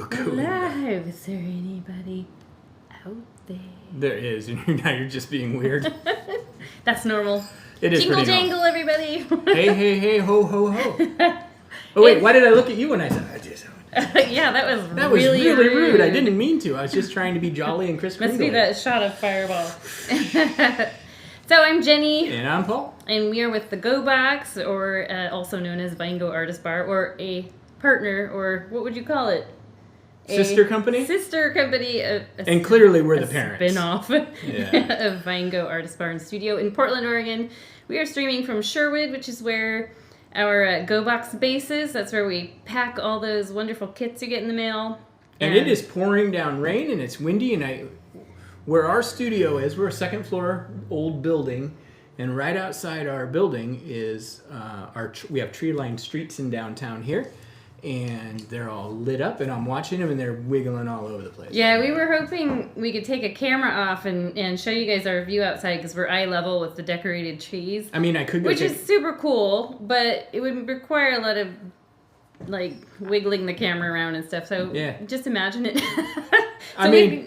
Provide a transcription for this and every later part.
look alive. Is there anybody out there? There is, and now you're just being weird. That's normal. It is Jingle pretty jangle, normal. everybody. Hey, hey, hey, ho, ho, ho. Oh, wait, why did I look at you when I said I just... Yeah, that was really rude. rude. I didn't mean to. I was just trying to be jolly and Kris Must Kringle. be that shot of Fireball. So I'm Jenny. And I'm Paul. And we are with the Go Box, or also known as Vingo Artist Bar, or a partner, or what would you call it? Sister company? Sister company. And clearly we're the parents. Spin-off of Vingo Artist Bar and Studio in Portland, Oregon. We are streaming from Sherwood, which is where our Go Box base is. That's where we pack all those wonderful kits you get in the mail. And it is pouring down rain, and it's windy, and where our studio is, we're a second floor old building, and right outside our building is we have tree-lined streets in downtown here, and they're all lit up, and I'm watching them, and they're wiggling all over the place. Yeah, we were hoping we could take a camera off and show you guys our view outside, because we're eye level with the decorated trees. I mean, I could go which is super cool, but it would require a lot of like wiggling the camera around and stuff. So just imagine it.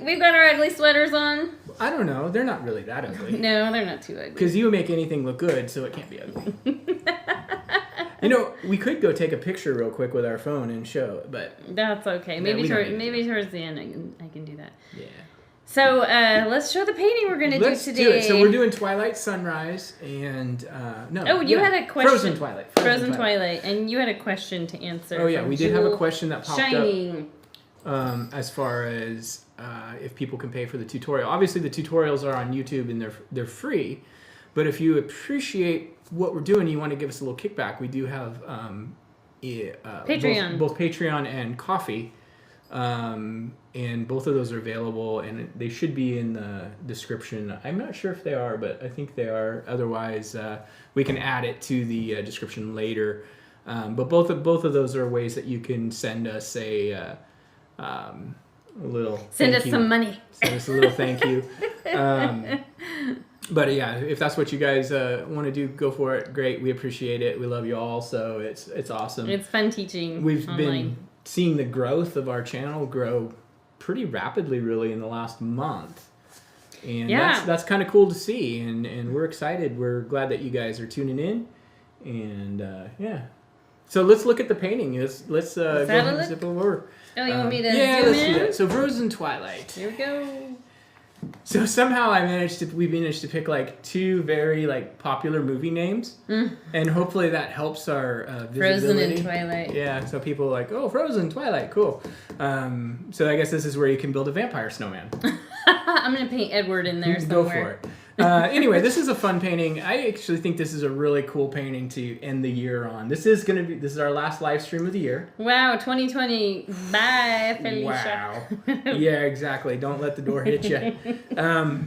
We've got our ugly sweaters on. I don't know. They're not really that ugly. No, they're not too ugly. Because you make anything look good, so it can't be ugly. You know, we could go take a picture real quick with our phone and show it, but that's okay. Maybe towards the end I can do that. Yeah. So let's show the painting we're going to do today. Do it. So we're doing Twilight Sunrise and you had a question. Frozen Twilight. Frozen Twilight, and you had a question to answer. Oh yeah, we did have a question that popped Shining. up. As far as if people can pay for the tutorial. Obviously, the tutorials are on YouTube and they're free. But if you appreciate what we're doing, you want to give us a little kickback. We do have Patreon, both Patreon and Coffee. And both of those are available, and they should be in the description. I'm not sure if they are, but I think they are. Otherwise, we can add it to the description later. But both of those are ways that you can send us a little send us some money. Send us a little thank you. But yeah, if that's what you guys want to do, go for it. Great, we appreciate it. We love you all, so it's awesome. It's fun teaching. We've online. Been seeing the growth of our channel grow pretty rapidly, really, in the last month, and that's kind of cool to see. And we're excited. We're glad that you guys are tuning in, and So let's look at the painting. Let's go ahead and zip over. Oh, you want me to zoom let's in? do that. So Frozen Twilight. Here we go. So somehow we managed to pick like two very like popular movie names, and hopefully that helps our visibility. Frozen and Twilight. Yeah, so people are like, oh, Frozen, Twilight, cool. So I guess this is where you can build a vampire snowman. I'm gonna paint Edward in there somewhere. Go for it. Anyway, this is a fun painting. I actually think this is a really cool painting to end the year on. This is our last live stream of the year. Wow, 2020. Bye, Felicia. Wow. Yeah, exactly. Don't let the door hit you.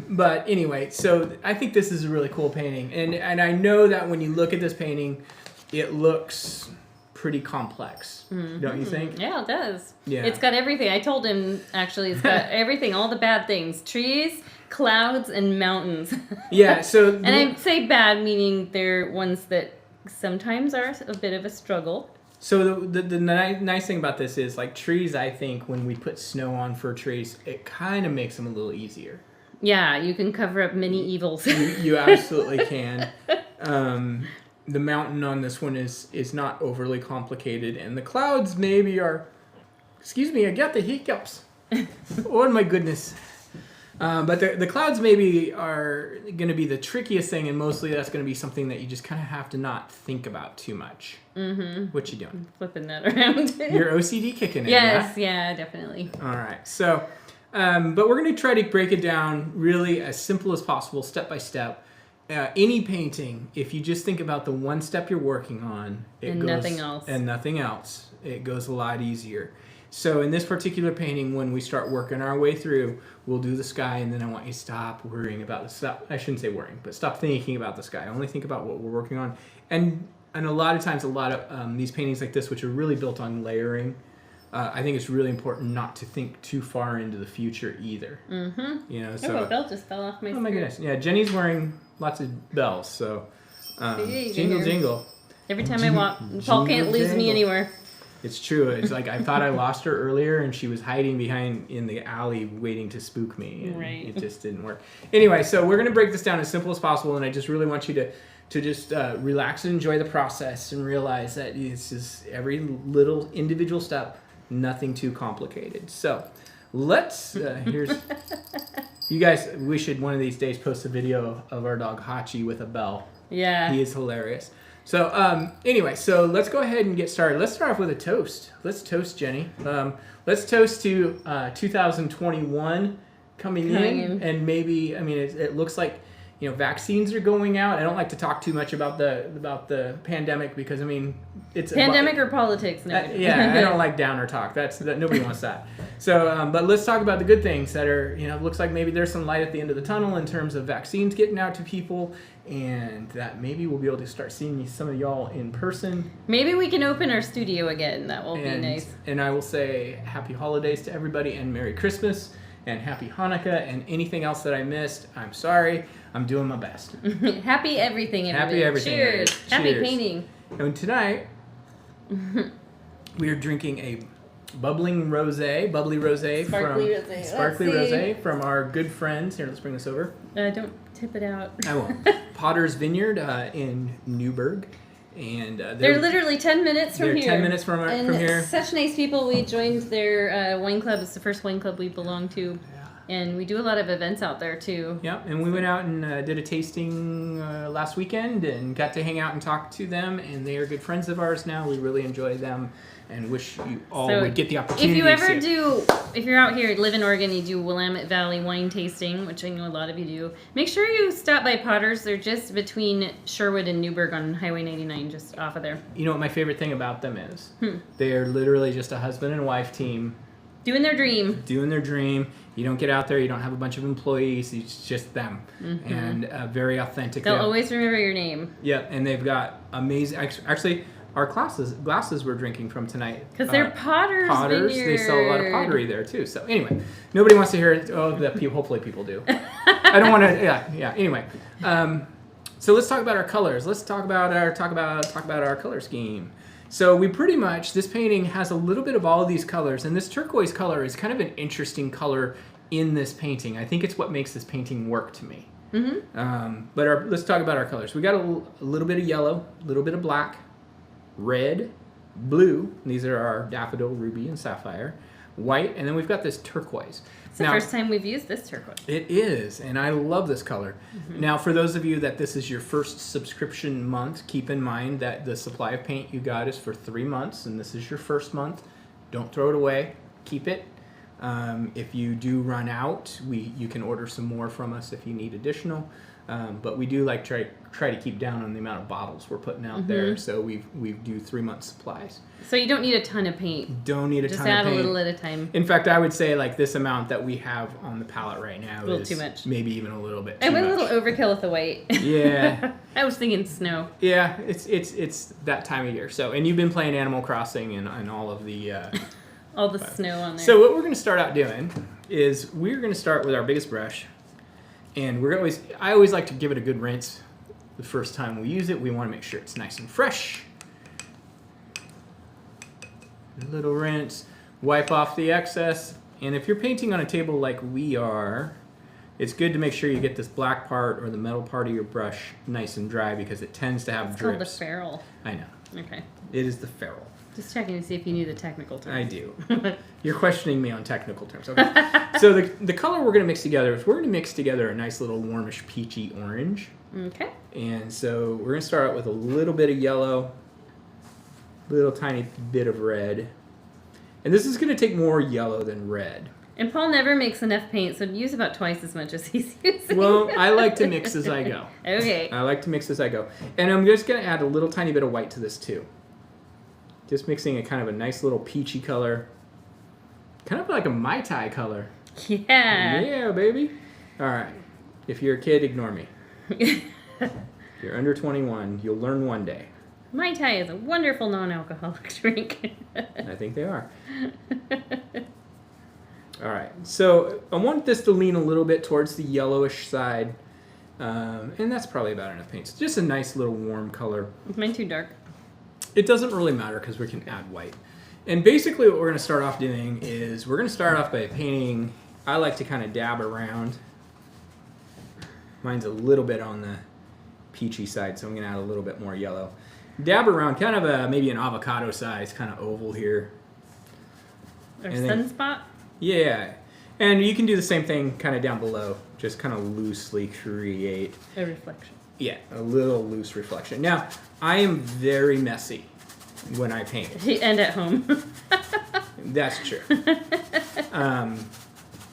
But anyway, so I think this is a really cool painting. And I know that when you look at this painting, it looks pretty complex. Don't you think? Yeah, it does. Yeah. It's got everything. I told him, actually, it's got everything, all the bad things. Trees, clouds, and mountains. Yeah, so... And I say bad, meaning they're ones that sometimes are a bit of a struggle. So the nice thing about this is, like, trees, I think, when we put snow on for trees, it kind of makes them a little easier. Yeah, you can cover up many evils. You absolutely can. The mountain on this one is not overly complicated, and the clouds maybe are... Excuse me, I got the hiccups. Oh, my goodness. But the clouds maybe are going to be the trickiest thing, and mostly that's going to be something that you just kind of have to not think about too much. Mm-hmm. What you doing? Flipping that around. Your OCD kicking in. Yes, yeah, definitely. All right. So, but we're going to try to break it down really as simple as possible, step by step. Any painting, if you just think about the one step you're working on, nothing else, it goes a lot easier. So in this particular painting, when we start working our way through, we'll do the sky, and then I want you to stop worrying about the stuff. I shouldn't say worrying, but stop thinking about the sky. Only think about what we're working on. And a lot of times, these paintings like this, which are really built on layering, I think it's really important not to think too far into the future either. Mm-hmm. You know, so a bell just fell off my screen. Oh my goodness! Yeah, Jenny's wearing lots of bells, so jingle jingle. Every time I walk, Paul can't lose me anywhere. It's true. It's like I thought I lost her earlier, and she was hiding behind in the alley waiting to spook me. And Right. It just didn't work. Anyway, so we're going to break this down as simple as possible, and I just really want you to just relax and enjoy the process and realize that it's just every little individual step, nothing too complicated. So let's, here's, you guys, we should one of these days post a video of our dog Hachi with a bell. Yeah. He is hilarious. So anyway, so let's go ahead and get started. Let's start off with a toast. Let's toast, Jenny. Let's toast to 2021 coming in. And maybe, I mean, it looks like, you know, vaccines are going out. I don't like to talk too much about the pandemic because, I mean, it's pandemic or politics. No. Yeah, I don't like downer talk. That nobody wants that. So, but let's talk about the good things that are, you know, looks like maybe there's some light at the end of the tunnel in terms of vaccines getting out to people, and that maybe we'll be able to start seeing some of y'all in person. Maybe we can open our studio again. That will be nice. And I will say happy holidays to everybody and Merry Christmas and happy Hanukkah and anything else that I missed. I'm sorry. I'm doing my best. Happy everything, everybody. Happy everything. Cheers. Cheers. Happy painting. And tonight, we are drinking a bubbly rosé from our good friends. Here, let's bring this over. Don't tip it out. I won't. Potter's Vineyard in Newburgh. And they're literally 10 minutes from here. 10 minutes from here. Such nice people. We joined their wine club. It's the first wine club we belong to. And we do a lot of events out there, too. Yeah, and we went out and did a tasting last weekend and got to hang out and talk to them. And they are good friends of ours now. We really enjoy them and wish you all would get the opportunity. If you ever if you're out here, live in Oregon, you do Willamette Valley wine tasting, which I know a lot of you do, make sure you stop by Potter's. They're just between Sherwood and Newburgh on Highway 99, just off of there. You know what my favorite thing about them is? They are literally just a husband and wife team. Doing their dream. You don't get out there. You don't have a bunch of employees. It's just them. Mm-hmm. And very authentic. They'll always remember your name. Yeah, and they've got amazing... Actually, our glasses we're drinking from tonight. Because they're Potter's Vineyard. They sell a lot of pottery there, too. So anyway, nobody wants to hear it. Oh, hopefully people do. I don't want to... Yeah. Anyway, so let's talk about our colors. Let's talk about our color scheme. So we pretty much, this painting has a little bit of all of these colors, and this turquoise color is kind of an interesting color in this painting. I think it's what makes this painting work to me. Mm-hmm. But let's talk about our colors. We got a little bit of yellow, a little bit of black, red, blue. These are our daffodil, ruby, and sapphire. White, and then we've got this turquoise. It's the first time we've used this turquoise. It is, and I love this color. Mm-hmm. Now, for those of you that this is your first subscription month, keep in mind that the supply of paint you got is for 3 months, and this is your first month. Don't throw it away. Keep it. If you do run out, you can order some more from us if you need additional. But we do try to keep down on the amount of bottles we're putting out there. So we do 3 month supplies. So you don't need a ton of paint. Don't need a ton of paint. Just add a little at a time. In fact, I would say like this amount that we have on the palette right now is a little too much. Maybe even a little bit too much. I went a little overkill with the white. Yeah. I was thinking snow. Yeah, it's that time of year. So, and you've been playing Animal Crossing and all of the all the snow on there. So what we're going to start out doing is we're going to start with our biggest brush. And I always like to give it a good rinse the first time we use it. We want to make sure it's nice and fresh. A little rinse, wipe off the excess. And if you're painting on a table like we are, it's good to make sure you get this black part or the metal part of your brush nice and dry because it tends to have drips. It's called the ferrule. I know. Okay. It is the ferrule. Just checking to see if you knew the technical terms. I do. You're questioning me on technical terms. Okay. So the color we're going to mix together is we're going to mix together a nice little warmish peachy orange. Okay. And so we're going to start out with a little bit of yellow, little tiny bit of red. And this is going to take more yellow than red. And Paul never makes enough paint, so use about twice as much as he's using. Well, I like to mix as I go. Okay. I like to mix as I go. And I'm just going to add a little tiny bit of white to this too. Just mixing a kind of a nice little peachy color. Kind of like a Mai Tai color. Yeah. Yeah, baby. All right. If you're a kid, ignore me. If you're under 21, you'll learn one day. Mai Tai is a wonderful non-alcoholic drink. I think they are. All right. So I want this to lean a little bit towards the yellowish side. And that's probably about enough paint. So just a nice little warm color. Is mine too dark? It doesn't really matter because we can add white. And basically what we're going to start off doing is we're going to start off by painting. I like to kind of dab around. Mine's a little bit on the peachy side, so I'm going to add a little bit more yellow. Dab around, kind of maybe an avocado size kind of oval here. Or sunspot? Yeah. And you can do the same thing kind of down below. Just kind of loosely create a reflection. Yeah, a little loose reflection. Now, I am very messy when I paint. And at home. That's true.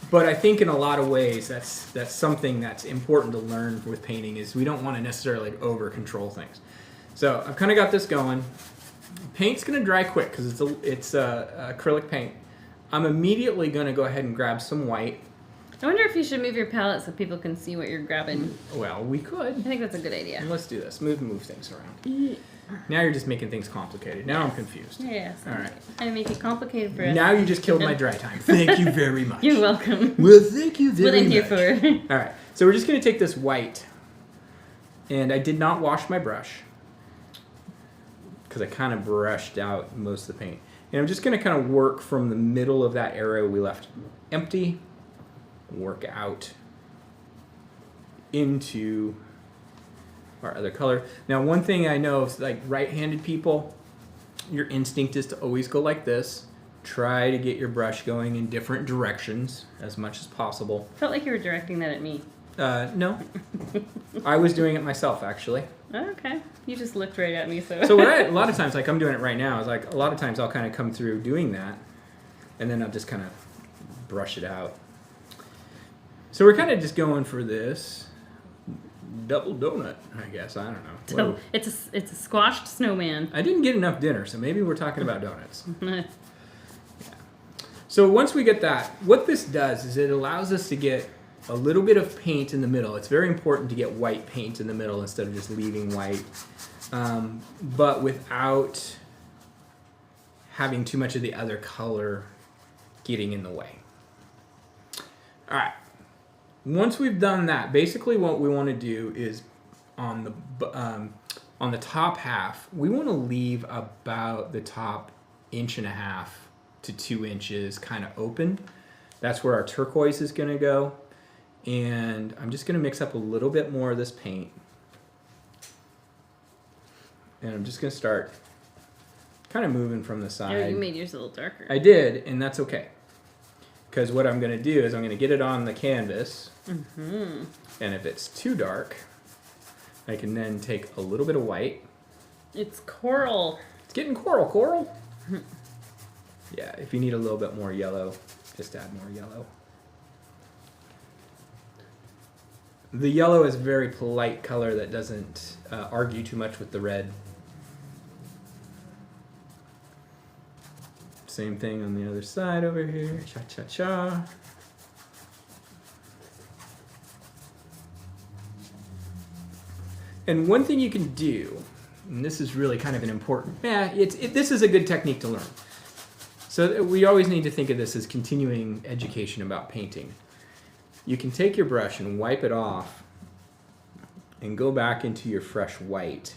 But I think in a lot of ways that's something that's important to learn with painting is we don't want to necessarily over control things. So I've kind of got this going. Paint's going to dry quick because it's acrylic paint. I'm immediately going to go ahead and grab some white. I wonder if you should move your palette so people can see what you're grabbing. Well, we could. I think that's a good idea. Let's do this. Move things around. Now you're just making things complicated. Now I'm confused. Yes. All right. I make it complicated for us. Now you just killed my dry time. Thank you very much. You're welcome. Well, thank you very much. What I'm here for. All right. So we're just going to take this white, and I did not wash my brush because I kind of brushed out most of the paint. And I'm just going to kind of work from the middle of that area we left empty, work out into our other color. Now, one thing I know is like right-handed people, your instinct is to always go like this. Try to get your brush going in different directions as much as possible. Felt like you were directing that at me. No. I was doing it myself, actually. Okay. You just looked right at me, so. So a lot of times, like I'm doing it right now, is like a lot of times I'll kind of come through doing that, and then I'll just kind of brush it out. So we're kind of just going for this double donut, I guess. I don't know. So it's a squashed snowman. I didn't get enough dinner, so maybe we're talking about donuts. Yeah. So once we get that, what this does is it allows us to get a little bit of paint in the middle. It's very important to get white paint in the middle instead of just leaving white, but without having too much of the other color getting in the way. All right. Once we've done that, basically what we want to do is on the top half, we want to leave about the top 1.5 to 2 inches kind of open. That's where our turquoise is going to go. And I'm just going to mix up a little bit more of this paint. And I'm just going to start kind of moving from the side. Oh, you made yours a little darker. I did, and that's okay. Because what I'm going to do is I'm going to get it on the canvas. Mm-hmm. And if it's too dark, I can then take a little bit of white. It's coral. It's getting coral. Yeah, if you need a little bit more yellow, just add more yellow. The yellow is a very polite color that doesn't argue too much with the red. Same thing on the other side over here. Cha-cha-cha. And one thing you can do, and this is really kind of an important, this is a good technique to learn. So we always need to think of this as continuing education about painting. You can take your brush and wipe it off and go back into your fresh white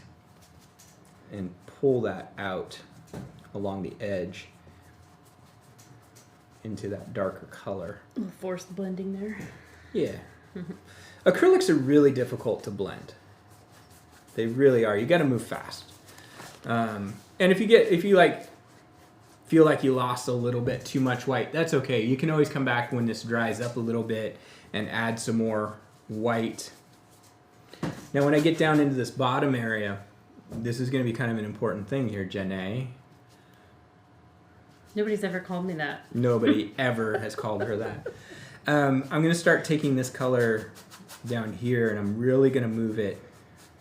and pull that out along the edge into that darker color. A little forced blending there. Yeah. Acrylics are really difficult to blend. They really are. You got to move fast. And if you feel like you lost a little bit too much white, that's okay. You can always come back when this dries up a little bit and add some more white. Now, when I get down into this bottom area, this is going to be kind of an important thing here, Janae. Nobody's ever called me that. Nobody ever has called her that. I'm going to start taking this color down here, and I'm really going to move it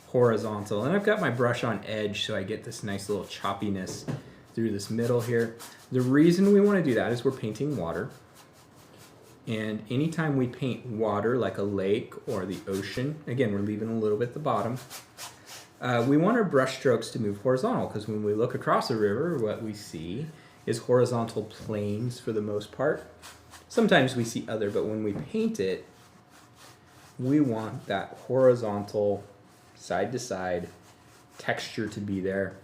horizontal. And I've got my brush on edge, so I get this nice little choppiness through this middle here. The reason we want to do that is we're painting water. And anytime we paint water, like a lake or the ocean, again, we're leaving a little bit at the bottom. We want our brush strokes to move horizontal, because when we look across a river, what we see is horizontal planes for the most part. Sometimes we see other, but when we paint it, we want that horizontal, side to side texture to be there.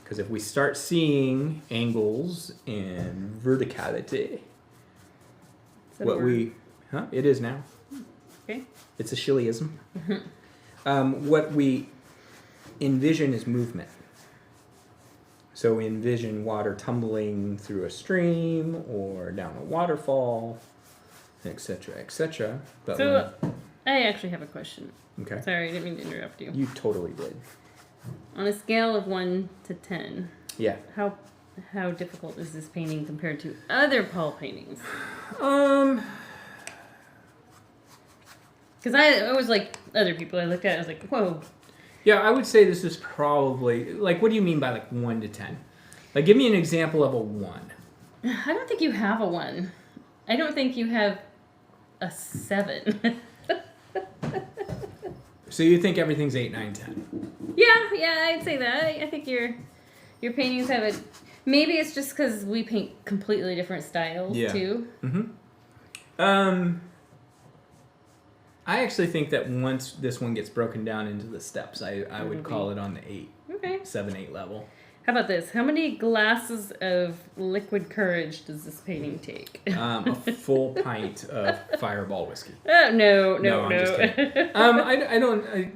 Because if we start seeing angles and verticality, it is now. Okay. It's a Shillyism. What we envision is movement. So we envision water tumbling through a stream or down a waterfall, etc., etc. So I actually have a question. Okay. Sorry, I didn't mean to interrupt you. You totally did. On a scale of 1 to 10, Yeah. how difficult is this painting compared to other Paul paintings? Because I was like other people I looked at, I was like, whoa. Yeah, I would say this is probably, like, what do you mean by, like, 1 to 10? Like, give me an example of a 1. I don't think you have a 1. I don't think you have a 7. So you think everything's 8, 9, 10? Yeah, I'd say that. I think your paintings have a... Maybe it's just because we paint completely different styles, too. I actually think that once this one gets broken down into the steps, I would call it on the 8. Okay. 7, 8 level. How about this? How many glasses of liquid courage does this painting take? A full pint of Fireball whiskey. Oh, no. I'm just kidding.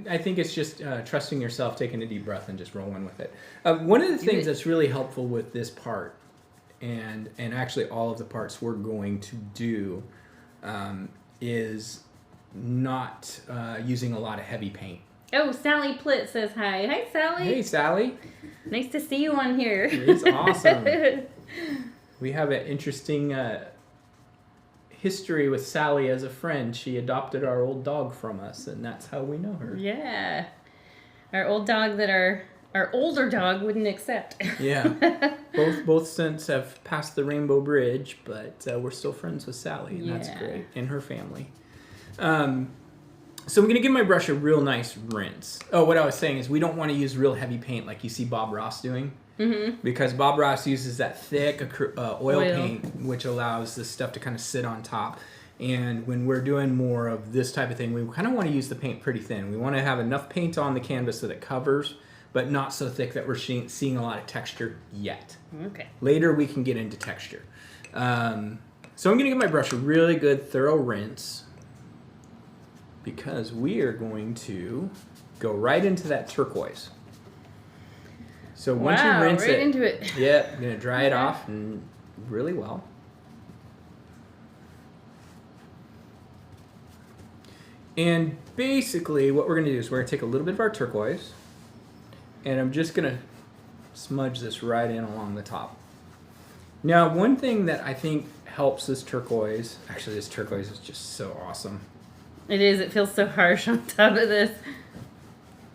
I think it's just trusting yourself, taking a deep breath, and just rolling with it. One of the things that's really helpful with this part, and actually all of the parts we're going to do, is not using a lot of heavy paint. Oh, Sally Plitt says hi. Hi, Sally. Hey, Sally. Nice to see you on here. It's awesome. We have an interesting history with Sally as a friend. She adopted our old dog from us, and that's how we know her. Yeah. Our old dog that our older dog wouldn't accept. Yeah. Both since have passed the Rainbow Bridge, but we're still friends with Sally, and that's great. And her family. So I'm going to give my brush a real nice rinse. Oh, what I was saying is we don't want to use real heavy paint like you see Bob Ross doing. Because Bob Ross uses that thick oil paint, which allows this stuff to kind of sit on top. And when we're doing more of this type of thing, we kind of want to use the paint pretty thin. We want to have enough paint on the canvas that it covers, but not so thick that we're seeing a lot of texture yet. Okay. Later we can get into texture. So I'm going to give my brush a really good thorough rinse, because we are going to go right into that turquoise. So once you rinse right into it. Yeah, I'm going to dry it off and really well. And basically what we're going to do is we're going to take a little bit of our turquoise, and I'm just going to smudge this right in along the top. Now, one thing that I think helps this turquoise, actually this turquoise is just so awesome. It is. It feels so harsh on top of this.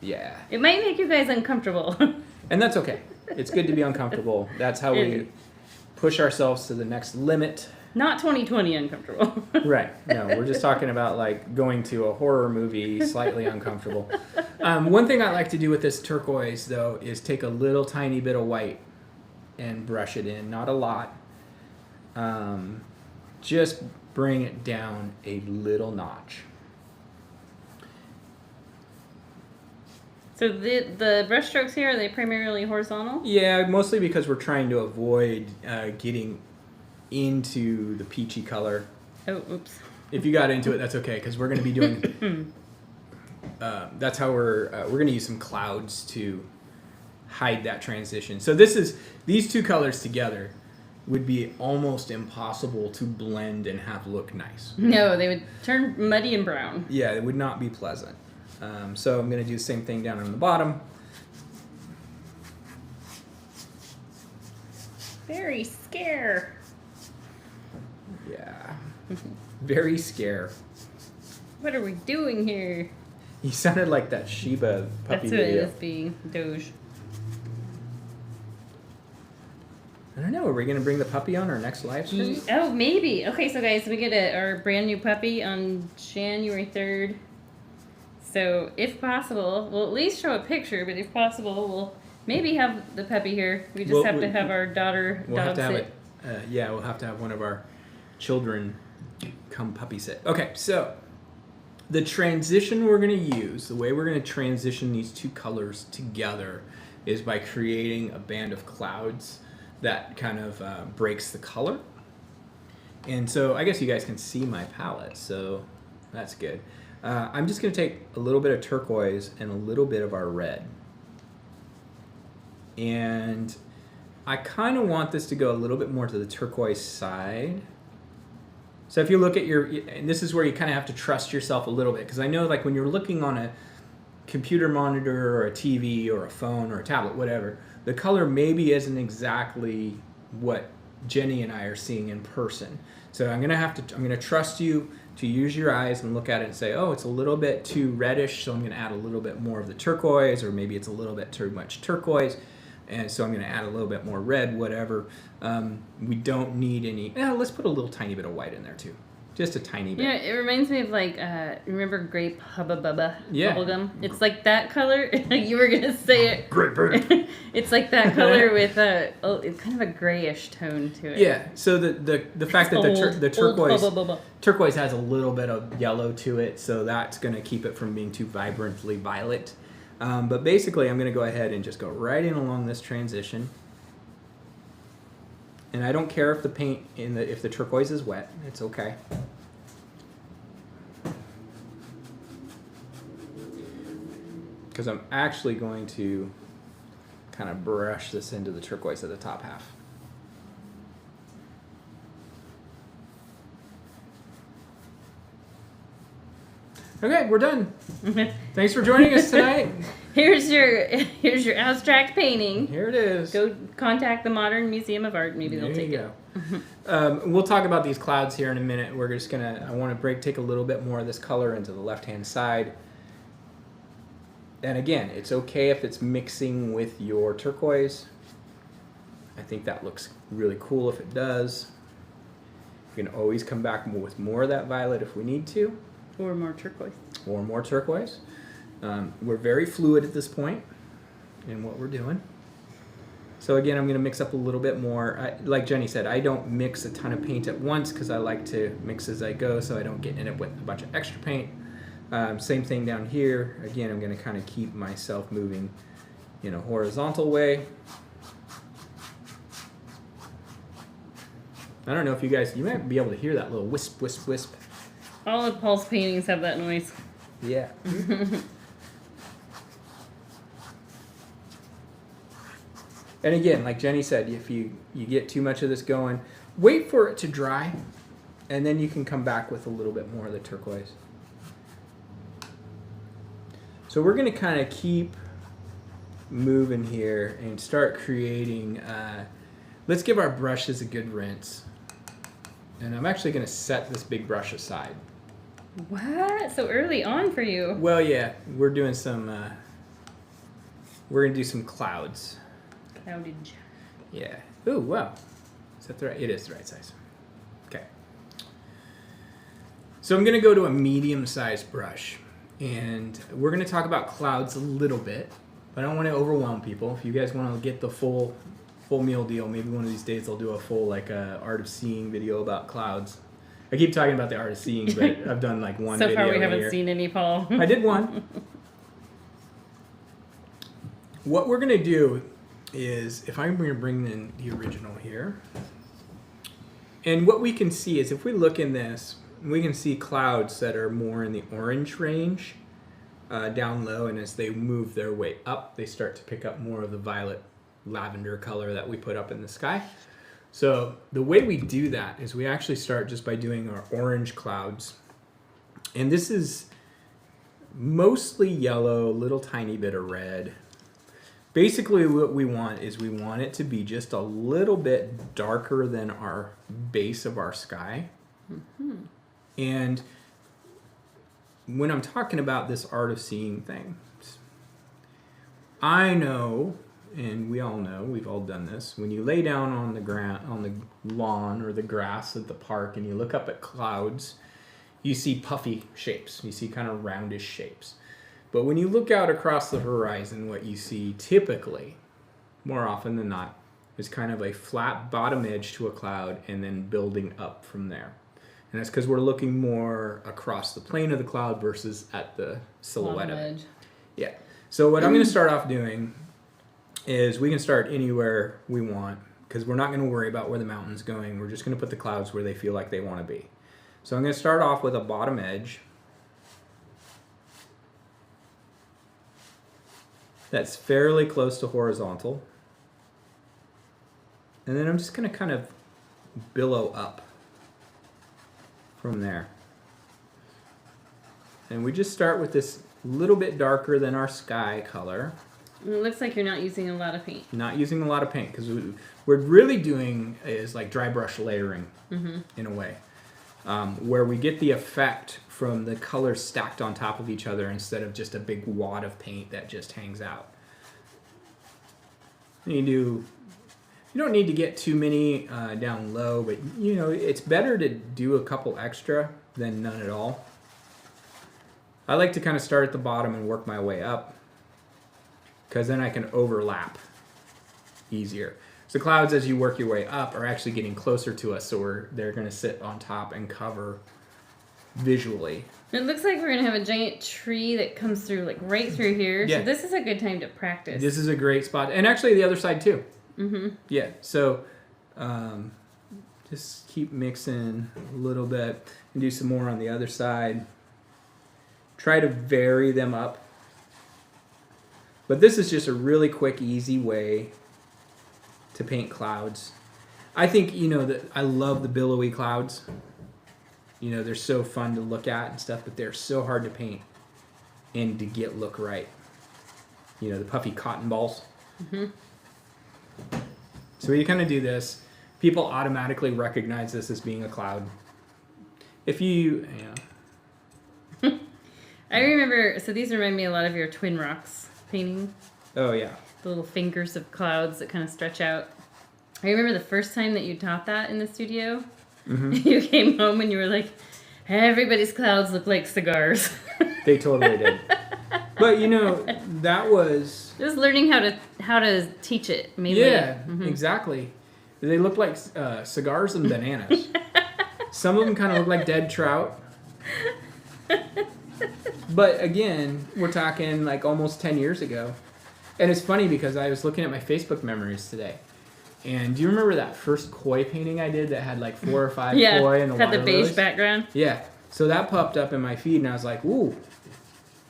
Yeah. It might make you guys uncomfortable. And that's okay. It's good to be uncomfortable. That's how we push ourselves to the next limit. Not 2020 uncomfortable. Right. No, we're just talking about like going to a horror movie slightly uncomfortable. One thing I like to do with this turquoise, though, is take a little tiny bit of white and brush it in. Not a lot. Just bring it down a little notch. So the brush strokes here, are they primarily horizontal? Yeah, mostly because we're trying to avoid getting into the peachy color. Oh, oops. If you got into it, that's okay, because we're going to be doing... that's how we're going to use some clouds to hide that transition. So these two colors together would be almost impossible to blend and have look nice. No, they would turn muddy and brown. Yeah, it would not be pleasant. So I'm going to do the same thing down on the bottom. Very scare. Yeah. Very scare. What are we doing here? You sounded like that Shiba puppy That's what it video. is being Doge. I don't know. Are we going to bring the puppy on our next live stream? Oh, maybe. Okay, so guys, we get our brand new puppy on January 3rd. So, if possible, we'll at least show a picture, but if possible, we'll maybe have the puppy here. We just have to have our dog sit. We'll have to have one of our children come puppy sit. Okay, so the transition we're going to use, the way we're going to transition these two colors together, is by creating a band of clouds that kind of breaks the color. And so I guess you guys can see my palette, so that's good. I'm just going to take a little bit of turquoise and a little bit of our red. And I kind of want this to go a little bit more to the turquoise side. So if you look at and this is where you kind of have to trust yourself a little bit, because I know like when you're looking on a computer monitor or a TV or a phone or a tablet, whatever, the color maybe isn't exactly what Jenny and I are seeing in person. So I'm gonna trust you to use your eyes and look at it and say, oh, it's a little bit too reddish, so I'm gonna add a little bit more of the turquoise, or maybe it's a little bit too much turquoise, and so I'm gonna add a little bit more red, whatever. We don't need any, let's put a little tiny bit of white in there too. Just a tiny bit. Yeah, it reminds me of like, remember grape Hubba Bubba bubblegum? It's like that color. You were going to say it. Grape. It's like that color with it's kind of a grayish tone to it. Yeah, so the fact that the turquoise has a little bit of yellow to it, so that's going to keep it from being too vibrantly violet. But basically, I'm going to go ahead and just go right in along this transition. And I don't care if the paint if the turquoise is wet, it's okay. Because I'm actually going to kind of brush this into the turquoise at the top half. Okay, we're done. Thanks for joining us tonight. Here's your abstract painting. Here it is. Go contact the Modern Museum of Art. Maybe they'll take it. We'll talk about these clouds here in a minute. We're just I want to take a little bit more of this color into the left-hand side. And again, it's okay if it's mixing with your turquoise. I think that looks really cool if it does. We can always come back with more of that violet if we need to. Or more turquoise. Or more turquoise. We're very fluid at this point in what we're doing. So again, I'm going to mix up a little bit more. Like Jenny said, I don't mix a ton of paint at once because I like to mix as I go so I don't get in it with a bunch of extra paint. Same thing down here. Again, I'm going to kind of keep myself moving in a horizontal way. I don't know if you might be able to hear that little wisp, wisp, wisp. All of Paul's paintings have that noise. Yeah. And again, like Jenny said, if you get too much of this going, wait for it to dry, and then you can come back with a little bit more of the turquoise. So we're going to kind of keep moving here and start creating, let's give our brushes a good rinse. And I'm actually going to set this big brush aside. What? So early on for you? Well, yeah, we're doing some, we're going to do some clouds. Cloudage. Yeah. Ooh, wow. Is that the right? It is the right size. Okay. So I'm going to go to a medium-sized brush. And we're going to talk about clouds a little bit. But I don't want to overwhelm people. If you guys want to get the full meal deal, maybe one of these days I'll do a full art of seeing video about clouds. I keep talking about the art of seeing, but I've done like one so video. So far we haven't here. seen any, Paul. I did one. What we're going to do is, if I'm going to bring in the original here, and what we can see is if we look in this, we can see clouds that are more in the orange range down low, and as they move their way up, they start to pick up more of the violet lavender color that we put up in the sky. So the way we do that is we actually start just by doing our orange clouds. And this is mostly yellow, a little tiny bit of red. Basically what we want is we want it to be just a little bit darker than our base of our sky. Mm-hmm. And when I'm talking about this art of seeing thing, I know, and we all know, we've all done this, when you lay down on the ground, on the lawn or the grass at the park and you look up at clouds, you see puffy shapes. You see kind of roundish shapes. But when you look out across the horizon, what you see typically, more often than not, is kind of a flat bottom edge to a cloud and then building up from there. And that's because we're looking more across the plane of the cloud versus at the silhouette of it. Yeah. So what I'm going to start off doing is we can start anywhere we want because we're not going to worry about where the mountain's going. We're just going to put the clouds where they feel like they want to be. So I'm going to start off with a bottom edge. That's fairly close to horizontal. And then I'm just going to kind of billow up from there. And we just start with this little bit darker than our sky color. It looks like you're not using a lot of paint. Not using a lot of paint because we're really doing is like dry brush layering in a way. Where we get the effect from the colors stacked on top of each other instead of just a big wad of paint that just hangs out. You don't need to get too many down low, but it's better to do a couple extra than none at all. I like to kind of start at the bottom and work my way up because then I can overlap easier. So clouds, as you work your way up, are actually getting closer to us, so they're going to sit on top and cover visually. It looks like we're going to have a giant tree that comes through, like right through here. Yeah. So this is a good time to practice. This is a great spot. And actually the other side too. Mm-hmm. Yeah, so just keep mixing a little bit and do some more on the other side. Try to vary them up. But this is just a really quick, easy way to paint clouds. I think, that I love the billowy clouds. They're so fun to look at and stuff, but they're so hard to paint and to look right. The puffy cotton balls. Mm-hmm. So you kind of do this. People automatically recognize this as being a cloud. If you, I remember, so these remind me a lot of your Twin Rocks painting. Oh, yeah. The little fingers of clouds that kind of stretch out. I remember the first time that you taught that in the studio. Mm-hmm. You came home and you were like, everybody's clouds look like cigars. They totally did. But, that was... Just learning how to teach it. Maybe. Yeah, exactly. They look like cigars and bananas. Some of them kind of look like dead trout. But again, we're talking like almost 10 years ago. And it's funny because I was looking at my Facebook memories today. And do you remember that first koi painting I did that had like 4 or 5 koi and a had lot the of beige lilies? background? Yeah. So that popped up in my feed and I was like, ooh,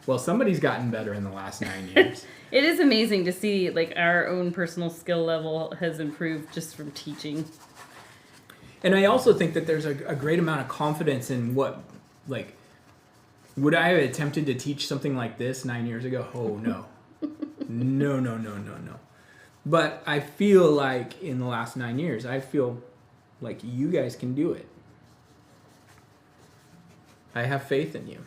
well, somebody's gotten better in the last 9 years. It is amazing to see like our own personal skill level has improved just from teaching. And I also think that there's a great amount of confidence in what, like, would I have attempted to teach something like this 9 years ago? Oh, no. No. But I feel like in the last 9 years, I feel like you guys can do it. I have faith in you.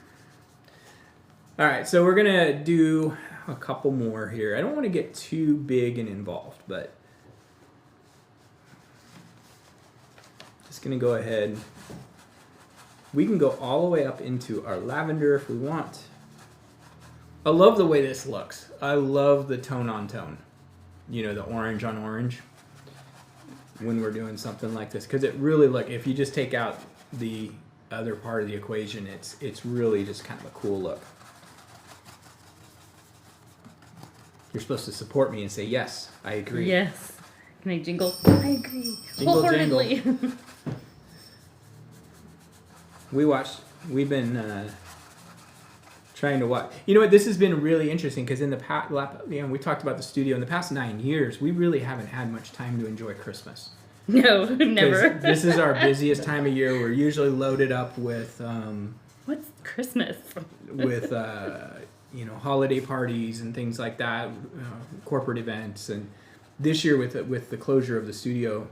All right, so we're going to do a couple more here. I don't want to get too big and involved, but just going to go ahead. We can go all the way up into our lavender if we want. I love the way this looks. I love the tone on tone. The orange on orange when we're doing something like this. Because it really, if you just take out the other part of the equation, it's really just kind of a cool look. You're supposed to support me and say, yes, I agree. Yes. Can I jingle? I agree. Jingle, wholeheartedly. jingle. We've been trying to watch. You know what? This has been really interesting because in the past, we talked about the studio. In the past 9 years, we really haven't had much time to enjoy Christmas. No, never. This is our busiest time of year. We're usually loaded up with... What's Christmas? With, holiday parties and things like that, corporate events. And this year with the closure of the studio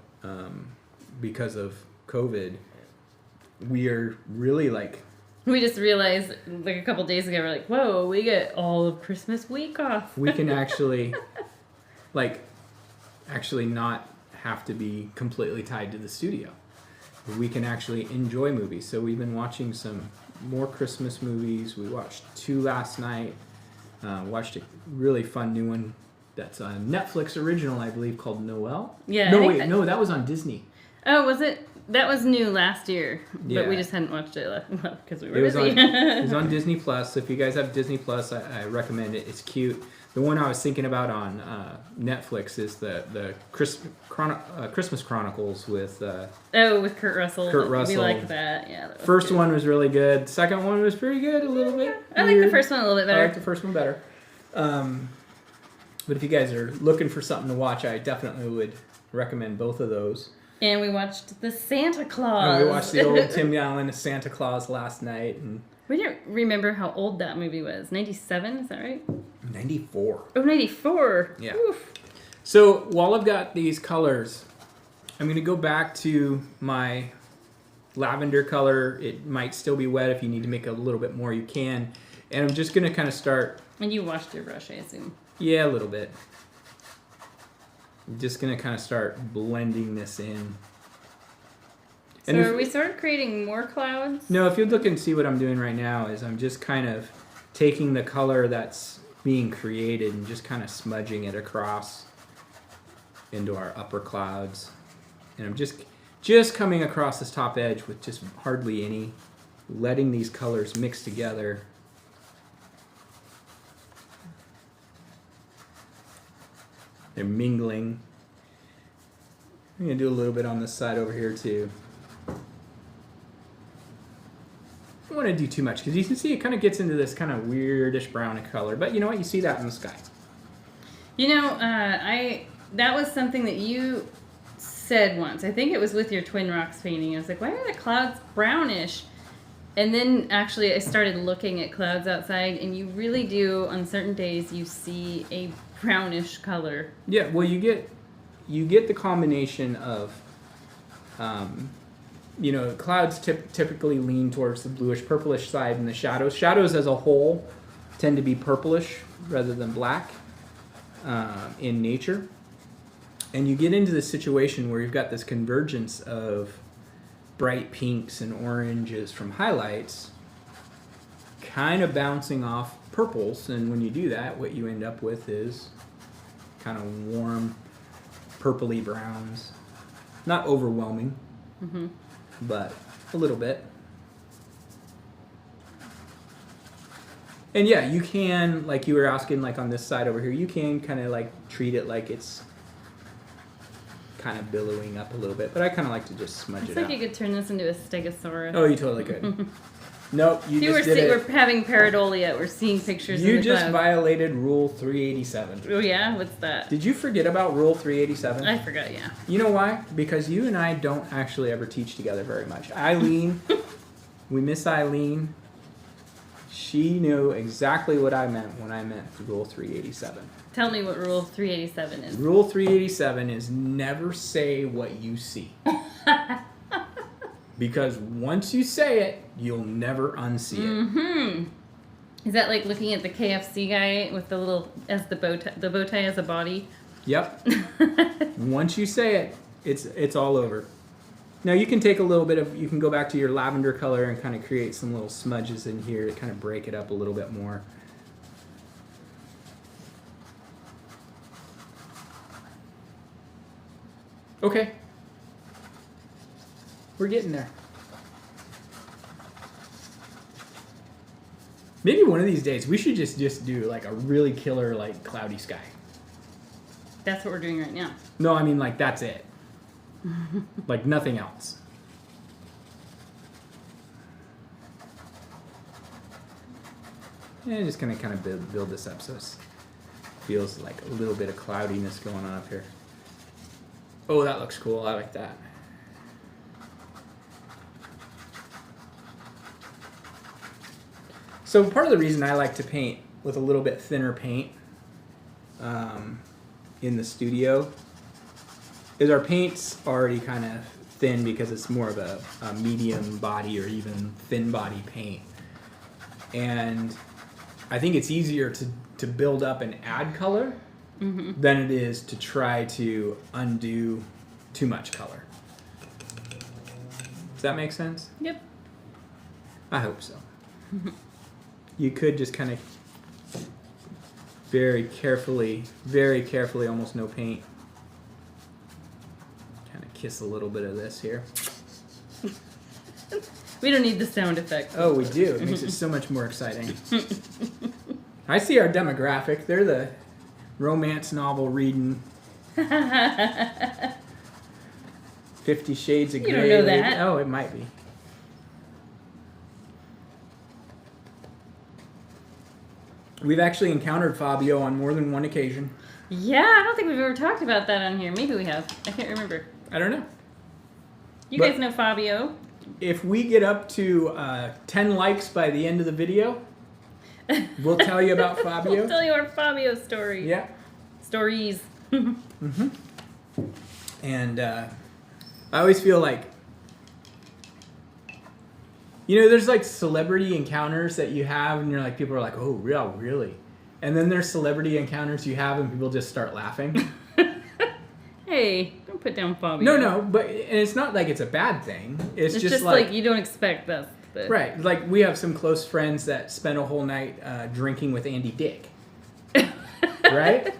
because of COVID, we are really we just realized a couple days ago, we're like, whoa, we get all of Christmas week off. We can actually not have to be completely tied to the studio. We can actually enjoy movies. So we've been watching some more Christmas movies. We watched 2 last night. Watched a really fun new one that's a Netflix original, I believe, called Noel. Yeah. No, that was on Disney. Oh, was it? That was new last year, Yeah. but we just hadn't watched it because we were It was busy. it was on Disney Plus. So if you guys have Disney Plus, I recommend it. It's cute. The one I was thinking about on Netflix is the Christmas Chronicles with with Kurt Russell. Kurt Russell. We like that. Yeah. That First good. one was really good. The second one was pretty good, a little bit. I like the first one a little bit better. I like the first one better. But if you guys are looking for something to watch, I definitely would recommend both of those. And we watched the Santa Claus. And we watched the old Tim Allen Santa Claus last night. And we didn't remember how old that movie was. 97, is that right? 94. Oh, 94. Yeah. Oof. So while I've got these colors, I'm going to go back to my lavender color. It might still be wet. If you need to make a little bit more, you can. And I'm just going to kind of start. And you washed your brush, I assume. Yeah, a little bit. I'm just going to kind of start blending this in. So and are we sort of creating more clouds? No, if you look and see what I'm doing right now is I'm just kind of taking the color that's being created and just kind of smudging it across into our upper clouds. And I'm just coming across this top edge with just hardly any, letting these colors mix together. They're mingling. I'm going to do a little bit on this side over here too. I don't want to do too much because you can see it kind of gets into this kind of weirdish brownish color. But you know what? You see that in the sky. You know, that was something that you said once. I think it was with your Twin Rocks painting. I was like, why are the clouds brownish? And then actually I started looking at clouds outside, and you really do, on certain days, you see a brownish color. Yeah, well, you get the combination of, clouds typically lean towards the bluish purplish side, and the shadows. Shadows as a whole tend to be purplish rather than black in nature. And you get into this situation where you've got this convergence of bright pinks and oranges from highlights kind of bouncing off purples. And when you do that, what you end up with is kind of warm purpley browns. Not overwhelming, but a little bit. And yeah, you can, like you were asking, like on this side over here, you can kind of like treat it like it's kind of billowing up a little bit, but I kind of like to just smudge it out. It's like you could turn this into a stegosaurus. Oh, you totally could. Nope, you just did it. We're having pareidolia. We're seeing pictures You in the just clouds. violated Rule 387. Oh, yeah? What's that? Did you forget about Rule 387? I forgot, yeah. You know why? Because you and I don't actually ever teach together very much. Eileen, we miss Eileen. She knew exactly what I meant when I meant Rule 387. Tell me what Rule 387 is. Rule 387 is never say what you see. Because once you say it, you'll never unsee it. Mm-hmm. Is that like looking at the KFC guy with the little, as the bow tie as a body? Yep. Once you say it, it's all over. Now you can take a little bit of, you can go back to your lavender color and kind of create some little smudges in here to kind of break it up a little bit more. Okay. We're getting there. Maybe one of these days we should just do like a really killer like cloudy sky. That's what we're doing right now. No, I mean like that's it. Like nothing else. And just gonna kind of build this up so it feels like a little bit of cloudiness going on up here. Oh, that looks cool. I like that. So part of the reason I like to paint with a little bit thinner paint in the studio is our paint's already kind of thin because it's more of a medium body or even thin body paint. And I think it's easier to build up and add color than it is to try to undo too much color. Does that make sense? Yep. I hope so. You could just kind of very carefully, almost no paint, kind of kiss a little bit of this here. We don't need the sound effect. Oh, we do. It makes it so much more exciting. I see our demographic. They're romance novel reading. 50 Shades of Grey. You don't know that. Oh, it might be. We've actually encountered Fabio on more than one occasion. Yeah, I don't think we've ever talked about that on here. Maybe we have. I can't remember. I don't know. You guys know Fabio. If we get up to 10 likes by the end of the video, we'll tell you about Fabio. We'll tell you our Fabio story. Yeah. Stories. Mm-hmm. And I always feel like, you know, there's like celebrity encounters that you have, and you're like, people are like, oh, really? And then there's celebrity encounters you have, and people just start laughing. Hey, don't put down Fabio. No, but and it's not like it's a bad thing. It's just like you don't expect that. Right, like we have some close friends that spent a whole night drinking with Andy Dick. Right?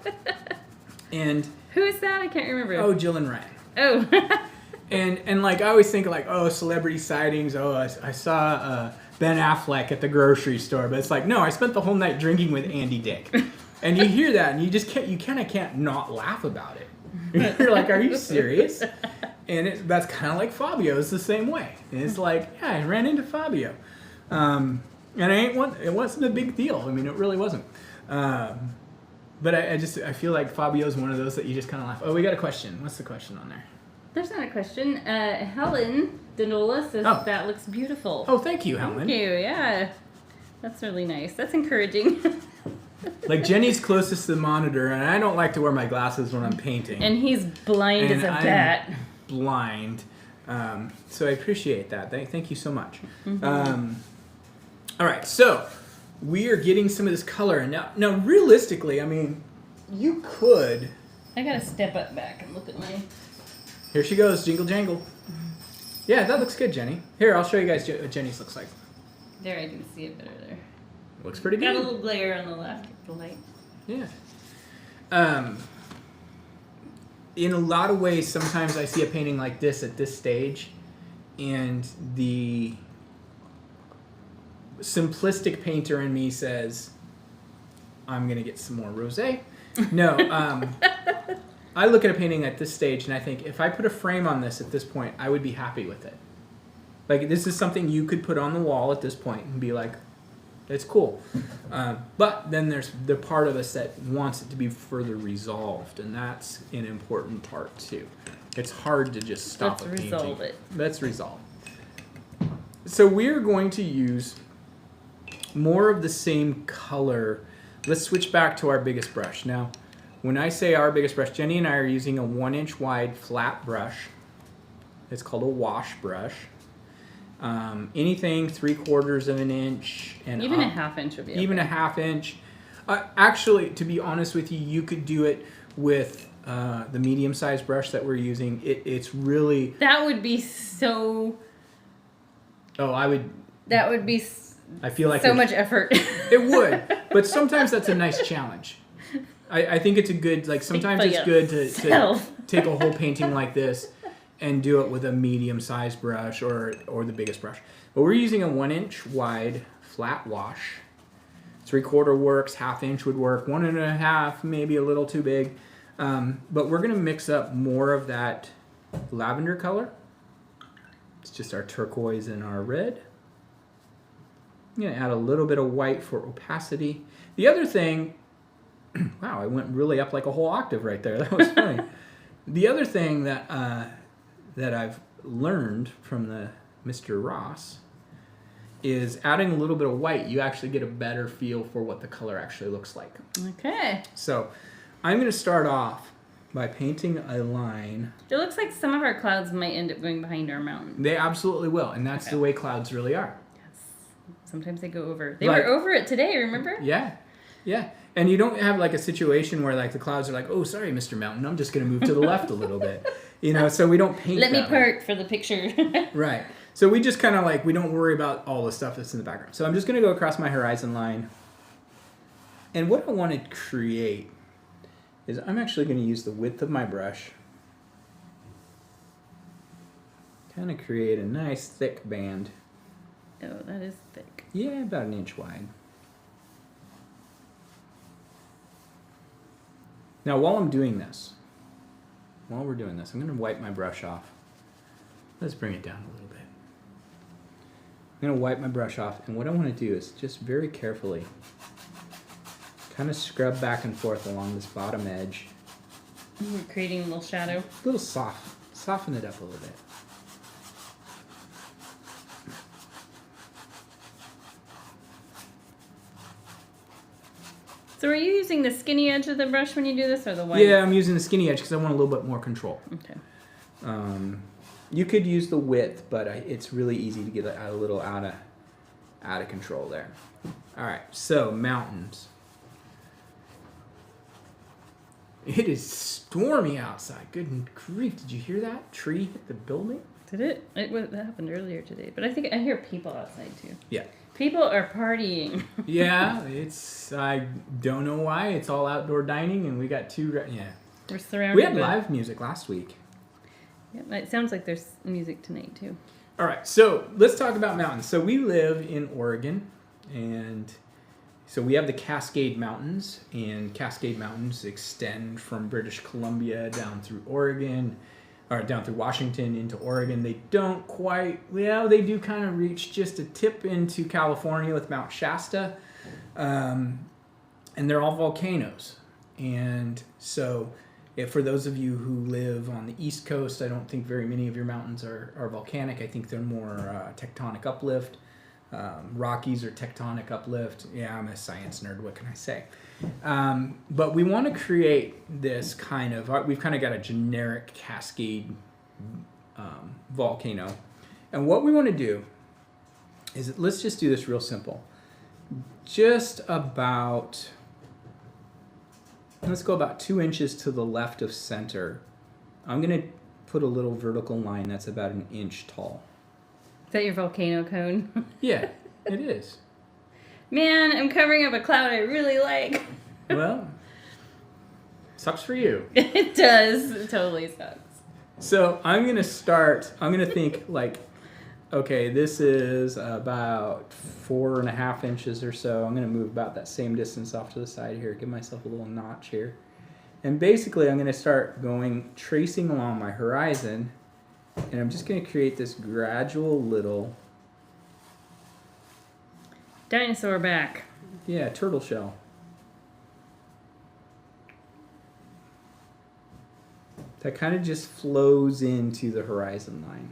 And who is that? I can't remember. Oh, Jill and Ryan. Oh. and like I always think like, oh, celebrity sightings. Oh, I saw Ben Affleck at the grocery store, but it's like, no, I spent the whole night drinking with Andy Dick. And you hear that, and you kind of can't not laugh about it. You're like, are you serious? And that's kind of like Fabio. It's the same way. And it's like, yeah, I ran into Fabio, and it wasn't a big deal. I mean, it really wasn't. But I feel like Fabio's one of those that you just kind of laugh. Oh, we got a question. What's the question on there? There's not a question. Helen Denola says that looks beautiful. Oh, thank you, Helen. Thank you. Yeah, that's really nice. That's encouraging. Like Jenny's closest to the monitor, and I don't like to wear my glasses when I'm painting. And he's blind as a bat. Blind. So I appreciate that. Thank you so much. Mm-hmm. All right, so we are getting some of this color, and now realistically, I mean, you could. I gotta step up back and look at my. Here she goes, jingle jangle. Yeah, that looks good, Jenny. Here, I'll show you guys what Jenny's looks like. There, I can see it better there. Looks pretty good. Got a little glare on the left, the light. Yeah. In a lot of ways, sometimes I see a painting like this at this stage, and the simplistic painter in me says, I'm going to get some more rosé. No, I look at a painting at this stage, and I think, if I put a frame on this at this point, I would be happy with it. Like, this is something you could put on the wall at this point and be like, it's cool. But then there's the part of us that wants it to be further resolved, and that's an important part too. It's hard to just stop a painting. Let's resolve it. Let's resolve. So we're going to use more of the same color. Let's switch back to our biggest brush. Now, when I say our biggest brush, Jenny and I are using a 1-inch wide flat brush. It's called a wash brush. Anything 3/4 of an inch and even up, a half inch would be even okay. a half inch. Actually, to be honest with you, you could do it with the medium-sized brush that we're using. It's really that would be so. Oh, I would. That would be. I feel like so much effort. It would, but sometimes that's a nice challenge. I think it's a good sometimes it's good to take a whole painting like this and do it with a medium-sized brush or the biggest brush. But we're using a 1-inch wide flat wash. 3/4 works, half inch would work, 1.5 maybe a little too big. But we're gonna mix up more of that lavender color. It's just our turquoise and our red. I'm gonna add a little bit of white for opacity. The other thing, wow, I went really up like a whole octave right there. That was funny. The other thing that I've learned from the Mr. Ross is adding a little bit of white, you actually get a better feel for what the color actually looks like. Okay. So I'm going to start off by painting a line. It looks like some of our clouds might end up going behind our mountain. They absolutely will, and that's the way clouds really are. Yes. Sometimes they go over. They were over it today, remember? Yeah. Yeah. And you don't have a situation where the clouds are like, oh, sorry, Mr. Mountain, I'm just going to move to the left a little bit. So we don't paint Let me part for the picture. Right. So we just kind of we don't worry about all the stuff that's in the background. So I'm just going to go across my horizon line. And what I want to create is I'm actually going to use the width of my brush. Kind of create a nice thick band. Oh, that is thick. Yeah, about 1 inch wide. Now, while we're doing this, I'm going to wipe my brush off. Let's bring it down a little bit. I'm going to wipe my brush off, and what I want to do is just very carefully kind of scrub back and forth along this bottom edge. We're creating a little shadow. A little soften it up a little bit. So are you using the skinny edge of the brush when you do this, or the white? Yeah, I'm using the skinny edge because I want a little bit more control. Okay. You could use the width, but it's really easy to get a little out of control there. All right, so mountains. It is stormy outside. Good grief! Did you hear that tree hit the building? Did it? It happened earlier today, but I think I hear people outside too. Yeah. People are partying. Yeah, I don't know why. It's all outdoor dining, and we got two. Yeah. We're surrounded. We had live music last week. Yeah, it sounds like there's music tonight too. All right, so let's talk about mountains. So we live in Oregon, and so we have the Cascade Mountains, and Cascade Mountains extend from British Columbia down through Oregon, or down through Washington into Oregon. They don't quite, well, they do kind of reach just a tip into California with Mount Shasta, and they're all volcanoes. And so for those of you who live on the East Coast, I don't think very many of your mountains are volcanic. I think they're more tectonic uplift. Rockies are tectonic uplift. Yeah, I'm a science nerd. What can I say? But we want to create this kind of, we've kind of got a generic cascade volcano. And what we want to do is, let's just do this real simple. Just about, let's go about 2 inches to the left of center. I'm going to put a little vertical line that's about 1 inch tall. Is that your volcano cone? Yeah, it is. Man, I'm covering up a cloud I really like. Well, sucks for you. It does. It totally sucks. So I'm going to think like, okay, this is about 4.5 inches or so. I'm going to move about that same distance off to the side here, give myself a little notch here. And basically I'm going to start tracing along my horizon, and I'm just going to create this gradual little dinosaur back. Yeah, turtle shell. That kind of just flows into the horizon line.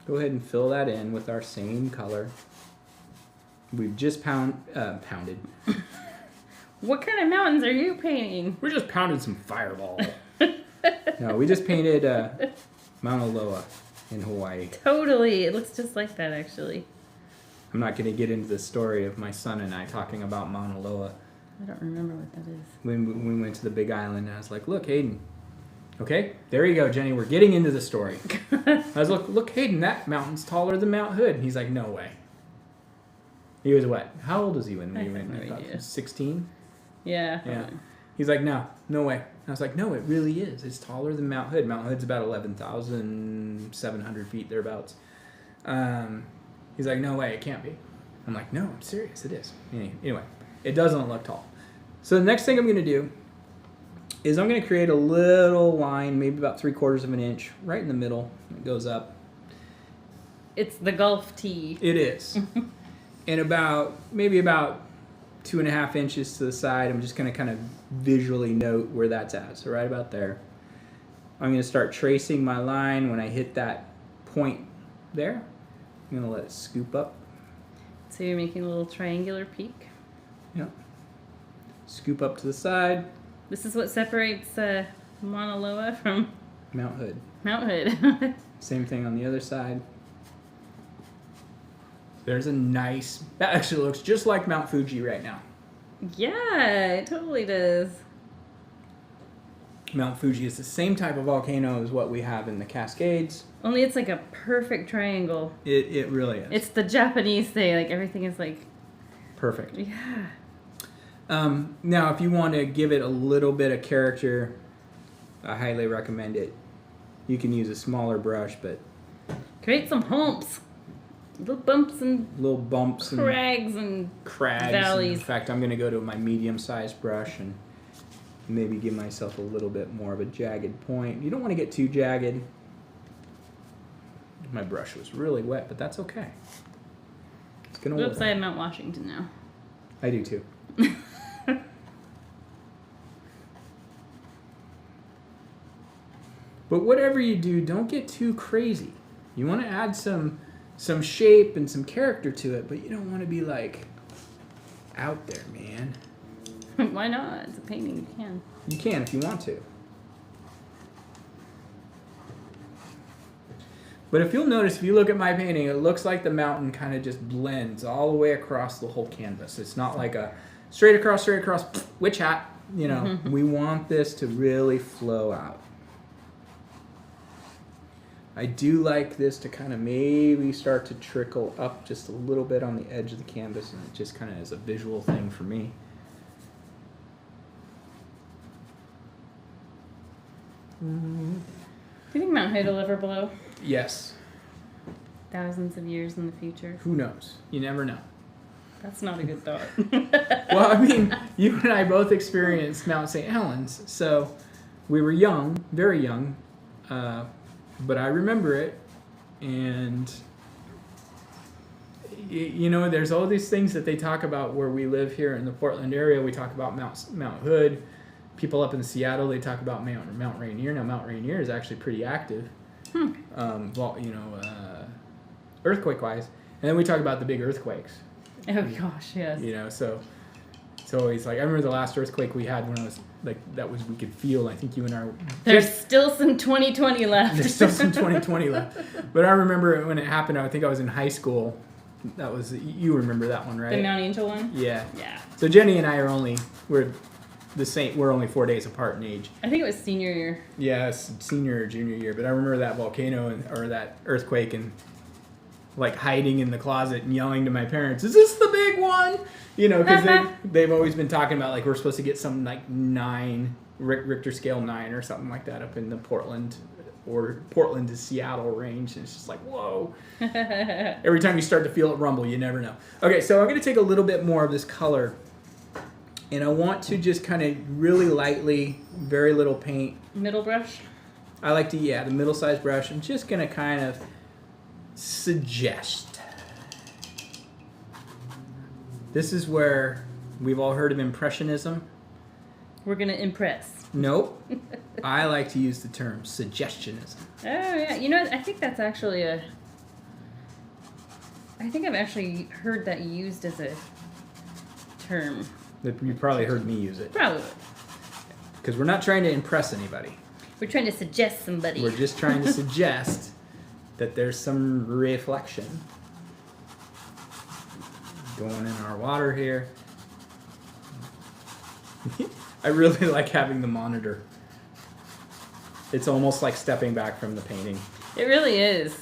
Go ahead and fill that in with our same color. We've just pounded. What kind of mountains are you painting? We're just pounding some fireball. No, we just painted Mauna Loa in Hawaii. Totally. It looks just like that, actually. I'm not going to get into the story of my son and I talking about Mauna Loa. I don't remember what that is. When we went to the Big Island, I was like, look, Hayden. Okay, there you go, Jenny. We're getting into the story. I was like, look, Hayden, that mountain's taller than Mount Hood. And he's like, no way. He was what? How old was he when we went? No idea. 16? Yeah. Yeah. He's like, no way. I was like, no, it really is. It's taller than Mount Hood. Mount Hood's about 11,700 feet, thereabouts. He's like, no way, it can't be. I'm like, no, I'm serious, it is. Anyway, it doesn't look tall. So the next thing I'm going to do is I'm going to create a little line, maybe about 3/4 of an inch, right in the middle. It goes up. It's the Gulf tee. It is. And maybe about 2.5 inches to the side, I'm just going to kind of visually note where that's at. So right about there. I'm going to start tracing my line. When I hit that point there, I'm going to let it scoop up. So you're making a little triangular peak? Yep. Scoop up to the side. This is what separates Mauna Loa from Mount Hood. Mount Hood. Same thing on the other side. There's a nice... That actually looks just like Mount Fuji right now. Yeah, it totally does. Mount Fuji is the same type of volcano as what we have in the Cascades. Only it's like a perfect triangle. It really is. It's the Japanese thing. Like, everything is like... Perfect. Yeah. Now, if you want to give it a little bit of character, I highly recommend it. You can use a smaller brush, but... Create some humps. Little bumps and crags and crags. valleys. In fact, I'm going to go to my medium-sized brush and maybe give myself a little bit more of a jagged point. You don't want to get too jagged. My brush was really wet, but that's okay. It's going to work. Oops, I have Mount Washington now. I do too. But whatever you do, don't get too crazy. You want to add some shape and some character to it, but you don't want to be like out there, man. Why not? It's a painting. You can. You can if you want to. But if you'll notice, if you look at my painting, it looks like the mountain kind of just blends all the way across the whole canvas. It's not like a straight across, witch hat. You know, we want this to really flow out. I do like this to kind of maybe start to trickle up just a little bit on the edge of the canvas, and it just kind of is a visual thing for me. Do you think Mount Hood will ever blow? Yes. Thousands of years in the future? Who knows? You never know. That's not a good thought. Well, I mean, you and I both experienced Mount St. Helens, so we were young, very young, but I remember it, and you know, there's all these things that they talk about where we live here in the Portland area. We talk about Mount Hood. People up in Seattle, they talk about Mount Rainier. Now, Mount Rainier is actually pretty active, earthquake-wise. And then we talk about the big earthquakes. Oh gosh, yes. You know, so it's always like, I remember the last earthquake we had when I was like, we could feel, I think you and I. There's still some 2020 left. There's still some 2020 left. But I remember when it happened, I think I was in high school. That was, you remember that one, right? The Mount Angel one? Yeah. Yeah. So Jenny and I we're only 4 days apart in age. I think it was senior year. Yeah, senior or junior year. But I remember that volcano or that earthquake and like hiding in the closet and yelling to my parents, "Is this the big one?" You know, because they've always been talking about like we're supposed to get some like 9 Richter scale 9 or something like that up in the Portland to Seattle range. And it's just like, whoa. Every time you start to feel it rumble, you never know. Okay, so I'm going to take a little bit more of this color. And I want to just kind of really lightly, very little paint. Middle brush? I like to, the middle-sized brush. I'm just going to kind of suggest. This is where we've all heard of Impressionism. We're going to impress. Nope. I like to use the term suggestionism. Oh, yeah. You know, I think that's actually I think I've actually heard that used as a term. You probably heard me use it. Probably. Because we're not trying to impress anybody. We're trying to suggest somebody. We're just trying to suggest that there's some reflection going in our water here. I really like having the monitor. It's almost like stepping back from the painting. It really is.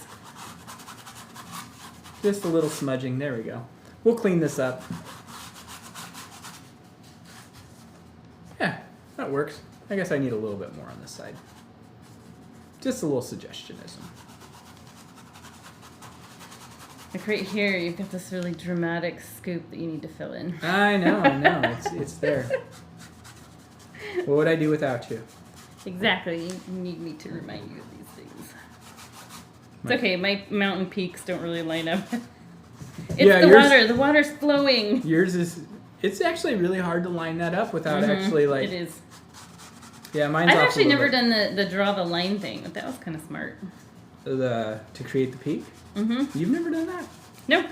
Just a little smudging. There we go. We'll clean this up. Yeah, that works. I guess I need a little bit more on this side. Just a little suggestionism. Like right here, you've got this really dramatic scoop that you need to fill in. I know. It's there. What would I do without you? Exactly. You need me to remind you of these things. It's okay. My mountain peaks don't really line up. It's water. The water's flowing. Yours is... It's actually really hard to line that up without actually like... It is. Yeah, mine's I've actually never done the draw the line thing, but that was kind of smart. To create the peak? Mm-hmm. You've never done that? Nope.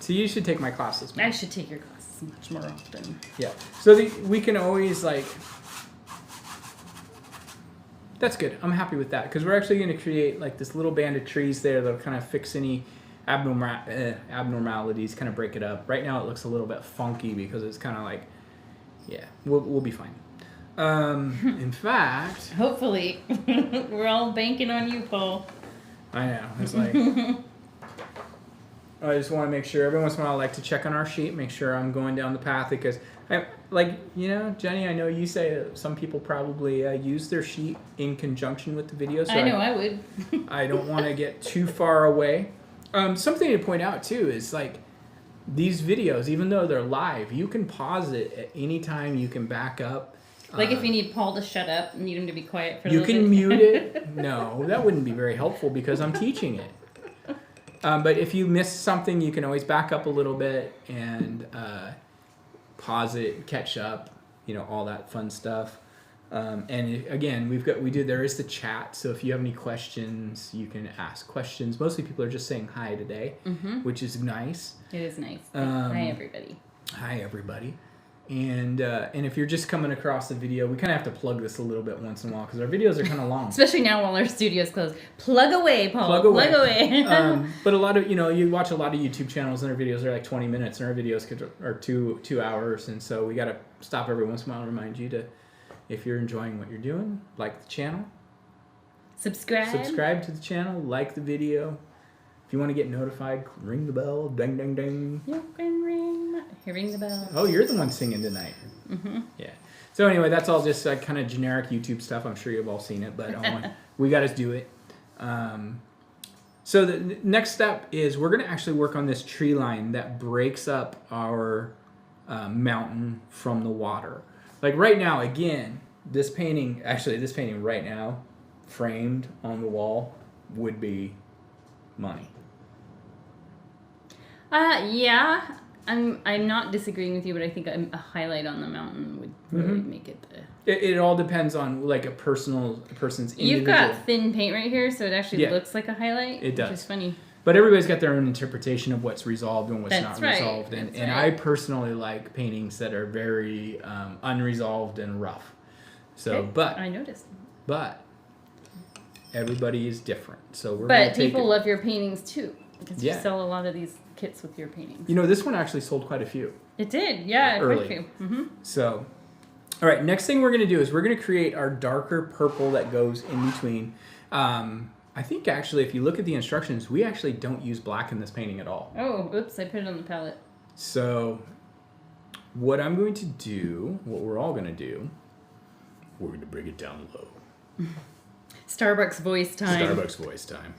So you should take my classes. I should take your classes much more often. Yeah. So we can always like... That's good. I'm happy with that because we're actually going to create like this little band of trees there that'll kind of fix any abnormalities, kind of break it up. Right now it looks a little bit funky because it's kind of like, we'll be fine. In fact... Hopefully. We're all banking on you, Paul. I know. It's like... I just want to make sure, every once in a while I like to check on our sheet, make sure I'm going down the path because, Jenny, I know you say that some people probably use their sheet in conjunction with the video. So I know I would. I don't want to get too far away. Something to point out too is like these videos, even though they're live, you can pause it at any time. You can back up. Like if you need Paul to shut up and need him to be quiet for a you little can bit. mute it. No, that wouldn't be very helpful because I'm teaching it. But if you miss something, you can always back up a little bit and pause it, catch up, all that fun stuff. And again, there is the chat. So if you have any questions, you can ask questions. Mostly people are just saying hi today, which is nice. It is nice. Hi, everybody. Hi, everybody. And if you're just coming across the video, we kind of have to plug this a little bit once in a while because our videos are kind of long. Especially now while our studio's closed. Plug away, Paul. Plug away. But a lot of, you watch a lot of YouTube channels and their videos are like 20 minutes and our videos are 2 hours. And so we got to stop every once in a while and remind you to, if you're enjoying what you're doing, like the channel. Subscribe to the channel, like the video. If you want to get notified, ring the bell, ding, ding, ding. You can ring the bell. Oh, you're the one singing tonight. Yeah. So anyway, that's all just kind of generic YouTube stuff. I'm sure you've all seen it, but we got to do it. So the next step is we're going to actually work on this tree line that breaks up our mountain from the water. Like right now, again, this painting right now, framed on the wall, would be money. Yeah. I'm not disagreeing with you, but I think a highlight on the mountain would really make it It all depends on like a person's individual. You've got thin paint right here, so it actually looks like a highlight. It does. Which is funny. But everybody's got their own interpretation of what's resolved and what's That's not right. resolved. And I personally like paintings that are very unresolved and rough. So, okay. but I noticed. But everybody is different. So But people love your paintings too. Because you Yeah. sell a lot of these kits with your paintings. This one actually sold quite a few. It did, yeah, Early. quite a few. So, all right, next thing we're going to do is we're going to create our darker purple that goes in between. I think actually if you look at the instructions, we actually don't use black in this painting at all. Oh, oops, I put it on the palette. So, what I'm going to do, what we're all going to do, we're going to bring it down low. Starbucks voice time. Starbucks voice time.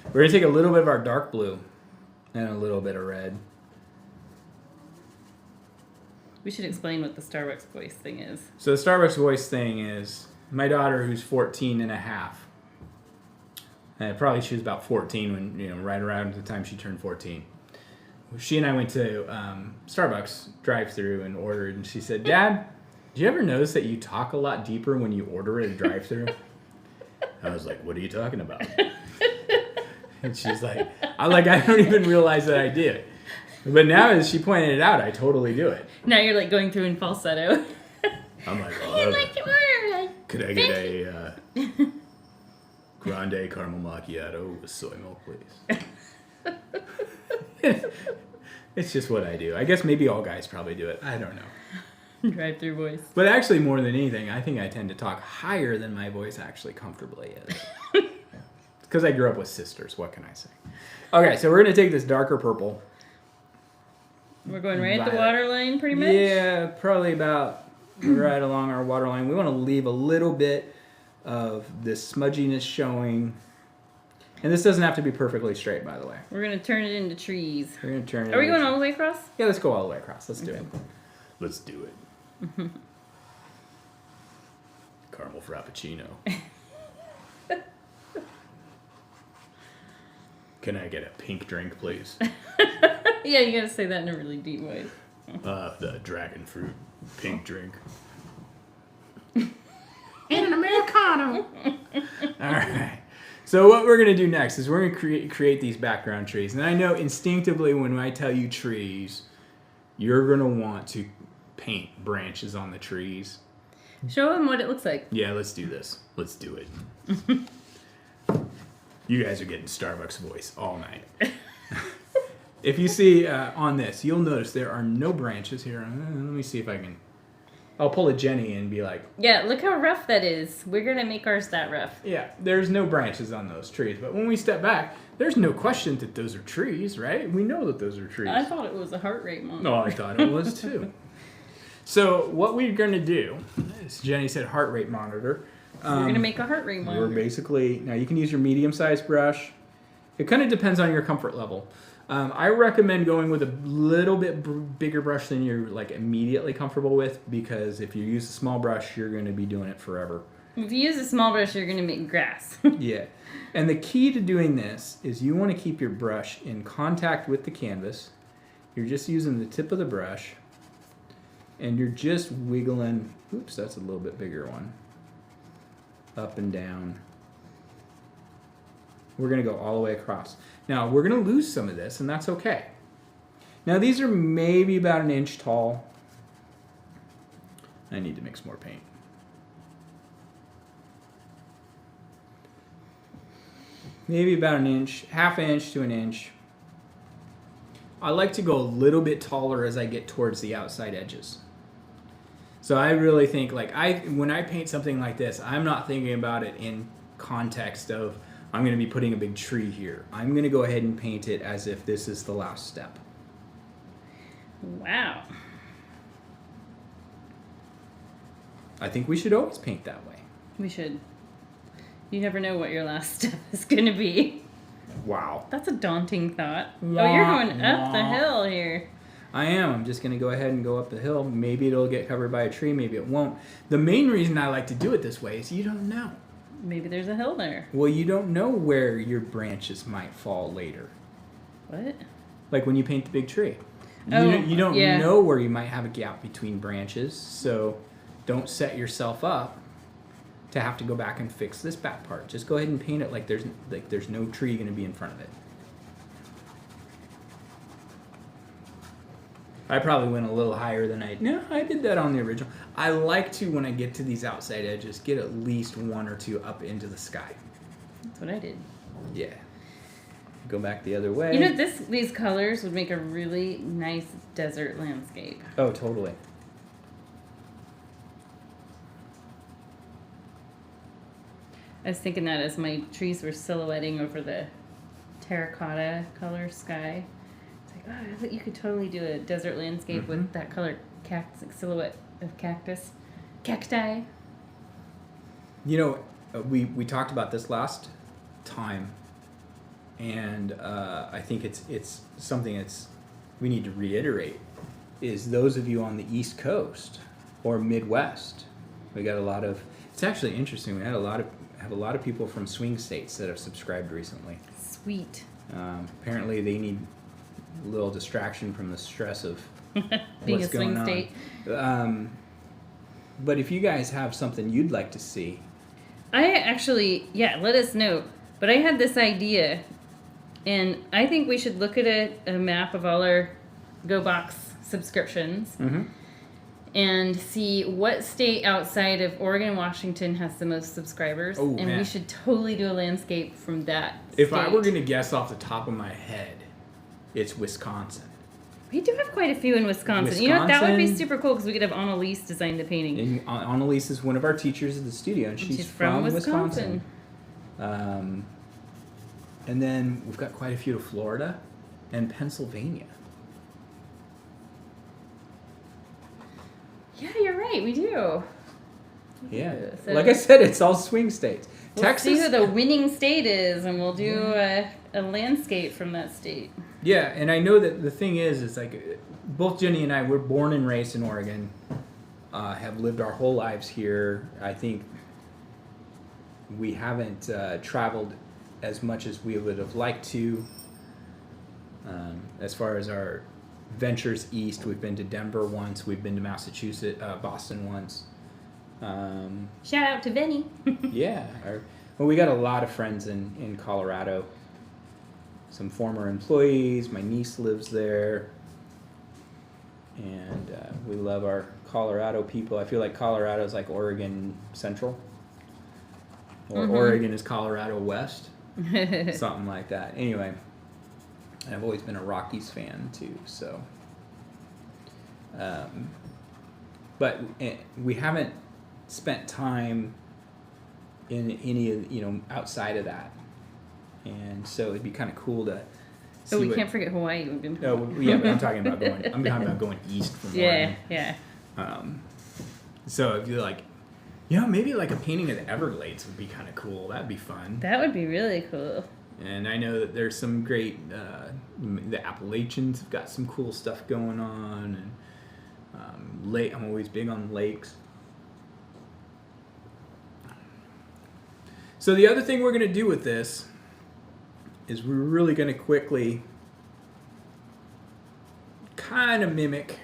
We're going to take a little bit of our dark blue and a little bit of red. We should explain what the Starbucks voice thing is. So the Starbucks voice thing is my daughter who's 14 and a half. And probably she was about 14 when, right around the time she turned 14. She and I went to Starbucks drive-thru and ordered, and she said, "Dad, do you ever notice that you talk a lot deeper when you order at a drive-thru?" I was like, "What are you talking about?" And she's like, I don't even realize that I did. But now as she pointed it out, I totally do it. Now you're like going through in falsetto. I'm like, I'd like to order. Could I get a grande caramel macchiato with soy milk, please? It's just what I do. I guess maybe all guys probably do it. I don't know. Drive-through voice. But actually, more than anything, I think I tend to talk higher than my voice actually comfortably is. Because I grew up with sisters. What can I say? Okay, so we're going to take this darker purple. We're going right at the water line, pretty much? Yeah, probably about right along our water line. We want to leave a little bit of this smudginess showing. And this doesn't have to be perfectly straight, by the way. We're going to turn it into trees. We're going to turn it Are we going all the way across? Yeah, let's go all the way across. Let's do it. Let's do it. Caramel Frappuccino. Can I get a pink drink, please? Yeah, you gotta say that in a really deep way. The dragon fruit pink drink. And an Americano. All right. So what we're going to do next is we're going to create these background trees. And I know instinctively when I tell you trees, you're going to want to paint branches on the trees. Show them what it looks like. Yeah, let's do this. Let's do it. You guys are getting Starbucks voice all night. If you see on this, you'll notice there are no branches here. Let me see if I can... I'll pull a Jenny and be like... Yeah, look how rough that is. We're going to make ours that rough. Yeah, there's no branches on those trees. But when we step back, there's no question that those are trees, right? We know that those are trees. I thought it was a heart rate monitor. No, I thought it was too. So what we're going to do, as Jenny said, heart rate monitor. We're going to make a heart rate monitor. We're basically... Now, you can use your medium-sized brush. It kind of depends on your comfort level. I recommend going with a little bit bigger brush than you're like immediately comfortable with, because if you use a small brush, you're going to be doing it forever. If you use a small brush, you're going to make grass. Yeah. And the key to doing this is you want to keep your brush in contact with the canvas. You're just using the tip of the brush, and you're just wiggling. Oops, that's a little bit bigger one. Up and down. We're going to go all the way across. Now, we're going to lose some of this, and that's okay. Now, these are maybe about an inch tall. I need to mix more paint. Maybe about an inch, half an inch to an inch. I like to go a little bit taller as I get towards the outside edges. So I really think, like, when I paint something like this, I'm not thinking about it in context of, I'm going to be putting a big tree here. I'm going to go ahead and paint it as if this is the last step. Wow. I think we should always paint that way. We should. You never know what your last step is going to be. Wow. That's a daunting thought. Wah, Oh, you're going up wah. the hill here. I am. I'm just going to go ahead and go up the hill. Maybe it'll get covered by a tree. Maybe it won't. The main reason I like to do it this way is you don't know. Maybe there's a hill there. Well, you don't know where your branches might fall later. What? Like when you paint the big tree. Oh, You don't yeah. know where you might have a gap between branches, so don't set yourself up to have to go back and fix this back part. Just go ahead and paint it like there's no tree going to be in front of it. I probably went a little higher than I did that on the original. I like to, when I get to these outside edges, get at least one or two up into the sky. That's what I did. Yeah. Go back the other way. You know, these colors would make a really nice desert landscape. Oh, totally. I was thinking that as my trees were silhouetting over the terracotta color sky. It's like, oh, I thought you could totally do a desert landscape with that color silhouette of cacti. You know, we talked about this last time, and I think it's something that's we need to reiterate, is those of you on the East Coast or Midwest, we got a lot of. It's actually interesting. We had have a lot of people from swing states that have subscribed recently. Sweet. Apparently, they need a little distraction from the stress of Being what's a swing going state. on. But if you guys have something you'd like to see, I actually, let us know. But I had this idea, and I think we should look at a map of all our GoBox subscriptions and see what state outside of Oregon and Washington has the most subscribers. Oh, and man. we should totally do a landscape from that if state. I were going to guess off the top of my head, it's Wisconsin. We do have quite a few in Wisconsin. You know, that would be Wisconsin. super cool because we could have Annalise design the painting. And Annalise is one of our teachers at the studio, and she's from Wisconsin. And then we've got quite a few to Florida and Pennsylvania. Yeah, you're right. We do. Yeah. So Like I said, it's all swing states. We'll Texas. see who the winning state is, and we'll do a landscape from that state. Yeah, and I know that the thing is like both Jenny and I, we're born and raised in Oregon, have lived our whole lives here. I think we haven't traveled as much as we would have liked to. As far as our ventures east, we've been to Denver once, we've been to Massachusetts, Boston once. Shout out to Benny. Yeah, well, we got a lot of friends in Colorado. Some former employees. My niece lives there, and we love our Colorado people. I feel like Colorado is like Oregon Central, or Oregon is Colorado West, something like that. Anyway, and I've always been a Rockies fan too. So, but we haven't spent time in any outside of that. And so it'd be kind of cool to see. Oh, we can't forget Hawaii. Oh, yeah, but I'm talking about going east from Oregon. Yeah. So if you're like, maybe like a painting of the Everglades would be kind of cool. That'd be fun. That would be really cool. And I know that there's some great, the Appalachians have got some cool stuff going on, and I'm always big on lakes. So the other thing we're going to do with this is we're really going to quickly kind of mimic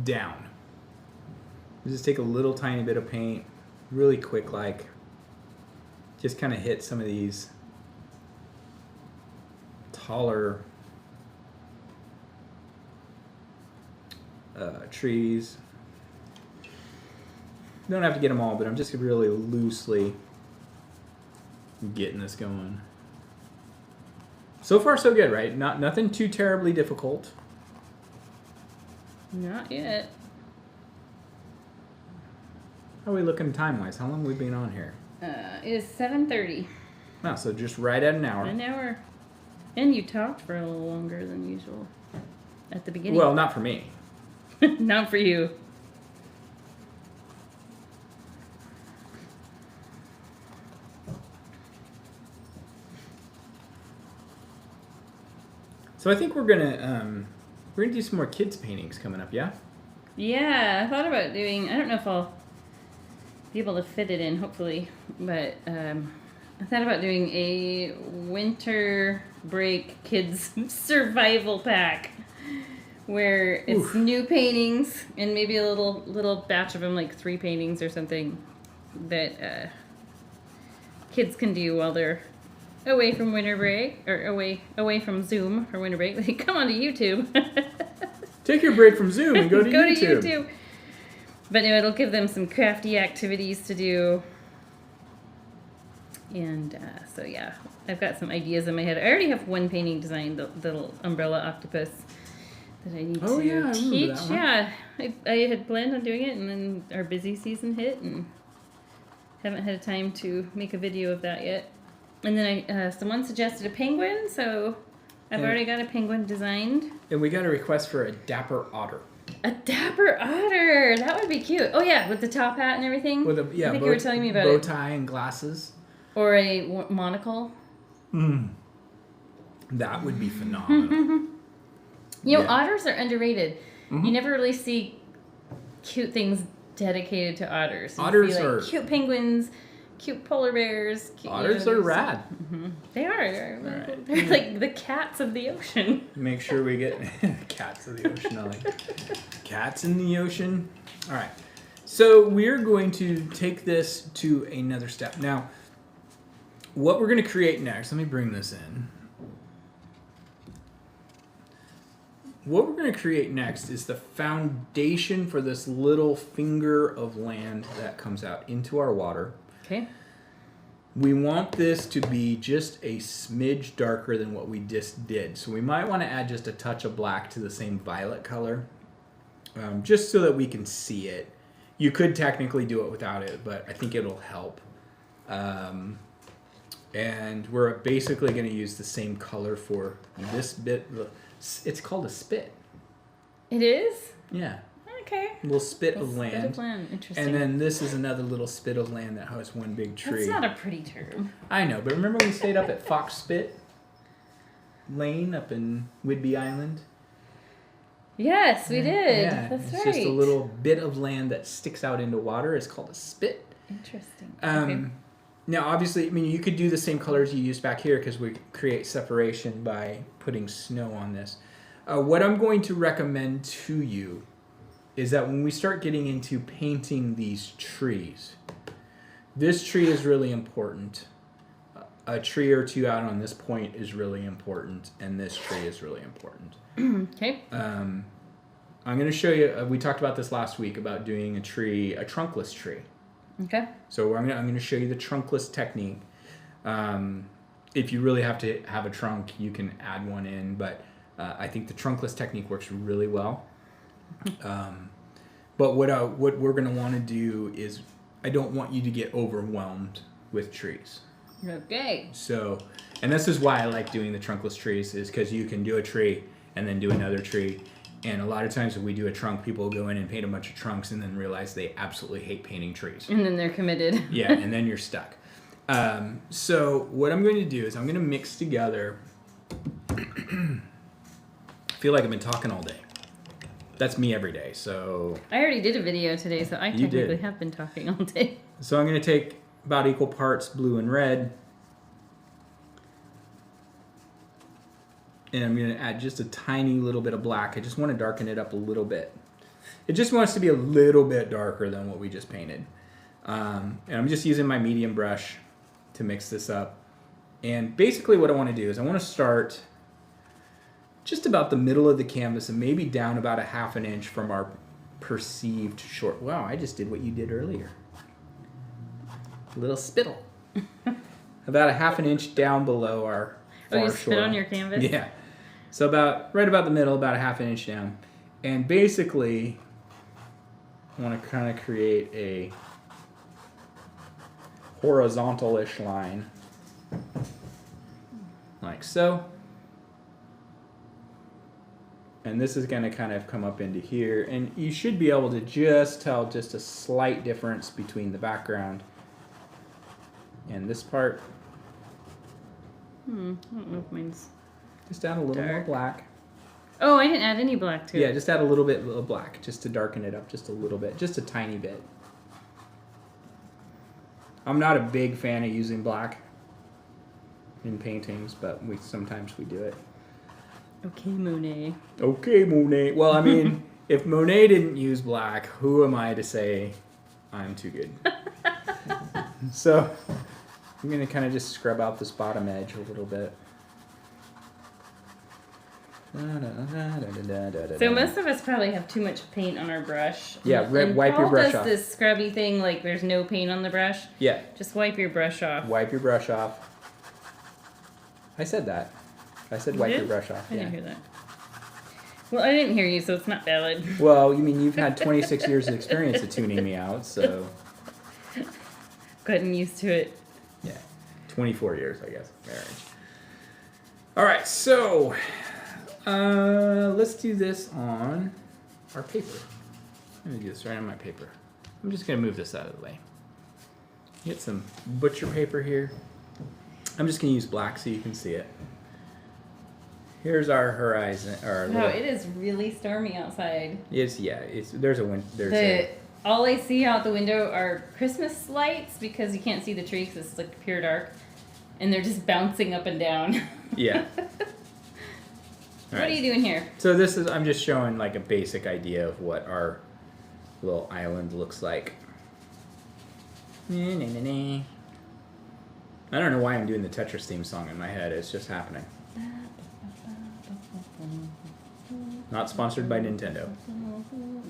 down. Just take a little tiny bit of paint, really quick, like just kind of hit some of these taller trees. Don't have to get them all, but I'm just really loosely getting this going. So far, so good, right? Nothing too terribly difficult. Not yet. How are we looking time-wise? How long have we been on here? It is 7:30. Oh, so just right at an hour. An hour. And you talked for a little longer than usual at the beginning. Well, not for me. Not for you. So I think we're gonna do some more kids paintings coming up, yeah? Yeah, I thought about doing, I don't know if I'll be able to fit it in, hopefully, but I thought about doing a winter break kids survival pack where it's new paintings and maybe a little batch of them, like 3 paintings or something that kids can do while they're away from winter break, or away from Zoom for winter break. They come onto YouTube. Take your break from Zoom and go to go YouTube. to YouTube. But anyway, it'll give them some crafty activities to do. And so yeah, I've got some ideas in my head. I already have one painting designed, the little umbrella octopus that I need to teach. Yeah, I had planned on doing it, and then our busy season hit, and haven't had time to make a video of that yet. And then someone suggested a penguin, so I've already got a penguin designed. And we got a request for a Dapper Otter. A Dapper Otter! That would be cute. Oh yeah, with the top hat and everything? With a, I think you were telling me about bow it. tie and glasses. Or a monocle. That would be phenomenal. You know, otters are underrated. You never really see cute things dedicated to otters. Otters see, like, are... cute penguins, cute polar bears. Cute, Otters are rad. They are. They're like the cats of the ocean. Make sure we get cats of the ocean. I like cats in the ocean. All right. So we're going to take this to another step. Now, what we're going to create next, let me bring this in. What we're going to create next is the foundation for this little finger of land that comes out into our water. Okay. We want this to be just a smidge darker than what we just did. So we might want to add just a touch of black to the same violet color, just so that we can see it. You could technically do it without it, but I think it'll help. And we're basically going to use the same color for this bit. It's called a spit. It is? Yeah. Okay. A little spit of land. Spit of land. Interesting. And then this is another little spit of land that has one big tree. That's not a pretty term. I know, but remember we stayed up at Fox Spit Lane up in Whidbey Island? Yes, we did. Yeah, That's it's right. just a little bit of land that sticks out into water. It's called a spit. Interesting. Okay. Now, obviously, I mean, you could do the same colors you used back here because we create separation by putting snow on this. What I'm going to recommend to you is that when we start getting into painting these trees, this tree is really important. A tree or two out on this point is really important, and this tree is really important. Okay. I'm going to show you, we talked about this last week about doing a trunkless tree. Okay. So I'm going to show you the trunkless technique. If you really have to have a trunk, you can add one in, but I think the trunkless technique works really well. But what we're going to want to do is, I don't want you to get overwhelmed with trees. Okay. So, and this is why I like doing the trunkless trees, is because you can do a tree and then do another tree. And a lot of times when we do a trunk, people go in and paint a bunch of trunks and then realize they absolutely hate painting trees. And then they're committed. Yeah, and then you're stuck. So what I'm going to do is I'm going to mix together. I feel like I've been talking all day. That's me every day. So I already did a video today, so I technically have been talking all day. So I'm going to take about equal parts blue and red. And I'm going to add just a tiny little bit of black. I just want to darken it up a little bit. It just wants to be a little bit darker than what we just painted. And I'm just using my medium brush to mix this up. And basically what I want to do is I want to start just about the middle of the canvas and maybe down about a ½ inch from our perceived short. Wow, I just did what you did earlier. A little spittle. About a ½ inch down below our far you spit on your canvas? Yeah. So right about the middle, about a ½ inch down. And basically, I want to kind of create a horizontal-ish line. Like so. And this is going to kind of come up into here. And you should be able to just tell just a slight difference between the background and this part. I don't know if mine's just add a little more black. Oh, I didn't add any black to it. Yeah, just add a little bit of black just to darken it up just a little bit. Just a tiny bit. I'm not a big fan of using black in paintings, but sometimes we do it. Okay, Monet. Okay, Monet. Well, I mean, if Monet didn't use black, who am I to say I'm too good? So I'm going to kind of just scrub out this bottom edge a little bit. So most of us probably have too much paint on our brush. Yeah, wipe your brush off. Paul does this scrubby thing like there's no paint on the brush. Yeah. Just wipe your brush off. Wipe your brush off. I said that. I said wipe your brush off. I didn't hear that. Well, I didn't hear you, so it's not valid. Well, you mean you've had 26 years of experience of tuning me out, so... Gotten used to it. Yeah. 24 years, I guess, marriage. All right, so... let's do this on our paper. I'm going to do this right on my paper. I'm just going to move this out of the way. Get some butcher paper here. I'm just going to use black so you can see it. Here's our horizon. Wow, it is really stormy outside. There's a wind. All I see out the window are Christmas lights because you can't see the tree because it's like pure dark. And they're just bouncing up and down. Yeah. What are you doing here? So I'm just showing like a basic idea of what our little island looks like. I don't know why I'm doing the Tetris theme song in my head. It's just happening. Not sponsored by Nintendo.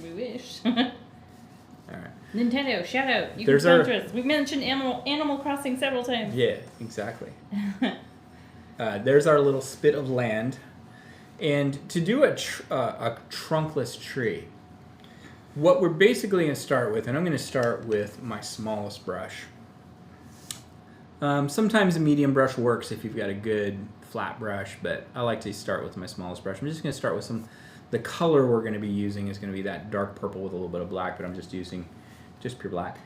We wish. All right. Nintendo, shout out. You can sponsor us. We've mentioned Animal Crossing several times. Yeah, exactly. There's our little spit of land. And to do a trunkless tree, what we're basically going to start with, and I'm going to start with my smallest brush. Sometimes a medium brush works if you've got a good flat brush, but I like to start with my smallest brush. I'm just going to start with the color we're going to be using is going to be that dark purple with a little bit of black, but I'm just using just pure black.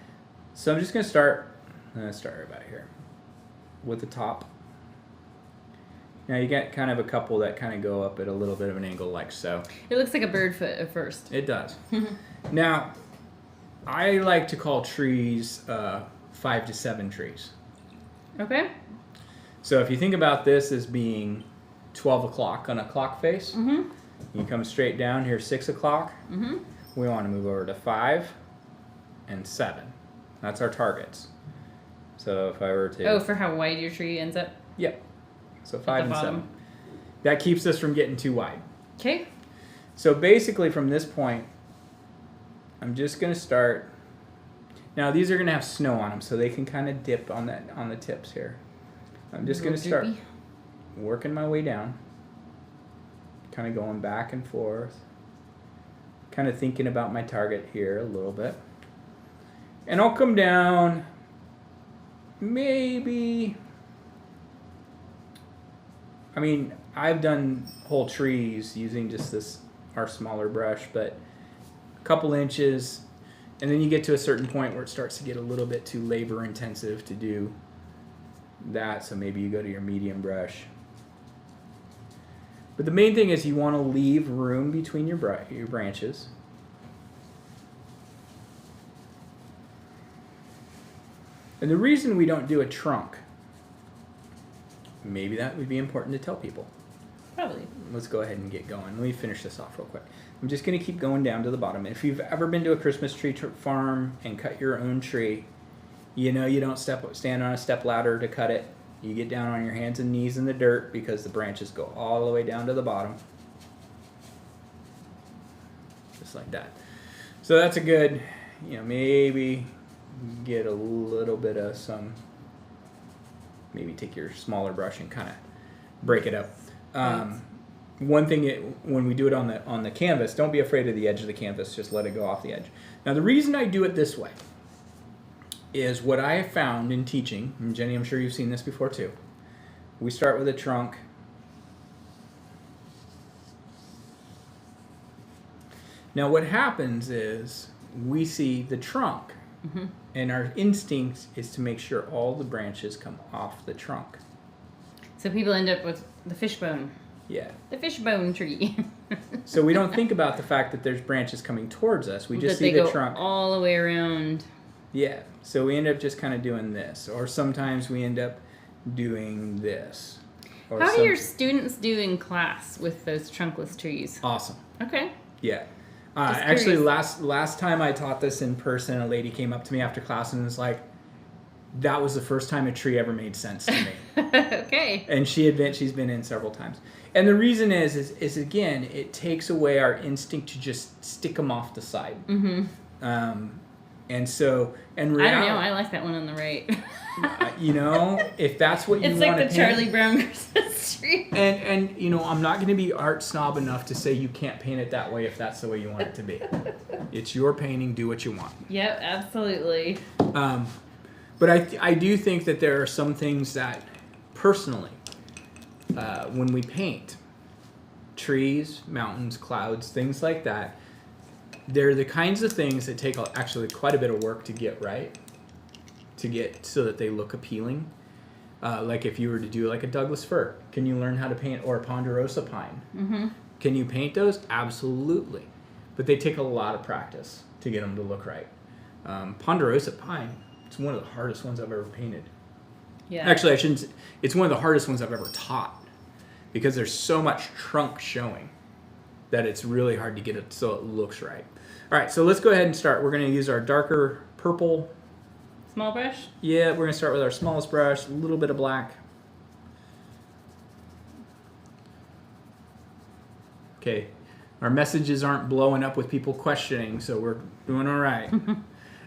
So I'm just going to start right about here with the top. Now you get kind of a couple that kind of go up at a little bit of an angle like so. It looks like a bird foot at first. It does. Now, I like to call trees 5 to 7 trees. Okay. So if you think about this as being 12 o'clock on a clock face, you come straight down, here's 6 o'clock. We want to move over to 5 and 7. That's our targets. So if I were to... Oh, for how wide your tree ends up? Yep. So 5 and 7. That keeps us from getting too wide. Okay. So basically from this point, I'm just going to start. Now these are going to have snow on them, so they can kind of dip on the tips here. I'm just going to start working my way down. Kind of going back and forth. Kind of thinking about my target here a little bit. And I'll come down maybe... I mean, I've done whole trees using just our smaller brush, but a couple inches, and then you get to a certain point where it starts to get a little bit too labor intensive to do that, so maybe you go to your medium brush. But the main thing is you want to leave room between your branches. And the reason we don't do a trunk, maybe that would be important to tell people. Probably. Let's go ahead and get going. Let me finish this off real quick. I'm just going to keep going down to the bottom. If you've ever been to a Christmas tree farm and cut your own tree, you know you don't stand on a step ladder to cut it. You get down on your hands and knees in the dirt because the branches go all the way down to the bottom. Just like that. So that's a good, maybe get a little bit of some, maybe take your smaller brush and kind of break it up. One thing, when we do it on the canvas, don't be afraid of the edge of the canvas. Just let it go off the edge. Now, the reason I do it this way is what I have found in teaching, and Jenny, I'm sure you've seen this before too. We start with a trunk. Now, what happens is we see the trunk, and our instinct is to make sure all the branches come off the trunk. So people end up with the fishbone. Yeah. The fishbone tree. So we don't think about the fact that there's branches coming towards us. We just see the trunk all the way around. Yeah. So we end up just kind of doing this, or sometimes we end up doing this. How do your students do in class with those trunkless trees? Awesome. Okay. Yeah. Actually, last time I taught this in person, a lady came up to me after class and was like, "That was the first time a tree ever made sense to me." Okay. And she's been in several times. And the reason is again, it takes away our instinct to just stick them off the side. And so, and I don't know. I like that one on the right. If that's what you want to paint. It's like the Charlie Brown Christmas tree. And I'm not going to be art snob enough to say you can't paint it that way if that's the way you want it to be. It's your painting. Do what you want. Yep, absolutely. But I do think that there are some things that, personally, when we paint trees, mountains, clouds, things like that, they're the kinds of things that take actually quite a bit of work to get right, to get so that they look appealing. Like if you were to do like a Douglas fir, can you learn how to paint, or a ponderosa pine? Can you paint those? Absolutely. But they take a lot of practice to get them to look right. Ponderosa pine, it's one of the hardest ones I've ever painted. Yeah. Actually, I shouldn't. It's one of the hardest ones I've ever taught because there's so much trunk showing that it's really hard to get it so it looks right. All right, so let's go ahead and start. We're going to use our darker purple. Small brush? Yeah, we're going to start with our smallest brush, a little bit of black. Okay, our messages aren't blowing up with people questioning, so we're doing all right.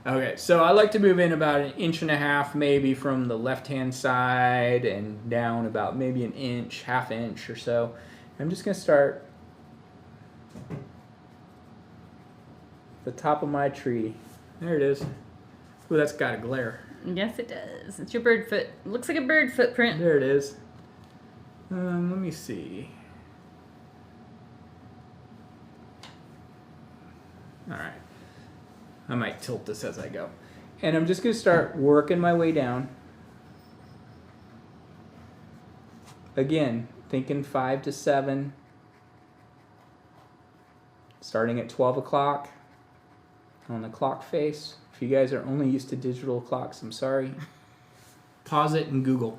Okay, so I like to move in about 1.5 inches maybe from the left-hand side and down about maybe 1 inch, 1/2 inch or so. I'm just going to start the top of my tree. There it is. Ooh, that's got a glare. Yes, it does. It's your bird foot. It looks like a bird footprint. There it is. Let me see. All right. I might tilt this as I go. And I'm just going to start working my way down. Again, thinking 5 to 7. Starting at 12 o'clock on the clock face. If you guys are only used to digital clocks, I'm sorry. Pause it and Google.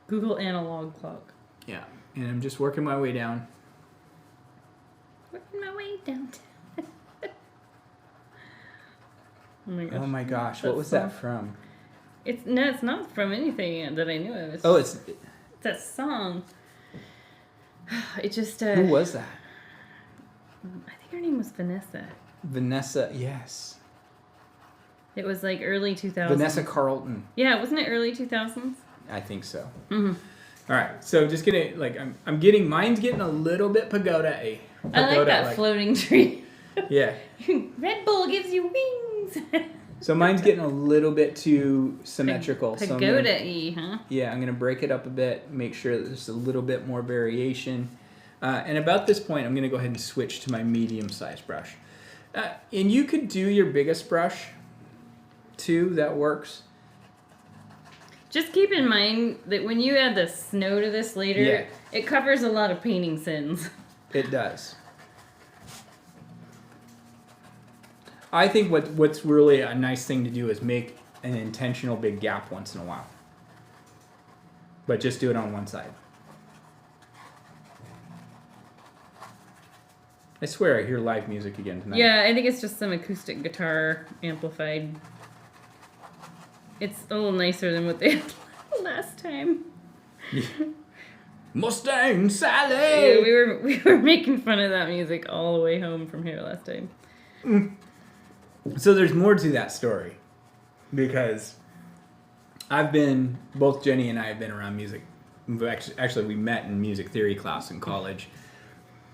Google analog clock. Yeah, and I'm just working my way down. Working my way down. Oh my gosh, what was that from? It's not from anything that I knew of. It's that song. It just. Who was that? I think her name was Vanessa. Vanessa, yes. It was like early 2000s. Vanessa Carlton. Yeah, wasn't it early 2000s? I think so. Mm-hmm. All right, so just gonna mine's getting a little bit pagoda-y. I like that floating tree. Yeah. Red Bull gives you wings. So mine's getting a little bit too symmetrical. Pagoda-y, huh? Yeah, I'm gonna break it up a bit, make sure that there's a little bit more variation. And about this point, I'm gonna go ahead and switch to my medium-sized brush. And you could do your biggest brush, too. That works. Just keep in mind that when you add the snow to this later, it covers a lot of painting sins. It does. I think what's really a nice thing to do is make an intentional big gap once in a while. But just do it on one side. I swear I hear live music again tonight. Yeah, I think it's just some acoustic guitar amplified. It's a little nicer than what they had last time. Mustang Sally! Yeah, we were making fun of that music all the way home from here last time. So there's more to that story. Because both Jenny and I have been around music. Actually, we met in music theory class in college.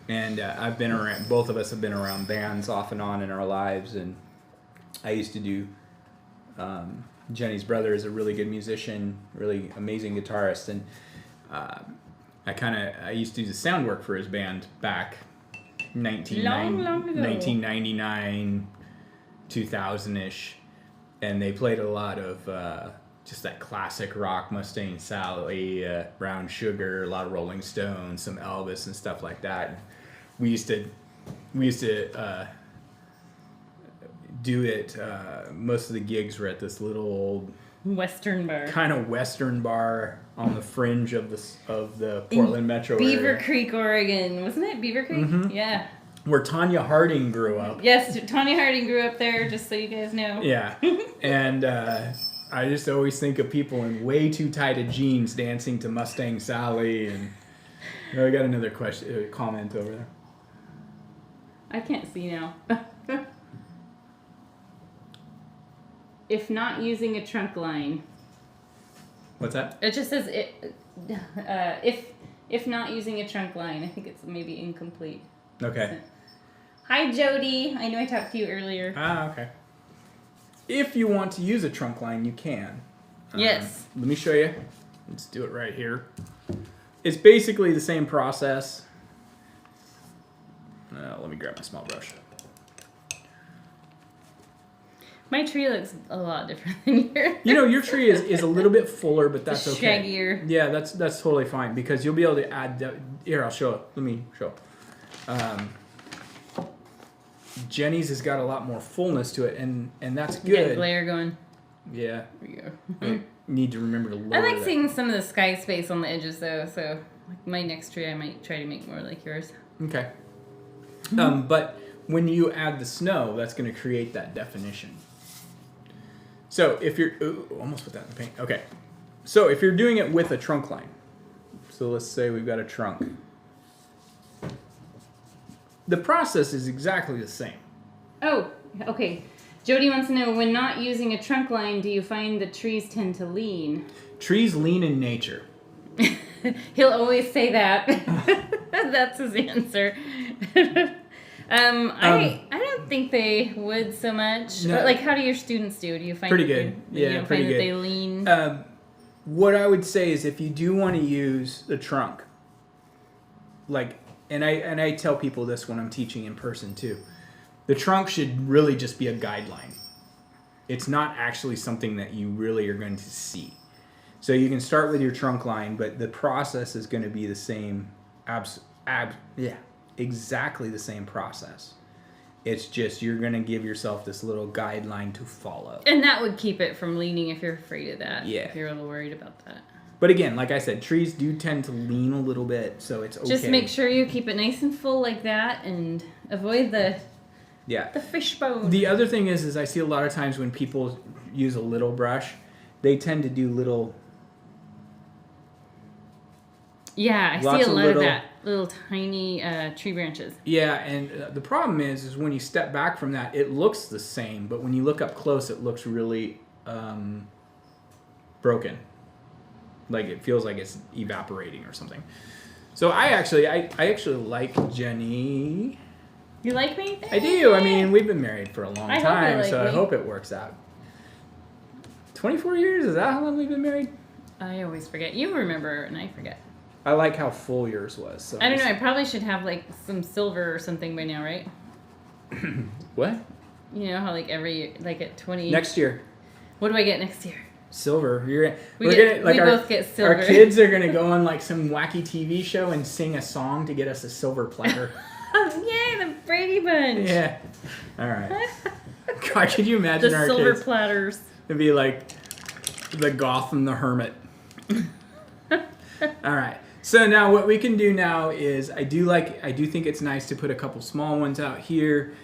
And both of us have been around bands off and on in our lives. And I used to do, Jenny's brother is a really good musician, really amazing guitarist. And I used to do the sound work for his band back Long ago. 1999, 2000-ish. And they played a lot of just that classic rock, Mustang Sally, Brown Sugar, a lot of Rolling Stones, some Elvis and stuff like that. We used to do it. Most of the gigs were at this little old Western bar. kind of Western bar on the fringe of the Portland metro Beaver area. Creek, Oregon. Wasn't it Beaver Creek? Mm-hmm. Yeah. Where Tanya Harding grew up. Yes, Tanya Harding grew up there, just so you guys know. Yeah. And I just always think of people in way too tight jeans dancing to Mustang Sally. And I got another comment over there. I can't see now. If not using a trunk line. What's that? It just says if not using a trunk line. I think it's maybe incomplete. Okay. Hi, Jody. I know I talked to you earlier. Okay. If you want to use a trunk line, you can. Yes. Let me show you. Let's do it right here. It's basically the same process. Let me grab my small brush. My tree looks a lot different than yours. Your tree is a little bit fuller, but that's okay. Shaggier. Yeah, that's totally fine because you'll be able to add. Here, I'll show it. Let me show. Jenny's has got a lot more fullness to it, and that's good. You got glare going. Yeah. There you go. I need to remember to lower I like that. seeing some of the sky space on the edges, though. So, like my next tree, I might try to make more like yours. Okay. But when you add the snow, that's going to create that definition. So if you're... almost put that in the paint. Okay. So if you're doing it with a trunk line. So let's say we've got a trunk. The process is exactly the same. Oh, okay. Jody wants to know, when not using a trunk line, do you find that trees tend to lean? Trees lean in nature. He'll always say that. That's his answer. I don't think they would so much. No. But like, how do your students do? Do you find Pretty that good. You Yeah, don't pretty find good. that they lean? What I would say is if you do want to use the trunk, and I tell people this when I'm teaching in person too, the trunk should really just be a guideline. It's not actually something that you really are going to see. So you can start with your trunk line, but the process is going to be the same. Exactly the same process. It's just you're going to give yourself this little guideline to follow. And that would keep it from leaning if you're afraid of that. Yeah. If you're a little worried about that. But again, like I said, trees do tend to lean a little bit, so it's okay. Just make sure you keep it nice and full like that and avoid the fishbone. The other thing is I see a lot of times when people use a little brush, they tend to do little... Yeah, I see a lot of that. Little tiny tree branches. Yeah, and the problem is when you step back from that, it looks the same, but when you look up close, it looks really broken. Like it feels like it's evaporating or something. So I actually like Jenny. You like me? I do. I mean, we've been married for a long I time, hope you like so me. I hope it works out. 24 years? Is that how long we've been married? I always forget. You remember and I forget. I like how full yours was. So I don't know. I probably should have like some silver or something by now, right? What? You know how like at 20... Next year. What do I get next year? Silver. We our, both get silver. Our kids are gonna go on like some wacky TV show and sing a song to get us a silver platter. Yay, the Brady Bunch. Yeah. All right. God, could you imagine our silver kids? platters. It'd be like the Goth and the Hermit. All right. So now what we can do now is I do think it's nice to put a couple small ones out here.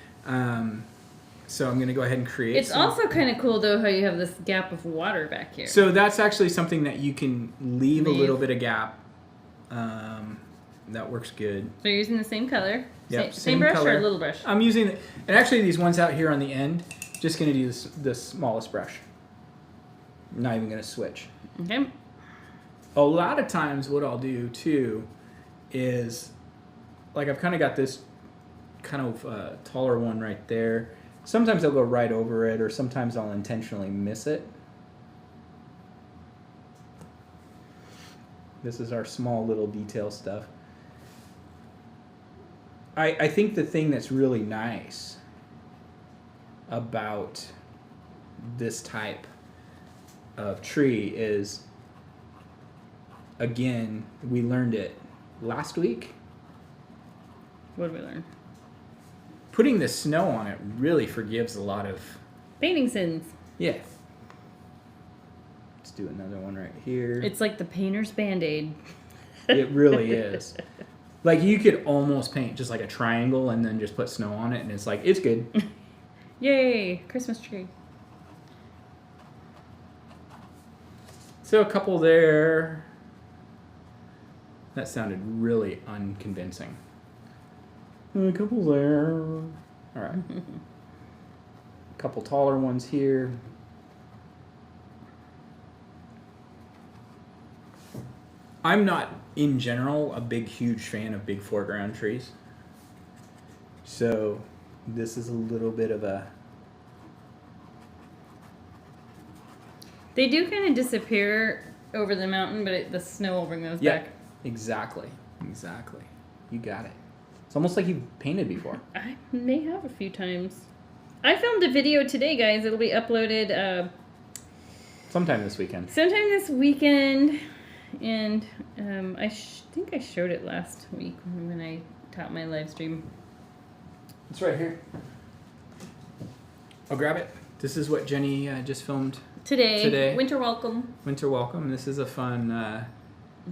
So I'm going to go ahead and create It's also kind of cool, though, how you have this gap of water back here. So that's actually something that you can leave a little bit of gap. That works good. So you're using the same color? Yep, same brush color. or a little brush? I'm using, and actually these ones out here on the end, just going to do the smallest brush. I'm not even going to switch. Okay. A lot of times what I'll do, too, is, like I've kind of got this kind of taller one right there. Sometimes I'll go right over it, or sometimes I'll intentionally miss it. This is our small little detail stuff. I think the thing that's really nice about this type of tree is, again, we learned it last week. What did we learn? Putting the snow on it really forgives a lot of painting sins. Yeah. Let's do another one right here. It's like the painter's Band-Aid. It really is. Like, you could almost paint just like a triangle and then just put snow on it, and it's like, it's good. Yay, Christmas tree. So a couple there. That sounded really unconvincing. A couple there. All right. A couple taller ones here. I'm not, in general, a huge fan of big foreground trees. So this is a little bit of a... They do kind of disappear over the mountain, but the snow will bring those back. Exactly. Exactly. You got it. It's almost like you've painted before. I may have a few times. I filmed a video today, guys. It'll be uploaded sometime this weekend. And I think I showed it last week when I taught my live stream. It's right here. I'll grab it. This is what Jenny just filmed today. Winter Welcome. Winter Welcome. This is a fun...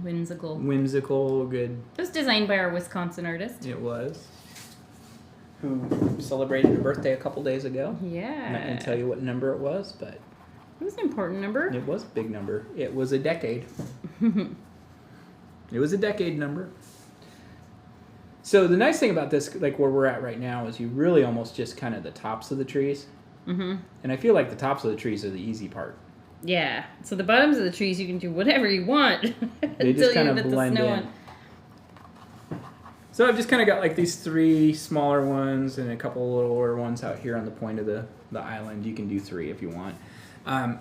Whimsical, good... It was designed by our Wisconsin artist. It was. Who celebrated a birthday a couple days ago. Yeah. I'm not going to tell you what number it was, but... It was an important number. It was a big number. It was a decade. It was a decade number. So the nice thing about this, like where we're at right now, is you really almost just kind of the tops of the trees. Mm-hmm. And I feel like the tops of the trees are the easy part. Yeah. So the bottoms of the trees, you can do whatever you want. They just kind of blend in. So I've just kind of got like these 3 smaller ones and a couple littler ones out here on the point of the island. You can do 3 if you want.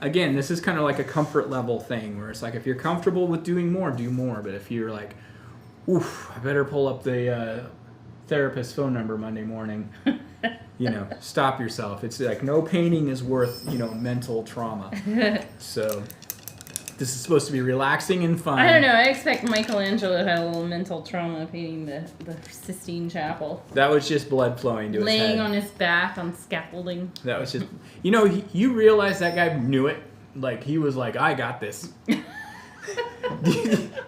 Again, this is kind of like a comfort level thing where it's like if you're comfortable with doing more, do more. But if you're like, oof, I better pull up the therapist's phone number Monday morning, stop yourself. It's like no painting is worth, mental trauma. So this is supposed to be relaxing and fun. I don't know. I expect Michelangelo to have a little mental trauma painting the Sistine Chapel. That was just blood flowing to his head. Laying on his back on scaffolding. That was just... you realize that guy knew it? Like, he was like, I got this. do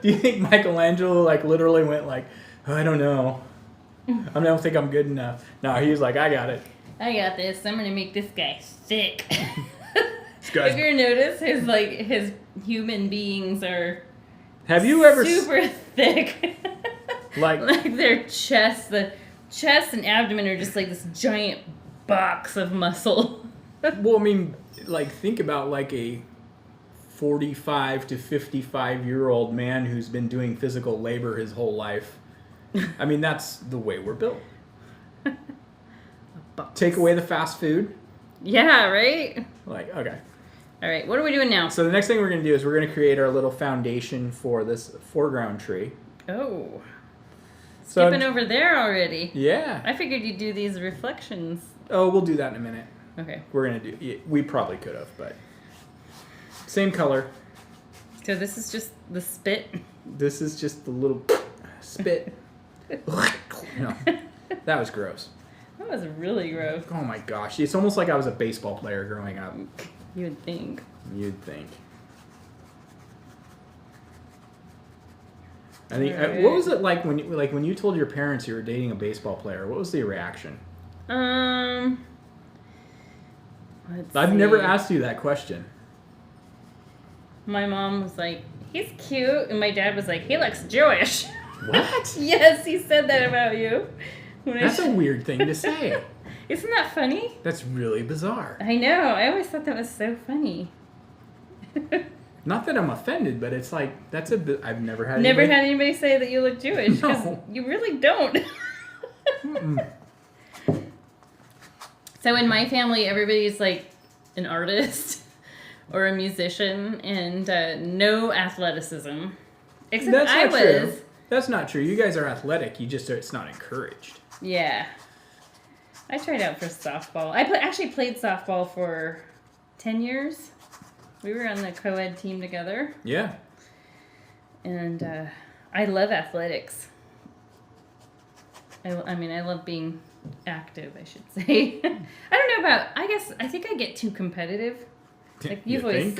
you think Michelangelo, like, literally went like, I don't know. I don't think I'm good enough. No, he was like, I got it. I got this. I'm going to make this guy sick. Have you ever noticed his human beings are super thick? like their chest, the chest and abdomen are just like this giant box of muscle. Well, I mean, like think about like a 45 to 55-year-old man who's been doing physical labor his whole life. I mean, that's the way we're built. Take away the fast food. Yeah, right? Like, okay. All right, what are we doing now? So the next thing we're going to do is we're going to create our little foundation for this foreground tree. Oh. Skipping over there already. Yeah. I figured you'd do these reflections. Oh, we'll do that in a minute. Okay. We're going to do... We probably could have, but... Same color. So this is just the spit. This is just the little spit. No, that was gross. That was really gross. Oh my gosh. It's almost like I was a baseball player growing up. You would think. You'd think. I think. Right. What was it like when you told your parents you were dating a baseball player? What was the reaction? Let's I've see. never asked you that question. My mom was like, "He's cute," and my dad was like, "He looks Jewish." What? Yes, he said that about you. That's a weird thing to say. Isn't that funny? That's really bizarre. I know. I always thought that was so funny. Not that I'm offended, but it's like I've never had. Never anybody... had anybody say that you look Jewish because No. you really don't. So in my family, everybody's like an artist or a musician, and no athleticism. Except That's I not was. true. That's not true. You guys are athletic. It's not encouraged. Yeah. I tried out for softball. I actually played softball for 10 years. We were on the co-ed team together. Yeah. And I love athletics. I love being active, I should say. I don't know about, I think I get too competitive. Like you've always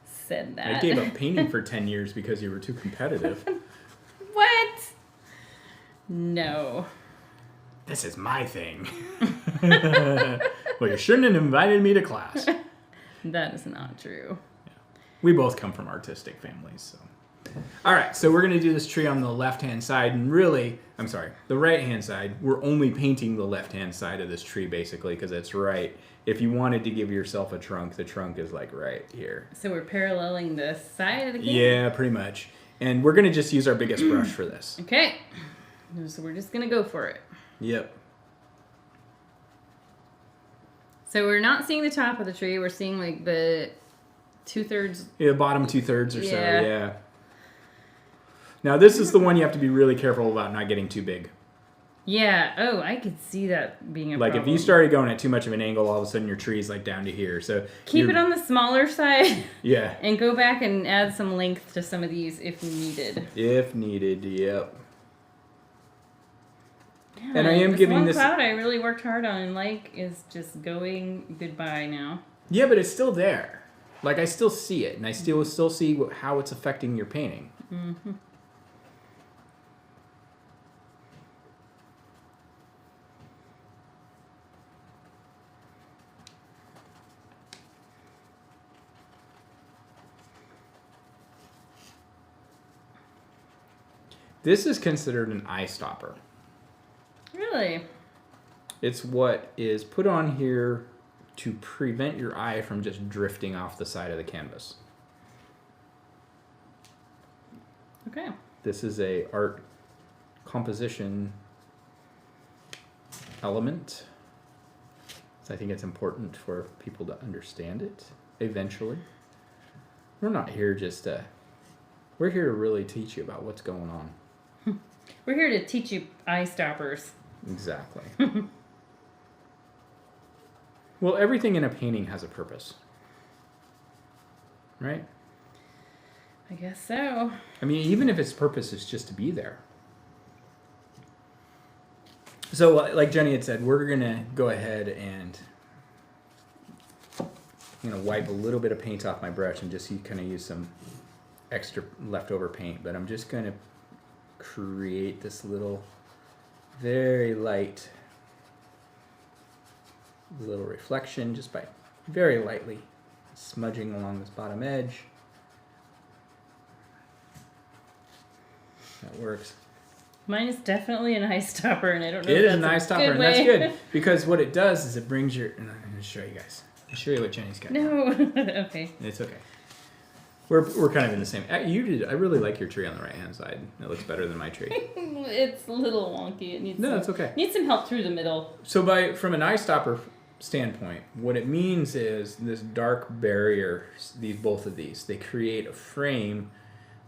said that. I gave up painting for 10 years because you were too competitive. What? No. This is my thing. Well, you shouldn't have invited me to class. That is not true. Yeah. We both come from artistic families, so. All right, so we're going to do this tree on the left-hand side, and really, the right-hand side. We're only painting the left-hand side of this tree, basically, because it's right. If you wanted to give yourself a trunk, the trunk is, like, right here. So we're paralleling the side of the can? Yeah, pretty much. And we're going to just use our biggest brush for this. Okay. So we're just going to go for it. Yep. So we're not seeing the top of the tree. We're seeing, like, the 2/3. Yeah, bottom 2/3 or so, Yeah. yeah. Now, this is the one you have to be really careful about not getting too big. Yeah. Oh, I could see that being a Like, problem. if you started going at too much of an angle, all of a sudden your tree's, like, down to here. So Keep it on the smaller side. Yeah. And go back and add some length to some of these if needed. If needed, yep. Yeah, And I am giving this... cloud I really worked hard on and is just going goodbye now. Yeah, but it's still there. Like, I still see it, and I still see how it's affecting your painting. Mm-hmm. This is considered an eye stopper. Really? It's what is put on here to prevent your eye from just drifting off the side of the canvas. Okay. This is a art composition element. So I think it's important for people to understand it eventually. We're not here just to... We're here to really teach you about what's going on. We're here to teach you eye stoppers. Exactly. Well, everything in a painting has a purpose. Right? I guess so. I mean, even if its purpose is just to be there. So, like Jenny had said, we're going to go ahead and wipe a little bit of paint off my brush and just kind of use some extra leftover paint. But I'm just going to create this little, very light little reflection just by very lightly smudging along this bottom edge. That works. Mine is definitely an eye stopper, and I don't know It if is that's an a eye stopper, good and way. that's good because what it does is it brings your. And I'm going to show you guys. I'll show you what Jenny's got. No. Okay. It's okay. We're kind of in the same. You did. I really like your tree on the right hand side. It looks better than my tree. It's a little wonky. It needs It's okay. Needs some help through the middle. So from an eye stopper standpoint, what it means is this dark barrier. Both of these, they create a frame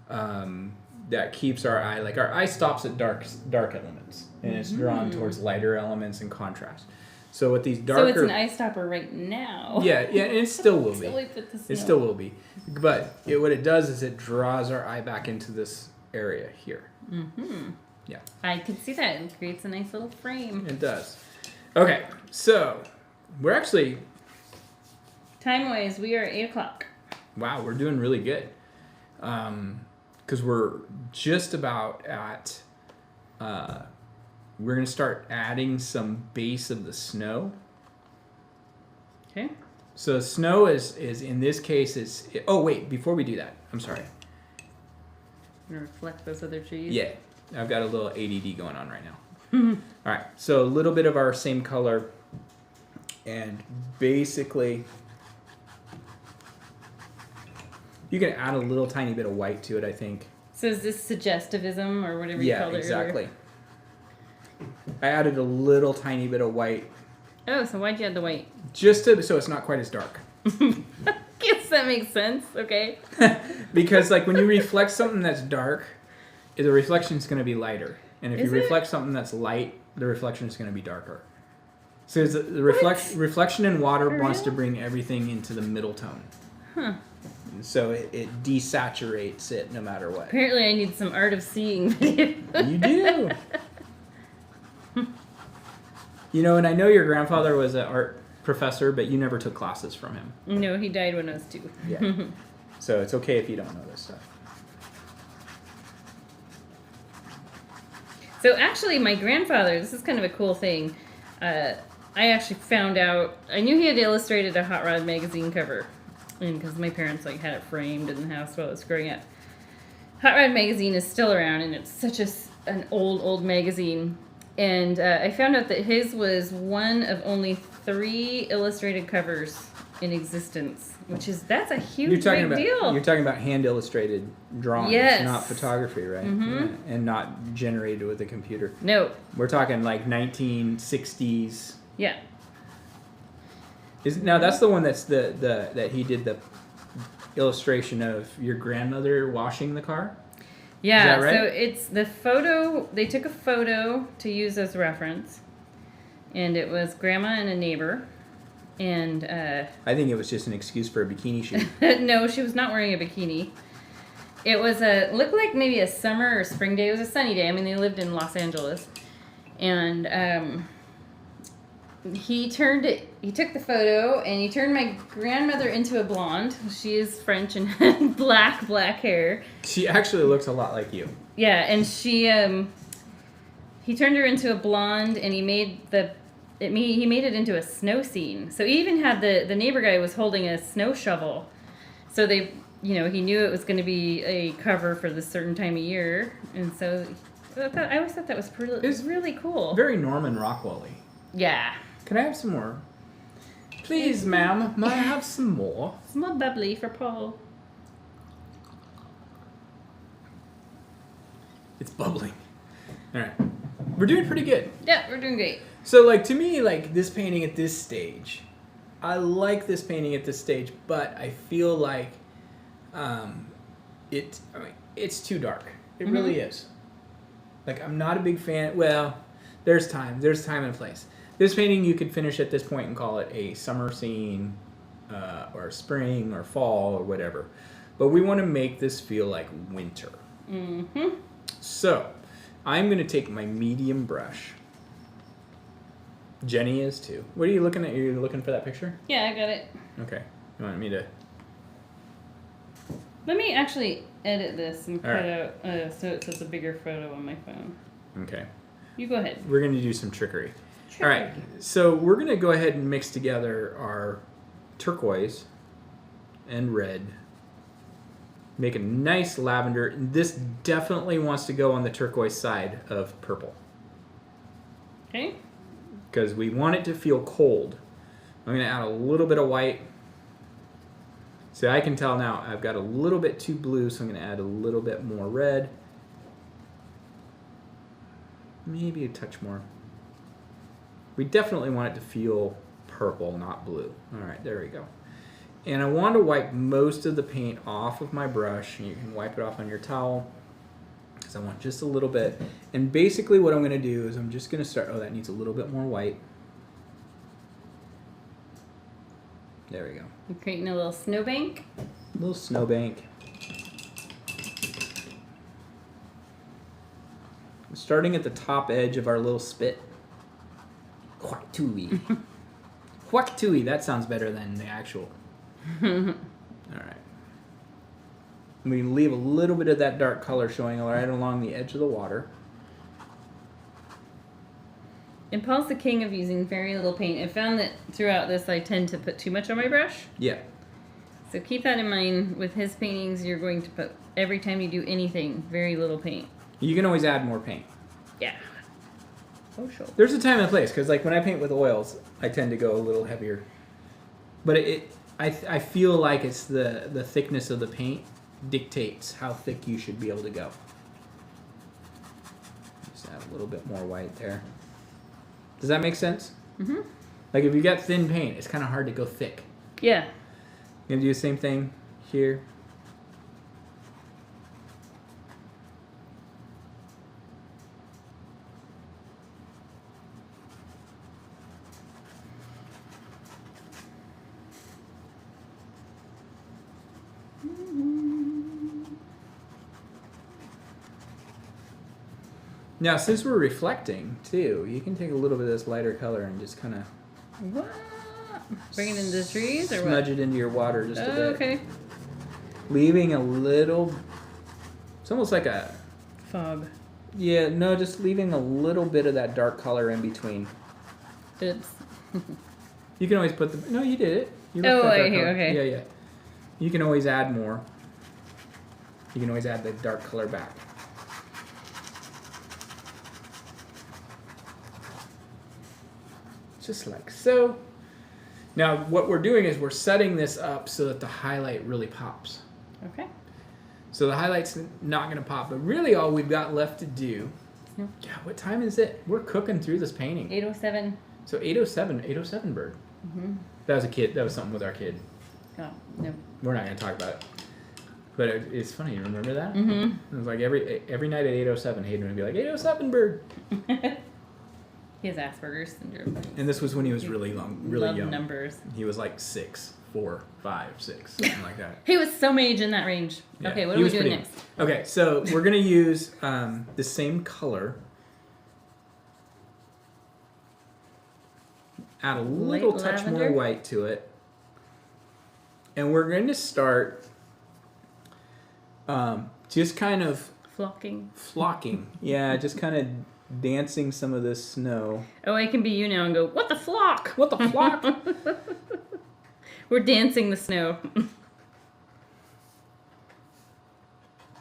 that keeps our eye. Like our eye stops at dark elements, and it's drawn towards lighter elements and contrast. So with these darker... So it's an eye stopper right now. Yeah, and it still will be. Until we put the snow. It still will be. But what it does is it draws our eye back into this area here. Mm-hmm. Yeah. I can see that. It creates a nice little frame. It does. Okay, so we're actually... Time-wise, we are 8 o'clock. Wow, we're doing really good. Because we're just about at... we're going to start adding some base of the snow. Okay. So snow is in this case is... Oh, wait, before we do that, I'm sorry. Gonna reflect those other trees. Yeah, I've got a little ADD going on right now. All right, so a little bit of our same color, and basically you can add a little tiny bit of white to it, I think. So is this suggestivism or whatever you called it? Yeah, exactly. I added a little tiny bit of white. Oh, so why'd you add the white? Just so it's not quite as dark. Guess that makes sense. Okay. Because like when you reflect something that's dark, the reflection's going to be lighter. And if you reflect something that's light, the reflection is going to be darker. So the reflection in water wants to bring everything into the middle tone. Huh. So it desaturates it no matter what. Apparently I need some art of seeing video. You do. You know, and I know your grandfather was an art professor, but you never took classes from him. No, he died when I was 2. Yeah. So it's okay if you don't know this stuff. So actually, my grandfather, this is kind of a cool thing. I actually found out, I knew he had illustrated a Hot Rod magazine cover. And because my parents like had it framed in the house while I was growing up. Hot Rod magazine is still around, and it's such an old magazine. And I found out that his was one of only 3 illustrated covers in existence, that's a huge big deal. You're talking about hand illustrated drawings, yes. not photography, right? Mm-hmm. Yeah. And not generated with a computer. No. We're talking like 1960s. Yeah. Now that's the one that's that he did the illustration of your grandmother washing the car? Yeah, is that right? So it's the photo, they took a photo to use as reference, and it was Grandma and a neighbor, and... I think it was just an excuse for a bikini shoot. No, she was not wearing a bikini. It was looked like maybe a summer or spring day. It was a sunny day. I mean, they lived in Los Angeles. And he took the photo, and he turned my grandmother into a blonde. She is French and had black hair. She actually looks a lot like you. Yeah, and he turned her into a blonde, and he made it into a snow scene. So he even had the neighbor guy was holding a snow shovel. So he knew it was going to be a cover for this certain time of year, and so I always thought that was really cool. Very Norman Rockwell-y. Yeah. Can I have some more? Please, ma'am, may I have some more? It's more bubbly for Paul. It's bubbling. All right. We're doing pretty good. Yeah, we're doing great. So, to me, this painting at this stage, I like this painting at this stage, but I feel like it's too dark. It really is. I'm not a big fan. Well, there's time and place. This painting you could finish at this point and call it a summer scene, or spring, or fall, or whatever. But we want to make this feel like winter. Mm-hmm. So, I'm going to take my medium brush. Jenny is too. What are you looking at? Are you looking for that picture? Yeah, I got it. Okay. You want me to... Let me actually edit this and All put right. out so it says a bigger photo on my phone. Okay. You go ahead. We're going to do some trickery. All right. So we're going to go ahead and mix together our turquoise and red. Make a nice lavender. This definitely wants to go on the turquoise side of purple. Okay. Because we want it to feel cold. I'm going to add a little bit of white. So I can tell now I've got a little bit too blue, so I'm going to add a little bit more red. Maybe a touch more. We definitely want it to feel purple, not blue. All right, there we go. And I want to wipe most of the paint off of my brush. You can wipe it off on your towel, because I want just a little bit. And basically what I'm going to do is I'm just going to start... Oh, that needs a little bit more white. There we go. We're creating a little snowbank. A little snowbank. Starting at the top edge of our little spit. Huaktui. Huaktui, that sounds better than the actual. Alright. We leave a little bit of that dark color showing right along the edge of the water. And Paul's the king of using very little paint. I found that throughout this I tend to put too much on my brush. Yeah. So keep that in mind. With his paintings, you're going to put, every time you do anything, very little paint. You can always add more paint. Yeah. Oh, sure. There's a time and place, because like when I paint with oils, I tend to go a little heavier. But I feel like it's the thickness of the paint dictates how thick you should be able to go. Just add a little bit more white there. Does that make sense? Mm-hmm. Like if you got thin paint, it's kind of hard to go thick. Yeah. You're gonna do the same thing here. Now, since we're reflecting, too, you can take a little bit of this lighter color and just kind of... What? Bring it into the trees, or what? Smudge it into your water just a bit. Okay. Leaving a little... It's almost like a... Fog. Yeah, no, just leaving a little bit of that dark color in between. Oops. You can always put the... No, you did it. You left Oh, that right dark here, color. okay. Yeah, yeah. You can always add more. You can always add the dark color back. Just like so. Now, what we're doing is we're setting this up so that the highlight really pops. Okay. So the highlight's not going to pop, but really all we've got left to do... No. Yeah, what time is it? We're cooking through this painting. 8:07. So 8:07 bird. Mm-hmm. That was a kid. That was something with our kid. Oh, no. We're not going to talk about it. But it's funny. You remember that? Mm-hmm. It was like every night at 8:07, Hayden would be like, 8:07 bird. He has Asperger's syndrome. And this was when he was really Love young. Numbers. He was like 6, 4, 5, 6, something like that. He was some age in that range. Yeah, Okay, what he are we was doing pretty- next? Okay, so we're going to use the same color. Add a little Light touch lavender? more white to it. And we're going to start just kind of flocking. Yeah, just kind of dancing some of this snow. Oh, I can be you now and go, what the flock? What the flock? We're dancing the snow.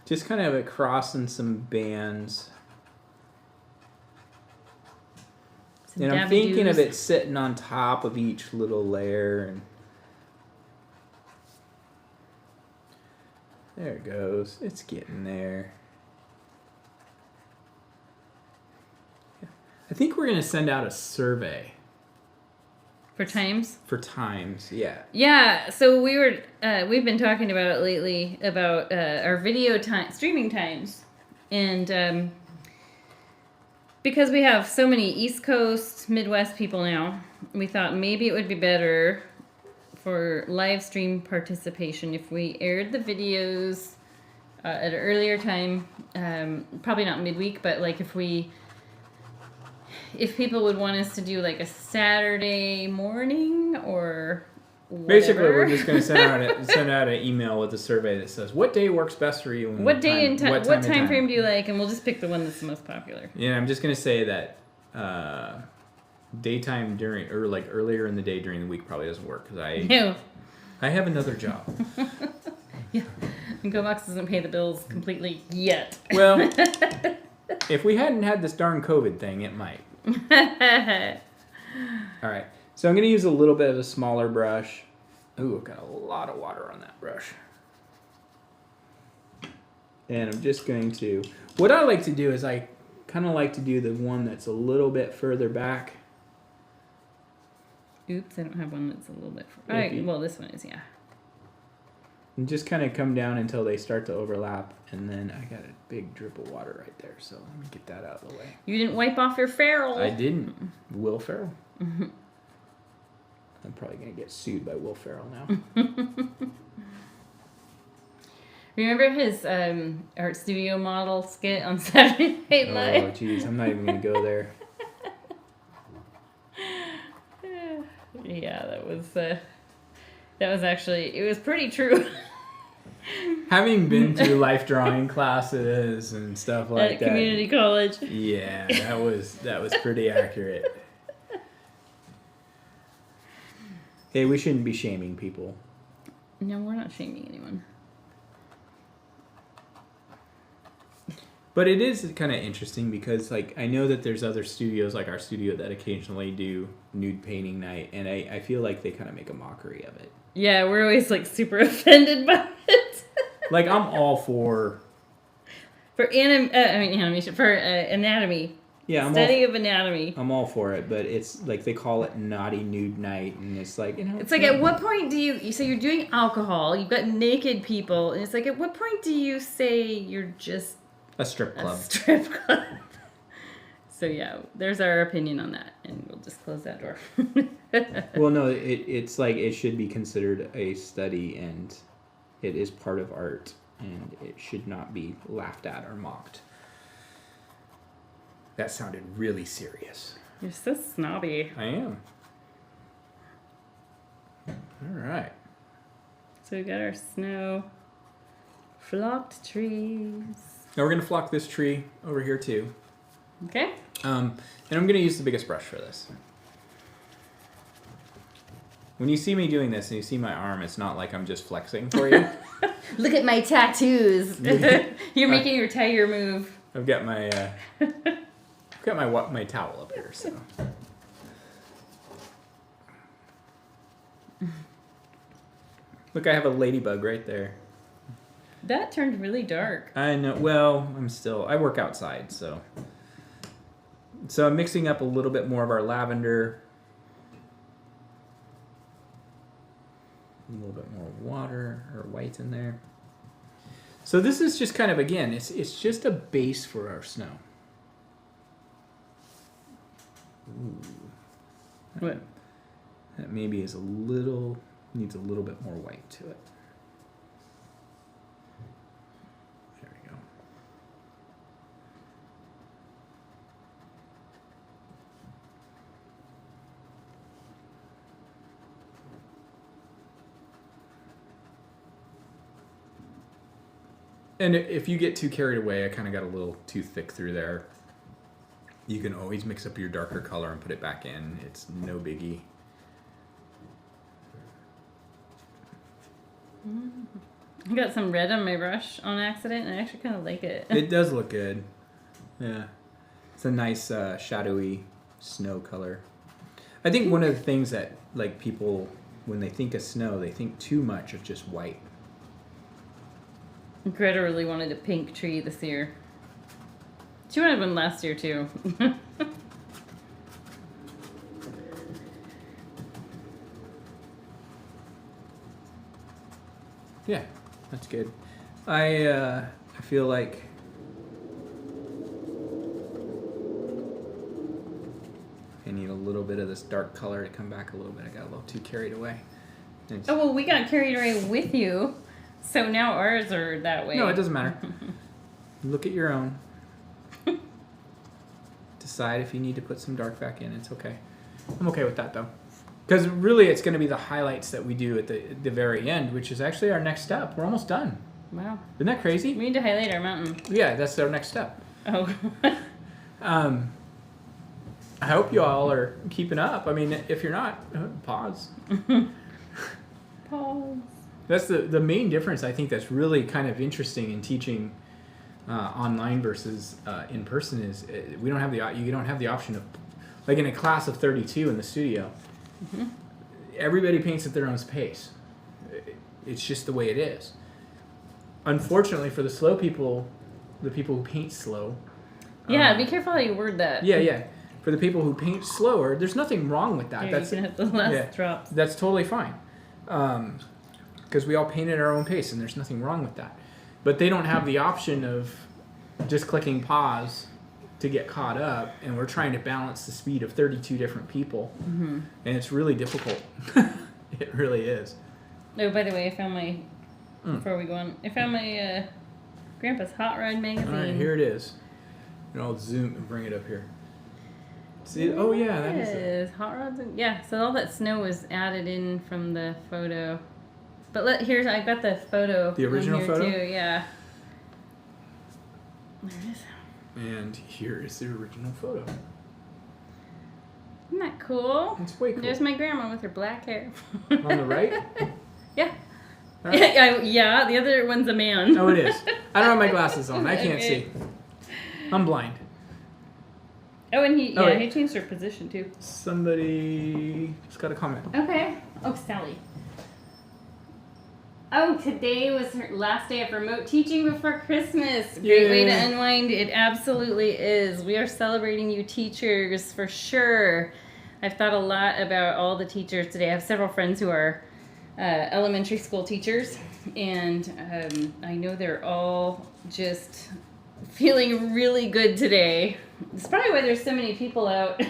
Just kind of across in some bands. Some And I'm dabby thinking of doos. it sitting on top of each little layer. And there it goes. It's getting there. I think we're going to send out a survey. For times? For times, yeah. Yeah, so we've been talking about it lately, about our video time, streaming times. And because we have so many East Coast, Midwest people now, we thought maybe it would be better for live stream participation if we aired the videos at an earlier time, probably not midweek, but like if people would want us to do like a Saturday morning or whatever. Basically, we're just going to send out an email with a survey that says, what day works best for you? And What day and what what time frame do you like? And we'll just pick the one that's the most popular. Yeah, I'm just going to say that daytime during, or like earlier in the day during the week probably doesn't work because I have another job. Yeah, and GoBox doesn't pay the bills completely yet. Well, if we hadn't had this darn COVID thing, it might. All right, so I'm going to use a little bit of a smaller brush. Ooh, I've got a lot of water on that brush. And I'm just going to... What I like to do is I kind of like to do the one that's a little bit further back. Oops, I don't have one that's a little bit... All right, well, this one is, yeah. And just kind of come down until they start to overlap. And then I got a big drip of water right there. So let me get that out of the way. You didn't wipe off your ferrule. I didn't. Will Ferrell. Mm-hmm. I'm probably going to get sued by Will Ferrell now. Remember his art studio model skit on Saturday Night Live? Oh, jeez. I'm not even going to go there. Yeah, that was actually, it was pretty true. Having been through life drawing classes and stuff like At that. community college. Yeah, that was pretty accurate. Hey, we shouldn't be shaming people. No, we're not shaming anyone. But it is kind of interesting because, like, I know that there's other studios like our studio that occasionally do nude painting night, and I feel like they kind of make a mockery of it. Yeah, we're always, like, super offended by it. Like, I'm all for... animation, for anatomy. Yeah, Study of anatomy. I'm all for it, but it's, like, they call it naughty nude night, and it's like, you know... It's like, at what point do you say you're doing alcohol, you've got naked people, and it's like, at what point do you say you're just... A strip club. A strip club. So yeah, there's our opinion on that, and we'll just close that door. Well, no, it's like it should be considered a study, and it is part of art, and it should not be laughed at or mocked. That sounded really serious. You're so snobby. I am. All right. So we got our snow flocked trees. Now we're going to flock this tree over here too. Okay. And I'm going to use the biggest brush for this. When you see me doing this and you see my arm, it's not like I'm just flexing for you. Look at my tattoos. You're making your tiger move. I've got my my towel up here, so. Look, I have a ladybug right there. That turned really dark. I know. Well, I work outside, so. So I'm mixing up a little bit more of our lavender. A little bit more water or white in there. So this is just kind of, again, it's just a base for our snow. Ooh. What? That maybe needs a little bit more white to it. There we go. And if you get too carried away, I kind of got a little too thick through there. You can always mix up your darker color and put it back in. It's no biggie. I got some red on my brush on accident, and I actually kind of like it. It does look good. Yeah. It's a nice shadowy snow color. I think one of the things that, like, people, when they think of snow, they think too much of just white. Greta really wanted a pink tree this year. She wanted one last year, too. Yeah, that's good. I feel like I need a little bit of this dark color to come back a little bit. I got a little too carried away. Oh, well, we got carried away with you, so now ours are that way. No, it doesn't matter. Look at your own. Decide if you need to put some dark back in. It's okay. I'm okay with that, though. Because really, it's going to be the highlights that we do at the very end, which is actually our next step. We're almost done. Wow. Isn't that crazy? We need to highlight our mountain. Yeah, that's our next step. Oh. I hope you all are keeping up. I mean, if you're not, pause. Pause. That's the main difference, I think, that's really kind of interesting in teaching online versus in person is you don't have the option of, like in a class of 32 in the studio, everybody paints at their own pace. It's just the way it is. Unfortunately for the slow people, the people who paint slow. Yeah, be careful how you word that. Yeah. For the people who paint slower, there's nothing wrong with that. Here, you can have the last drops. That's totally fine. Because we all paint at our own pace, and there's nothing wrong with that. But they don't have the option of just clicking pause to get caught up, and we're trying to balance the speed of 32 different people, and it's really difficult. It really is. Oh, by the way, I found my, before we go on, I found my Grandpa's Hot Rod magazine. All right, here it is. And I'll zoom and bring it up here. See? Oh, yeah, that is it. Hot rods. Yeah, so all that snow was added in from the photo. But here's, I got the photo. The original here photo? Too, yeah. There it is. And here is the original photo. Isn't that cool? It's way cool. There's my grandma with her black hair. On the right? Yeah. Right. Yeah, the other one's a man. Oh, it is. I don't have my glasses on. I can't see. I'm blind. Oh, and he changed her position too. Somebody just got a comment. Okay. Oh, Sally. Oh, today was her last day of remote teaching before Christmas. Great way to unwind. It absolutely is. We are celebrating you teachers for sure. I've thought a lot about all the teachers today. I have several friends who are elementary school teachers, and I know they're all just feeling really good today. It's probably why there's so many people out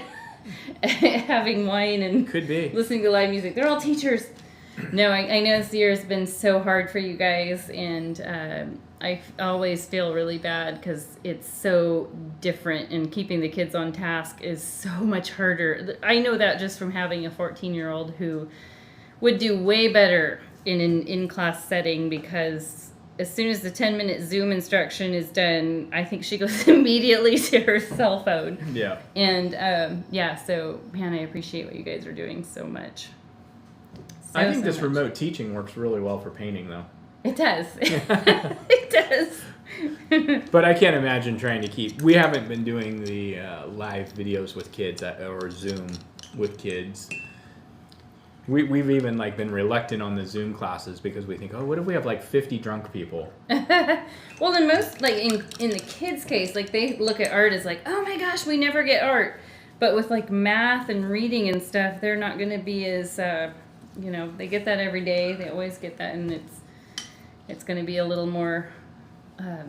having wine and could be listening to live music. They're all teachers. No, I know this year has been so hard for you guys, and I always feel really bad because it's so different, and keeping the kids on task is so much harder. I know that just from having a 14-year-old who would do way better in an in-class setting, because as soon as the 10-minute Zoom instruction is done, I think she goes immediately to her cell phone. Yeah. And so, man, I appreciate what you guys are doing so much. I think this remote teaching works really well for painting, though. It does. It does. But I can't imagine trying to keep... We haven't been doing the live videos with kids or Zoom with kids. We've even been reluctant on the Zoom classes because we think, oh, what if we have 50 drunk people? Well, in most, in the kids' case, they look at art as oh my gosh, we never get art. But with math and reading and stuff, they're not going to be as... they get that every day. They always get that, and it's going to be a little more, I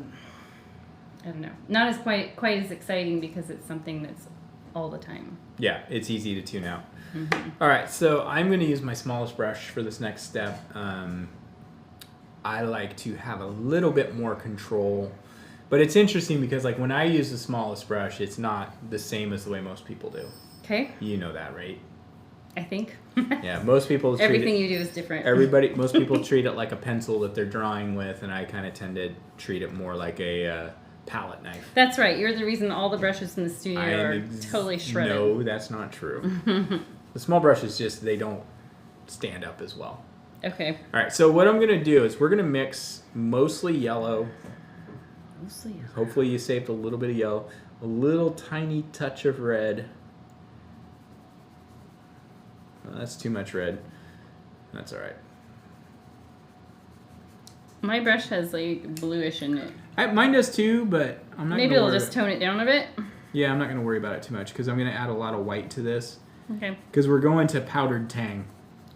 don't know, not as quite as exciting because it's something that's all the time. Yeah, it's easy to tune out. Mm-hmm. All right, so I'm going to use my smallest brush for this next step. I like to have a little bit more control, but it's interesting because when I use the smallest brush, it's not the same as the way most people do. Okay. You know that, right? I think. Yeah, most people everything you do is different. Most people treat it like a pencil that they're drawing with, and I kind of tend to treat it more like a palette knife. That's right. You're the reason all the brushes in the studio are totally shredded. No, that's not true. The small brushes they don't stand up as well. Okay. All right, so what I'm going to do is we're going to mix mostly yellow. Mostly yellow. Hopefully you saved a little bit of yellow, a little tiny touch of red. That's too much red. That's all right. My brush has bluish in it. Mine does too, but I'm not. Maybe it'll just tone it down a bit. Yeah, I'm not going to worry about it too much because I'm going to add a lot of white to this. Okay. Because we're going to powdered tang.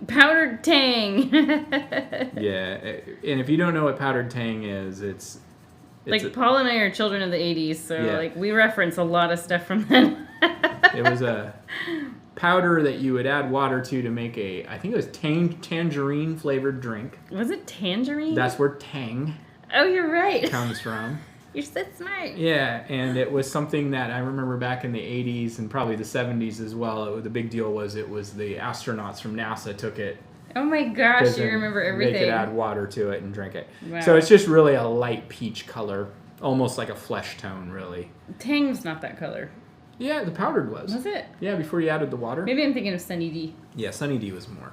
Powdered tang. Yeah, and if you don't know what powdered tang is, it's Paul and I are children of the 80s, so yeah. We reference a lot of stuff from then. It was a powder that you would add water to make I think it was tangerine flavored drink. Was it tangerine? That's where tang Oh, you're right. comes from. You're so smart. Yeah, and it was something that I remember back in the 80s and probably the 70s as well. The big deal was it was the astronauts from NASA took it. Oh my gosh, you remember everything. They could add water to it and drink it. Wow. So it's just really a light peach color, almost like a flesh tone, really. Tang's not that color. Yeah, the powdered was. Was it? Yeah, before you added the water. Maybe I'm thinking of Sunny D. Yeah, Sunny D was more.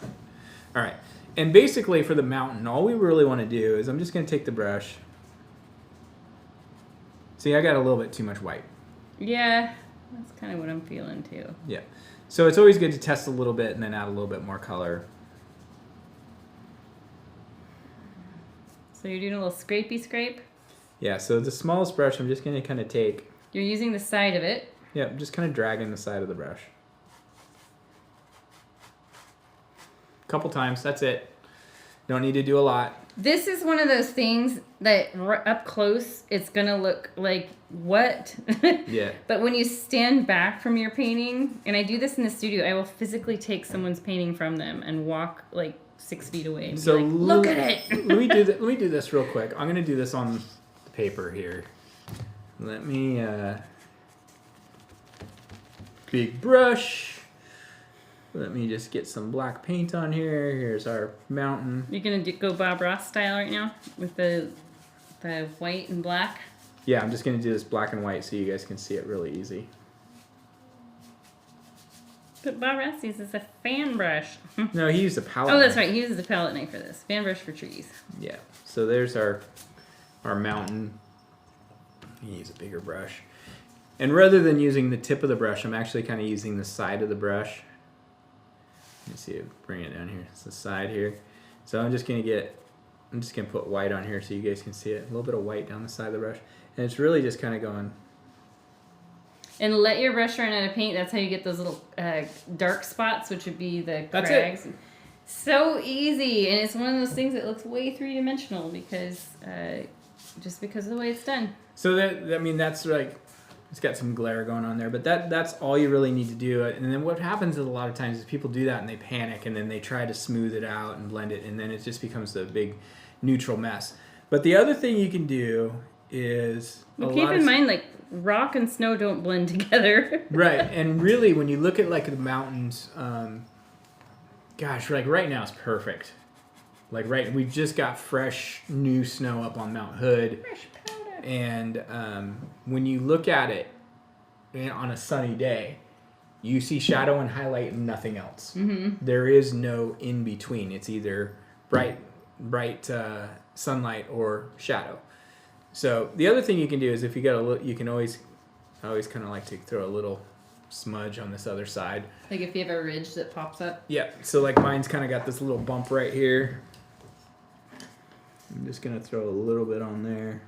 All right. And basically for the mountain, all we really want to do is I'm just going to take the brush. See, I got a little bit too much white. Yeah, that's kind of what I'm feeling too. Yeah. So it's always good to test a little bit and then add a little bit more color. So you're doing a little scrapey scrape? Yeah, so the smallest brush I'm just going to kind of take. You're using the side of it. Yeah, I'm just kind of dragging the side of the brush. A couple times, that's it. Don't need to do a lot. This is one of those things that up close, it's going to look like, what? Yeah. But when you stand back from your painting, and I do this in the studio, I will physically take someone's painting from them and walk like 6 feet away and be like, look at it. Let me do this real quick. I'm going to do this on the paper here. Let me, big brush. Let me just get some black paint on here. Here's our mountain. You're going to go Bob Ross style right now with the white and black? Yeah, I'm just going to do this black and white so you guys can see it really easy. But Bob Ross uses a fan brush. No, he used a palette Oh, that's knife. right. He uses a palette knife for this. Fan brush for trees. Yeah. So there's our mountain. You use a bigger brush. And rather than using the tip of the brush, I'm actually kind of using the side of the brush. Let me see it. Bring it down here. It's the side here. So I'm just gonna put white on here so you guys can see it. A little bit of white down the side of the brush, and it's really just kind of going. And let your brush run out of paint. That's how you get those little dark spots, which would be the That's crags. it. So easy, and it's one of those things that looks way three-dimensional because just because of the way it's done. So that's like. It's got some glare going on there, but that's all you really need to do. And then what happens a lot of times is people do that and they panic and then they try to smooth it out and blend it, and then it just becomes a big neutral mess. But the other thing you can do is keep in mind, like, rock and snow don't blend together. Right, and really when you look at like the mountains, gosh, like right now it's perfect. Like we've just got fresh new snow up on Mount Hood. Fresh powder. And when you look at it on a sunny day, you see shadow and highlight and nothing else. Mm-hmm. There is no in between. It's either bright sunlight or shadow. So the other thing you can do is if you got a little, you can always kind of like to throw a little smudge on this other side. Like if you have a ridge that pops up. Yeah. So like mine's kind of got this little bump right here. I'm just gonna throw a little bit on there.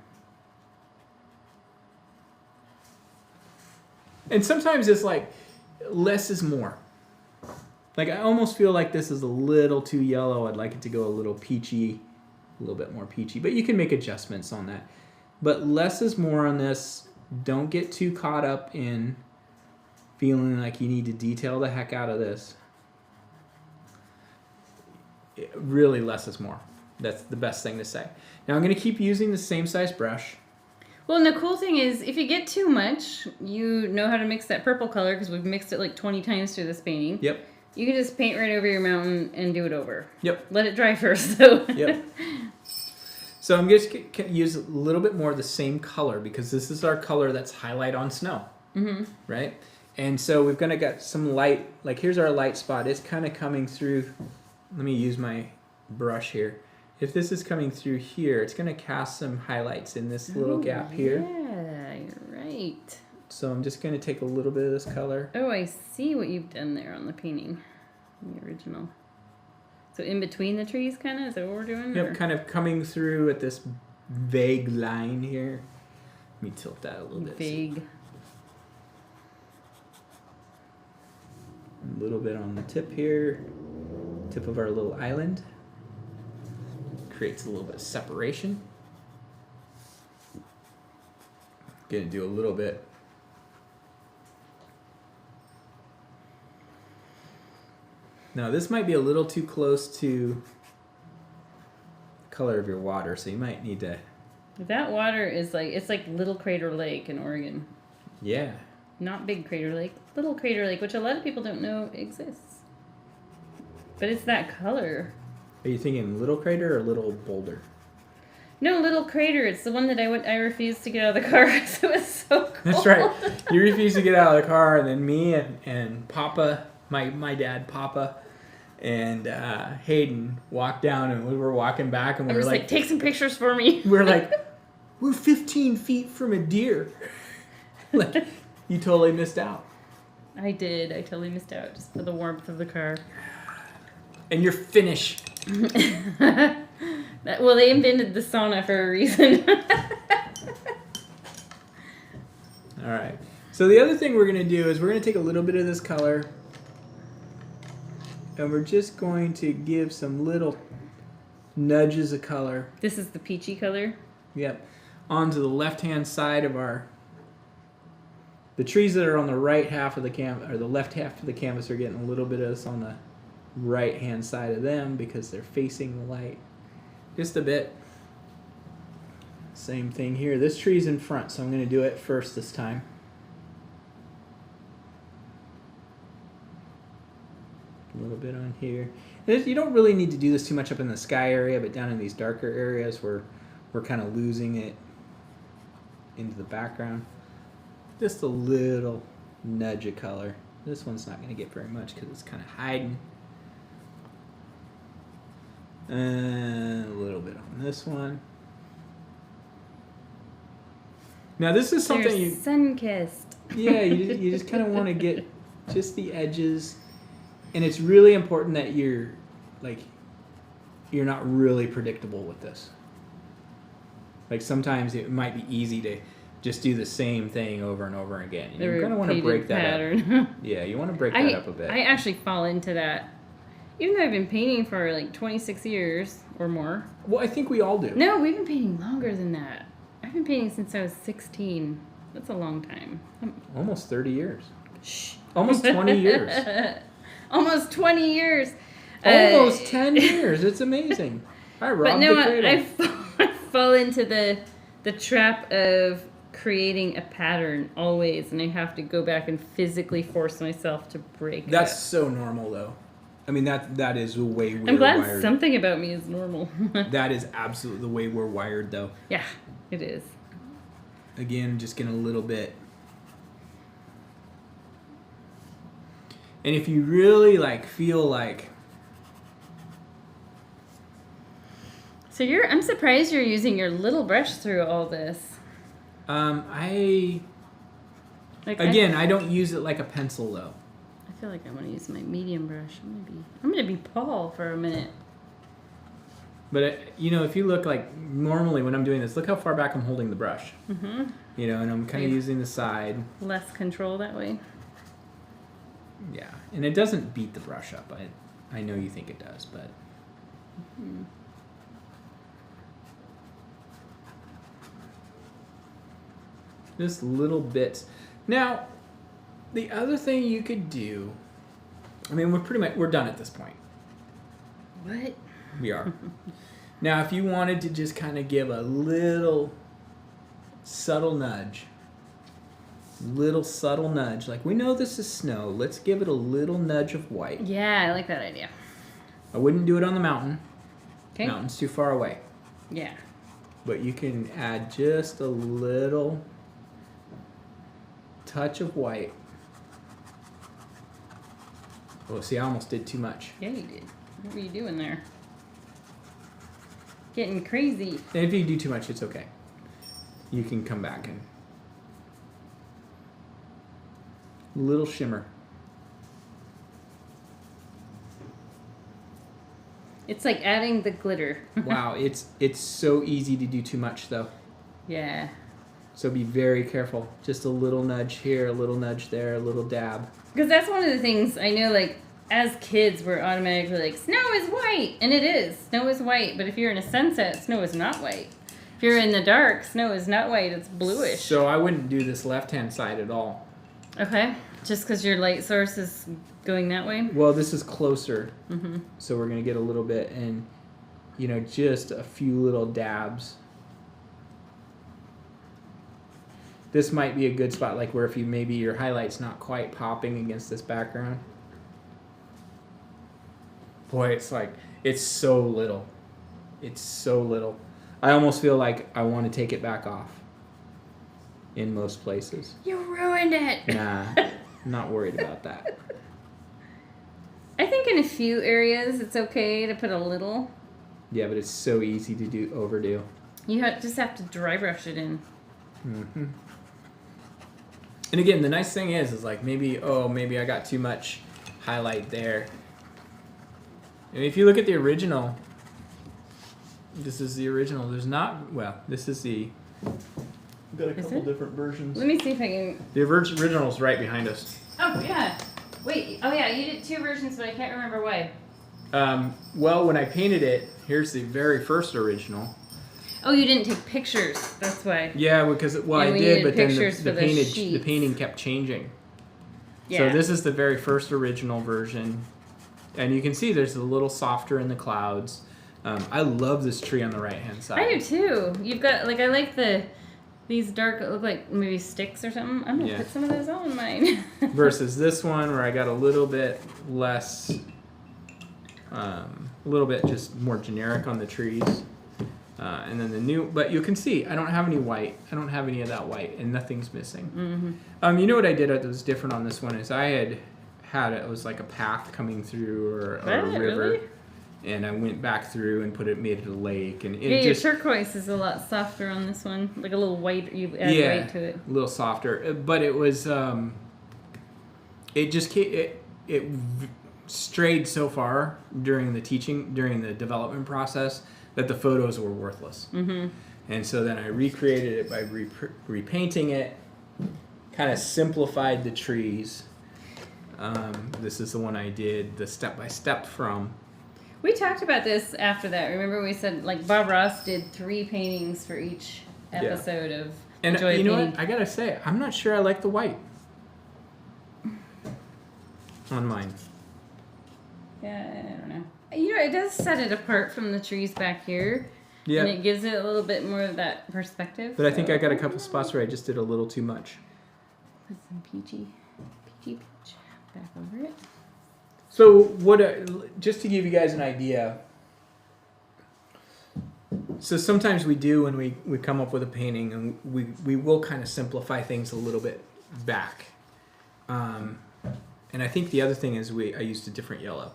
And sometimes it's like less is more. Like I almost feel like this is a little too yellow. I'd like it to go a little peachy, a little bit more peachy. But you can make adjustments on that. But less is more on this. Don't get too caught up in feeling like you need to detail the heck out of this. Really, less is more. That's the best thing to say. Now I'm going to keep using the same size brush. Well, and the cool thing is, if you get too much, you know how to mix that purple color, because we've mixed it like 20 times through this painting. Yep. You can just paint right over your mountain and do it over. Yep. Let it dry first, though. Yep. So I'm just going to use a little bit more of the same color, because this is our color that's highlight on snow. Mm-hmm. Right? And so we've kind of got some light, like here's our light spot. It's kind of coming through. Let me use my brush here. If this is coming through here, it's going to cast some highlights in this little gap here. Yeah, you're right. So I'm just going to take a little bit of this color. Oh, I see what you've done there on the painting, the original. So in between the trees, kind of? Is that what we're doing? Yep, or? kind of coming through at this vague line here. Let me tilt that a little bit. Vague. A little bit on the tip here. Tip of our little island. Creates a little bit of separation. Gonna do a little bit. Now this might be a little too close to the color of your water, so you might need to. That water is like, it's like Little Crater Lake in Oregon. Yeah. Not Big Crater Lake, Little Crater Lake, which a lot of people don't know exists. But it's that color. Are you thinking Little Crater or Little Boulder? No, Little Crater. It's the one that I refused to get out of the car because it was so cold. That's right. You refused to get out of the car, and then me and Papa, my dad, Papa, and Hayden walked down, and we were walking back, and we I were was like, take some pictures for me. we're like, we're 15 feet from a deer. Like, you totally missed out. I did. I totally missed out just for the warmth of the car. And you're Finnish. Well, they invented the sauna for a reason. All right. So the other thing we're going to do is we're going to take a little bit of this color, and we're just going to give some little nudges of color. This is the peachy color. Yep. Onto the left-hand side of the trees that are on the right half of the or the left half of the canvas are getting a little bit of this on the right-hand side of them because they're facing the light. Just a bit. Same thing here. This tree's in front, so I'm going to do it first this time. A little bit on here. You don't really need to do this too much up in the sky area, but down in these darker areas where we're kind of losing it into the background. Just a little nudge of color. This one's not going to get very much because it's kind of hiding. And a little bit on this one. Now this is something They're sun-kissed. Yeah, you just kind of want to get just the edges. And it's really important that you're not really predictable with this. Like sometimes it might be easy to just do the same thing over and over again. And you're going to want to break that up. Yeah, you want to break that up a bit. I actually fall into that. Even though I've been painting for like 26 years or more. Well, I think we all do. No, we've been painting longer than that. I've been painting since I was 16. That's a long time. Almost 30 years. Shh. Almost 20 years. Almost 20 years. Almost 10 years. It's amazing. I robbed the cradle. I fall into the trap of creating a pattern always, and I have to go back and physically force myself to break it. That's so normal, though. I mean, that is the way we're wired. I'm glad something about me is normal. That is absolutely the way we're wired, though. Yeah, it is. Again, just getting a little bit. And if you really feel like... So I'm surprised you're using your little brush through all this. I don't use it like a pencil, though. I feel like I want to use my medium brush. I'm gonna be Paul for a minute. But if you look normally when I'm doing this, look how far back I'm holding the brush. Mm-hmm. And I'm kind of using the side. Less control that way. Yeah, and it doesn't beat the brush up. I know you think it does, but. Mm-hmm. Just little bits. Now, the other thing you could do. I mean, we're done at this point. What? We are. Now, if you wanted to just kind of give a little subtle nudge, like we know this is snow, let's give it a little nudge of white. Yeah, I like that idea. I wouldn't do it on the mountain. Okay. Mountain's too far away. Yeah. But you can add just a little touch of white. Oh, see, I almost did too much. Yeah, you did. What were you doing there? Getting crazy. And if you do too much, it's okay. You can come back and... little shimmer. It's like adding the glitter. Wow, it's so easy to do too much, though. Yeah. So be very careful. Just a little nudge here, a little nudge there, a little dab. Because that's one of the things I know, as kids, we're automatically snow is white. And it is. Snow is white. But if you're in a sunset, snow is not white. If you're in the dark, snow is not white. It's bluish. So I wouldn't do this left-hand side at all. Okay. Just because your light source is going that way? Well, this is closer. Mm-hmm. So we're going to get a little bit and, just a few little dabs. This might be a good spot, where if maybe your highlight's not quite popping against this background. Boy, it's so little. It's so little. I almost feel like I want to take it back off in most places. You ruined it. Nah, I'm not worried about that. I think in a few areas it's okay to put a little. Yeah, but it's so easy to overdo. You just have to dry brush it in. Mm-hmm. And again, the nice thing is maybe I got too much highlight there. And if you look at the original, this is the original. This is the... We've got a couple different versions. Let me see if I can... The original's right behind us. Oh, yeah. Wait. Oh, yeah, you did two versions, but I can't remember why. Well, when I painted it... Here's the very first original. Oh, you didn't take pictures. That's why. Yeah, because I we did, needed but then pictures the for the the painting kept changing. Yeah. So this is the very first original version, and you can see there's a little softer in the clouds. I love this tree on the right hand side. I do too. You've got I like these dark look like maybe sticks or something. I'm gonna put some of those on mine. Versus this one where I got a little bit less, a little bit just more generic on the trees. And then the new, but you can see I don't have any white. I don't have any of that white, and nothing's missing. Mm-hmm. You know what I did that was different on this one is I had it was like a path coming through or a river, really? And I went back through and made it a lake, and it your turquoise is a lot softer on this one, like a little white. You add white to it. A little softer, but it was it just strayed so far during the development process that the photos were worthless. Mm-hmm. And so then I recreated it by repainting it, kind of simplified the trees. This is the one I did the step-by-step from. We talked about this after that. Remember we said, like, Bob Ross did 3 paintings for each episode of And Enjoy you know Painting. what? I gotta say, I'm not sure I like the white on mine. Yeah, I don't know. You know, it does set it apart from the trees back here. Yeah. And it gives it a little bit more of that perspective. But I think I got a couple spots where I just did a little too much. Put some peachy peach back over it. So just to give you guys an idea, so sometimes we do when we come up with a painting, and we will kind of simplify things a little bit back. And I think the other thing is I used a different yellow.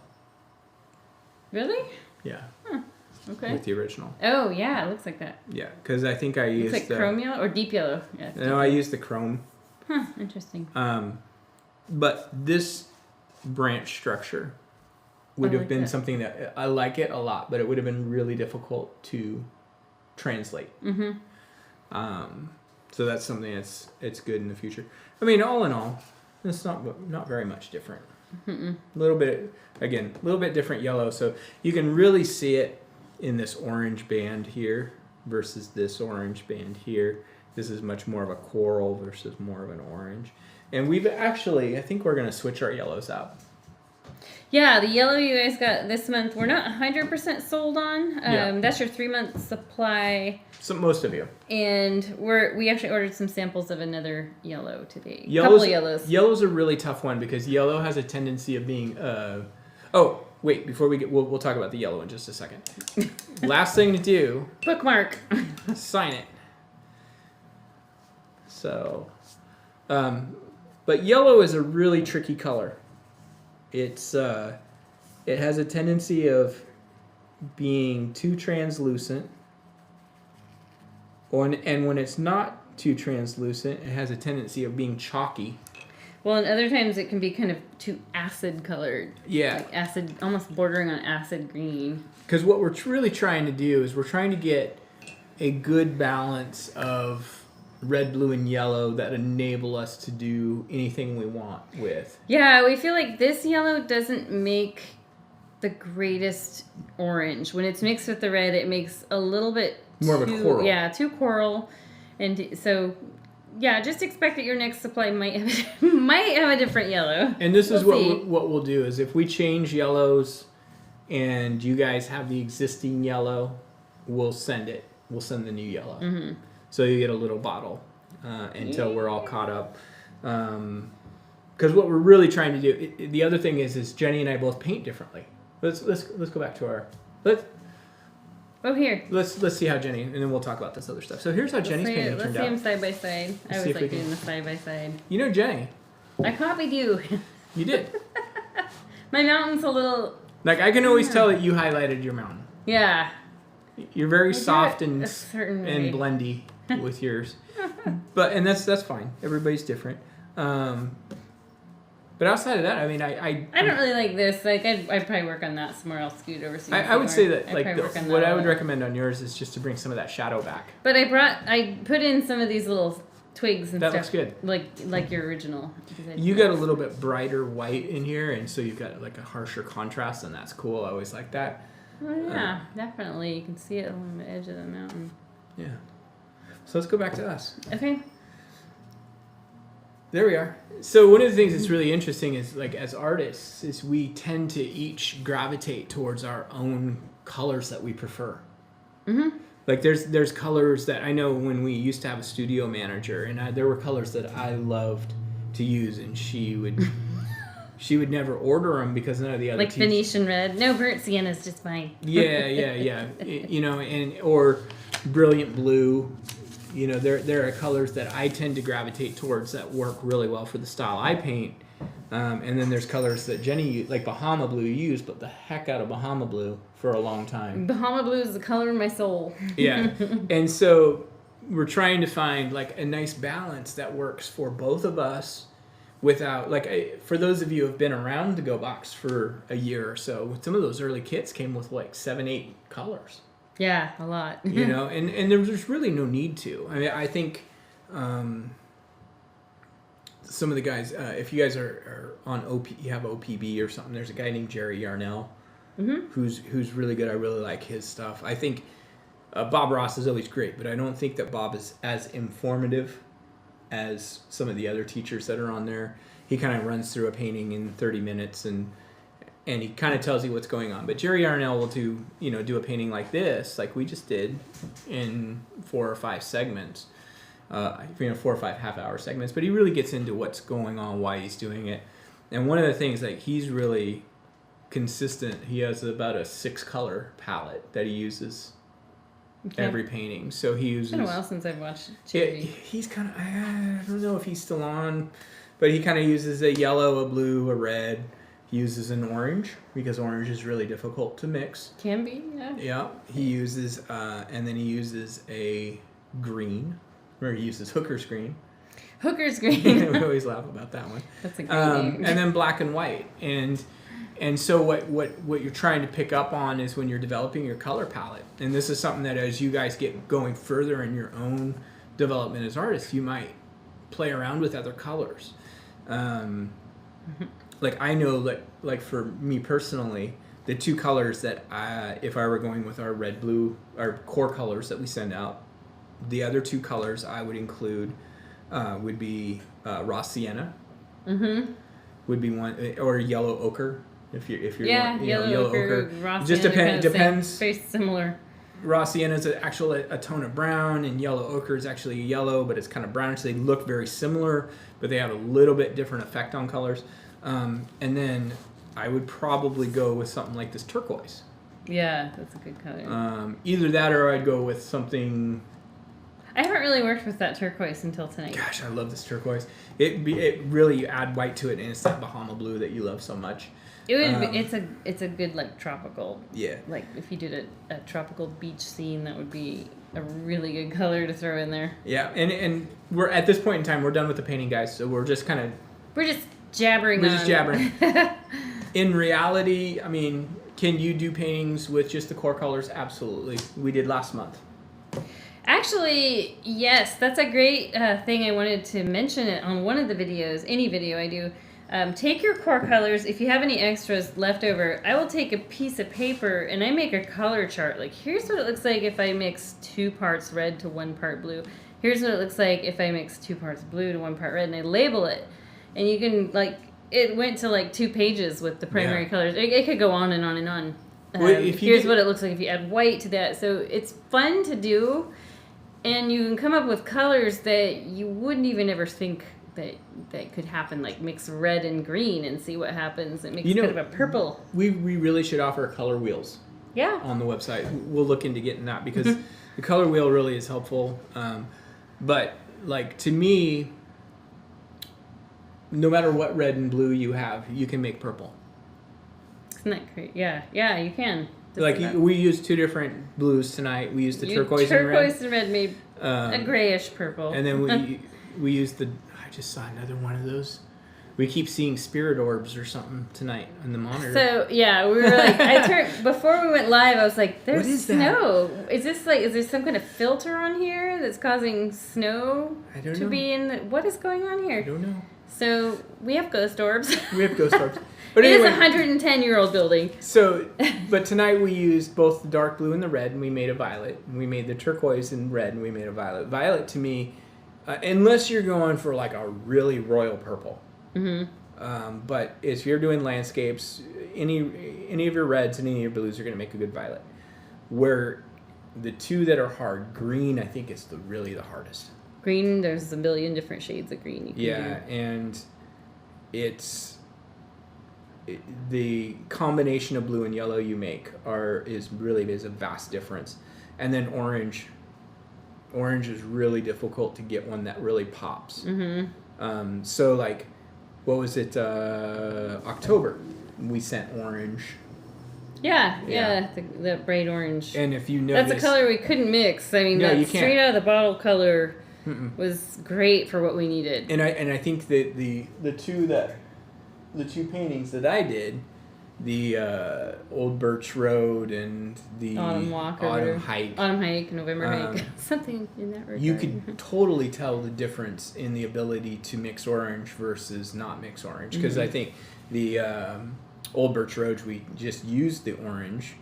Really? Yeah. Huh. Okay. With the original. Oh, yeah, it looks like that. Yeah, because I think I used It's like chrome yellow or deep yellow. Yeah, I used the chrome. Huh, interesting. But this branch structure would have been something that I like it a lot, but it would have been really difficult to translate. Mm-hmm. So that's something it's good in the future. I mean, all in all, it's not very much different. A little bit different yellow, so you can really see it in this orange band here versus this orange band here. This is much more of a coral versus more of an orange. And I think we're going to switch our yellows out. Yeah, the yellow you guys got this month, we're not 100% sold on. That's your 3-month supply. So most of you. And we actually ordered some samples of another yellow today. Couple of yellows. Yellow's a really tough one because yellow has a tendency of being... Oh, wait, before we get... We'll talk about the yellow in just a second. Last thing to do... Bookmark. Sign it. So... but yellow is a really tricky color. It has a tendency of being too translucent, and when it's not too translucent, it has a tendency of being chalky. Well, and other times it can be kind of too acid colored. Yeah. Like acid, almost bordering on acid green. Because what we're really trying to do is we're trying to get a good balance of red, blue, and yellow that enable us to do anything we want with. Yeah, we feel like this yellow doesn't make the greatest orange. When it's mixed with the red, it makes a little bit more of a coral. Yeah, too coral. And so, yeah, just expect that your next supply might have a different yellow. And this is what we'll do is if we change yellows and you guys have the existing yellow, we'll send it. We'll send the new yellow. Mm-hmm. So you get a little bottle until we're all caught up. Because what we're really trying to do, the other thing is Jenny and I both paint differently. Let's go back to our here. Let's see how Jenny, and then we'll talk about this other stuff. So here's how Jenny's painting turned out. Let's see them side by side. I always like doing the side by side. You know Jenny. I copied you. You did. My mountain's a little. Like I can always tell that you highlighted your mountain. Yeah. You're very soft and blendy with yours, and that's fine. Everybody's different. But outside of that, I mean, I don't really like this. Like, I'd probably work on that somewhere else. Scoot over. I would say that what I would recommend on yours is just to bring some of that shadow back. But I put in some of these little twigs and that stuff. That looks good. Like your original. You got a little bit brighter white in here, and so you've got like a harsher contrast, and that's cool. I always like that. Oh, yeah, definitely. You can see it along the edge of the mountain. Yeah. So let's go back to us. Okay. There we are. So one of the things that's really interesting is, like, as artists, is we tend to each gravitate towards our own colors that we prefer. Mm-hmm. Like there's colors that I know when we used to have a studio manager, and there were colors that I loved to use, and she would never order them because none of the other like Venetian red. No, burnt sienna is just fine. Yeah. You know, or brilliant blue. You know, there are colors that I tend to gravitate towards that work really well for the style I paint. And then there's colors that Jenny, like Bahama blue, used, but the heck out of Bahama blue for a long time. Bahama blue is the color of my soul. Yeah. And so we're trying to find like a nice balance that works for both of us without, like, for those of you who have been around the Go Box for a year or so, some of those early kits came with like 7-8 colors. Yeah, a lot. You know, and there's really no need to. I mean, I think some of the guys, if you guys are on you have OPB or something, there's a guy named Jerry Yarnell who's really good. I really like his stuff. I think Bob Ross is always great, but I don't think that Bob is as informative as some of the other teachers that are on there. He kind of runs through a painting in 30 minutes and he kind of tells you what's going on. But Jerry Yarnell will do a painting like this, like we just did, in 4 or 5 segments. 4 or 5 half-hour segments, but he really gets into what's going on, why he's doing it. And one of the things, like, he's really consistent. He has about a 6-color palette that he uses every painting. So he uses... It's been a while since I've watched Jerry. He's kind of... I don't know if he's still on, but he kind of uses a yellow, a blue, a red. He uses an orange, because orange is really difficult to mix. Can be, yeah. Yeah. He uses... and then he uses a green... Or he uses Hooker's green. Hooker's green. We always laugh about that one. That's a great name. And then black and white. And so what you're trying to pick up on is when you're developing your color palette. And this is something that as you guys get going further in your own development as artists, you might play around with other colors. Like I know, like for me personally, the 2 colors that if I were going with our red, blue, our core colors that we send out, the other 2 colors I would include would be raw sienna. Mm-hmm. Would be one, or yellow ochre if you're yellow ochre. Raw just sienna depends. Very similar. Raw sienna is actually a tone of brown, and yellow ochre is actually yellow, but it's kind of brownish. They look very similar, but they have a little bit different effect on colors. And then I would probably go with something like this turquoise. Yeah, that's a good color. Either that, or I'd go with something. I haven't really worked with that turquoise until tonight. Gosh, I love this turquoise. It really, you add white to it, and it's that Bahama blue that you love so much. It would. It's a good, like, tropical. Yeah. Like if you did a tropical beach scene, that would be a really good color to throw in there. Yeah, and we're at this point in time, we're done with the painting, guys. So we're just jabbering. In reality, I mean, can you do paintings with just the core colors? Absolutely. We did last month. Actually, yes, that's a great thing I wanted to mention it on one of the videos, any video I do. Take your core colors. If you have any extras left over, I will take a piece of paper and I make a color chart. Like, here's what it looks like if I mix 2 parts red to 1 part blue. Here's what it looks like if I mix 2 parts blue to 1 part red, and I label it. And you can, like, it went to like 2 pages with the primary colors. It could go on and on and on. Here's what it looks like if you add white to that. So it's fun to do. And you can come up with colors that you wouldn't even ever think that could happen, like mix red and green and see what happens. It makes kind of a purple. We really should offer color wheels. Yeah. On the website. We'll look into getting that because the color wheel really is helpful. But like to me, no matter what red and blue you have, you can make purple. Isn't that great? Yeah, you can. Like we used 2 different blues tonight. We used the turquoise and red. Turquoise and red made a grayish purple. And then we used I just saw another one of those. We keep seeing spirit orbs or something tonight on the monitor. So yeah, we were like, before we went live, I was like, "There's snow. Is there some kind of filter on here that's causing snow to be in the? What is going on here?" I don't know. So we have ghost orbs. We have ghost orbs. But it anyway, is a 110-year-old building. So, but tonight we used both the dark blue and the red, and we made a violet. And we made the turquoise and red, and we made a violet. Violet, to me, unless you're going for like a really royal purple. Mm-hmm. But if you're doing landscapes, any of your reds and any of your blues are going to make a good violet. Where the two that are hard, green, I think is really the hardest. Green, there's a million different shades of green you can do. And the combination of blue and yellow you make is a vast difference. And then orange is really difficult to get one that really pops. Mm-hmm. So like, what was it? October, we sent orange. Yeah. The bright orange. And if you notice, that's a color we couldn't mix. I mean, that straight out of the bottle color was great for what we needed. And I think that the two paintings that I did, the Old Birch Road and the Autumn Walk, Autumn Hike, November Hike, something in that regard. You could totally tell the difference in the ability to mix orange versus not mix orange. Because I think the Old Birch Road, we just used the orange,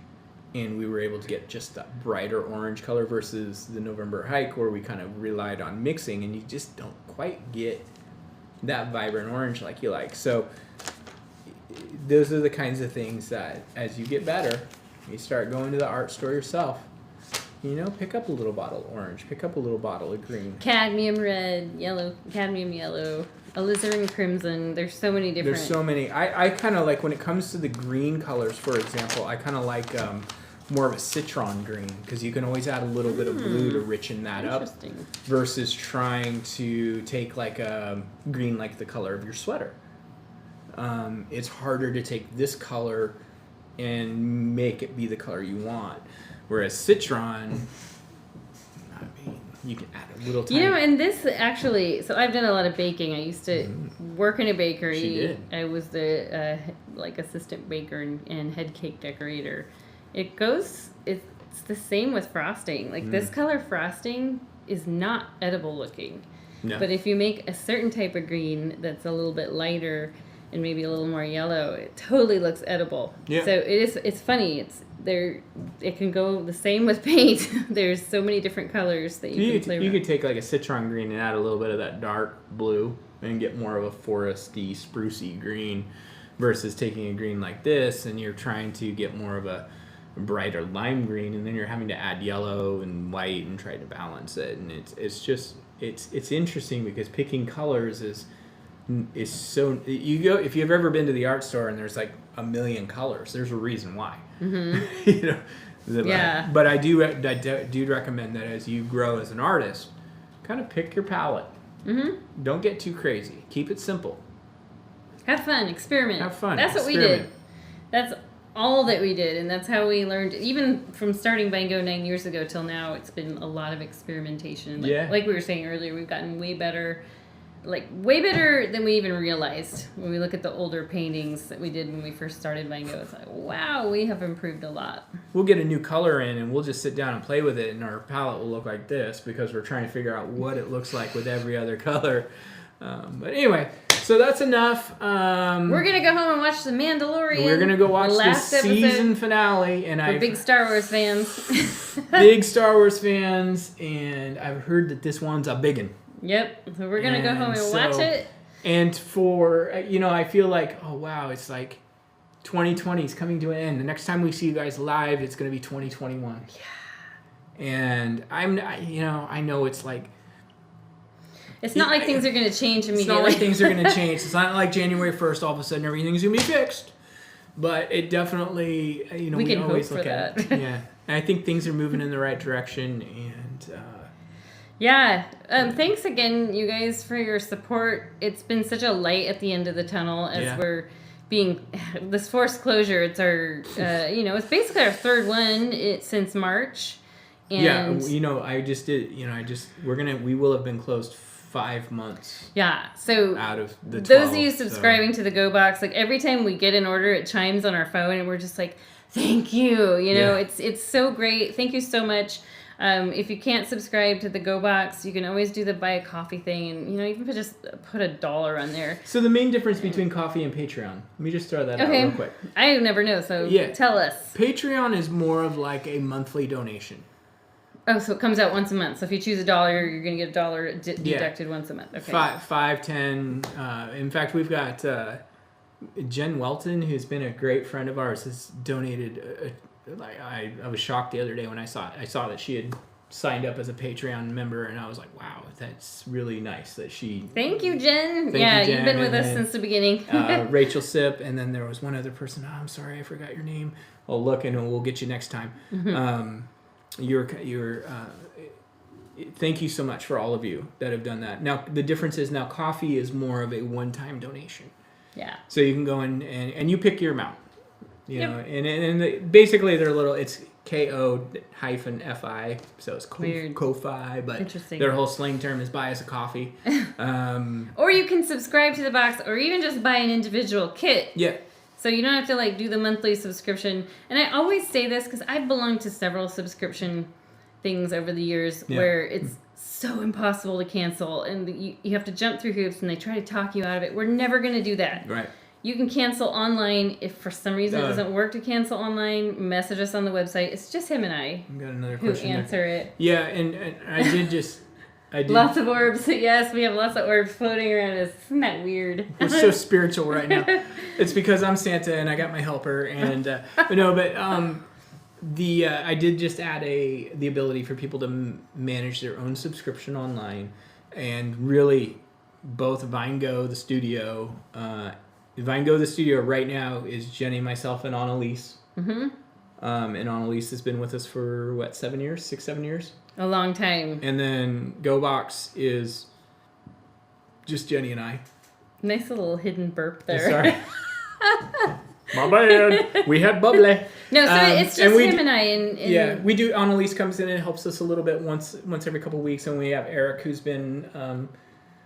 and we were able to get just that brighter orange color versus the November Hike, where we kind of relied on mixing, and you just don't quite get that vibrant orange like you like. So those are the kinds of things that, as you get better, you start going to the art store yourself. Pick up a little bottle of orange, pick up a little bottle of green. Cadmium red, yellow, cadmium yellow, alizarin crimson. There's so many different. There's so many. I kind of like, when it comes to the green colors, for example, I kind of like more of a citron green, because you can always add a little bit of blue to richen that up, versus trying to take like a green like the color of your sweater. It's harder to take this color and make it be the color you want, whereas citron, I mean, you can add a little tiny. And this actually, so I've done a lot of baking. I used to work in a bakery. She did. I was the assistant baker and head cake decorator. It's the same with frosting. Like this color frosting is not edible looking. No. But if you make a certain type of green that's a little bit lighter and maybe a little more yellow, it totally looks edible. Yeah. So it's funny. It can go the same with paint. There's so many different colors that you can play with. You could take like a citron green and add a little bit of that dark blue and get more of a foresty, sprucey green, versus taking a green like this and you're trying to get more of a brighter lime green, and then you're having to add yellow and white and try to balance it. And it's interesting, because picking colors is so, if you've ever been to the art store and there's like a million colors, there's a reason why. But I do recommend that as you grow as an artist, kind of pick your palette. Don't get too crazy. Keep it simple. Have fun, experiment. Have fun. That's what we did. That's all that we did, and that's how we learned. Even from starting Van Gogh 9 years ago till now, it's been a lot of experimentation. Like we were saying earlier, we've gotten way better than we even realized. When we look at the older paintings that we did when we first started Van Gogh, it's like, wow, we have improved a lot. We'll get a new color in, and we'll just sit down and play with it, and our palette will look like this, because we're trying to figure out what it looks like with every other color. But anyway, so that's enough. We're going to go home and watch The Mandalorian. We're going to go watch the season finale. And we're big Star Wars fans. Big Star Wars fans, and I've heard that this one's a big one. Yep, so we're going to go home and watch it. And for, I feel like, oh wow, it's like 2020 is coming to an end. The next time we see you guys live, it's going to be 2021. Yeah. And I know it's like, it's not like things are going to change immediately. It's not like things are going to change. It's not like January 1st, all of a sudden everything's going to be fixed. But it definitely, we can always look at it. Yeah. And I think things are moving in the right direction. And yeah. Thanks again, you guys, for your support. It's been such a light at the end of the tunnel as we're being this forced closure. It's our, it's basically our third one since March. And I just did, we will have been closed 5 months. Yeah, so out of the 12, those of you subscribing to the Go Box, like every time we get an order, it chimes on our phone, and we're just like, thank you. It's so great. Thank you so much. If you can't subscribe to the Go Box, you can always do the buy a coffee thing, and even just put $1 on there. So the main difference between coffee and Patreon. Let me just throw that out real quick. I never know, so tell us. Patreon is more of like a monthly donation. Oh, so it comes out once a month. So if you choose $1, you're going to get $1 deducted once a month. Okay. 5, 10. In fact, we've got Jen Welton, who's been a great friend of ours, has donated. I was shocked the other day when I saw it. I saw that she had signed up as a Patreon member, and I was like, wow, that's really nice that she... Thank you, Jen. Thank you, Jen. You've been with us since the beginning. Rachel Sipp, and then there was one other person. Oh, I'm sorry, I forgot your name. I'll look, and we'll get you next time. Thank you so much for all of you that have done that. Now, the difference is now coffee is more of a one-time donation. Yeah. So you can go in and you pick your amount. You know, and basically they're little, it's KO-FI, so it's Ko-Fi, but their whole slang term is buy us a coffee. Or you can subscribe to the box, or even just buy an individual kit. Yeah. So you don't have to do the monthly subscription. And I always say this because I've belonged to several subscription things over the years where it's so impossible to cancel, and you have to jump through hoops, and they try to talk you out of it. We're never going to do that. Right. You can cancel online. If for some reason it doesn't work to cancel online, message us on the website. It's just him and I got another who answer it. Yeah, and I did lots of orbs. Yes, we have lots of orbs floating around us. Isn't that weird? We're so spiritual right now. It's because I'm Santa and I got my helper, and I did just add the ability for people to manage their own subscription online, and really both VineGo, the studio. VineGo, the studio right now is Jenny, myself, and Annalise. Mm-hmm. And Annalise has been with us for 7 years, 6-7 years. A long time. And then GoBox is just Jenny and I. Nice little hidden burp there. Sorry. My bad. We had bubbly. No, so it's just him and I. Yeah, we do. Annalise comes in and helps us a little bit once every couple of weeks, and we have Eric, who's been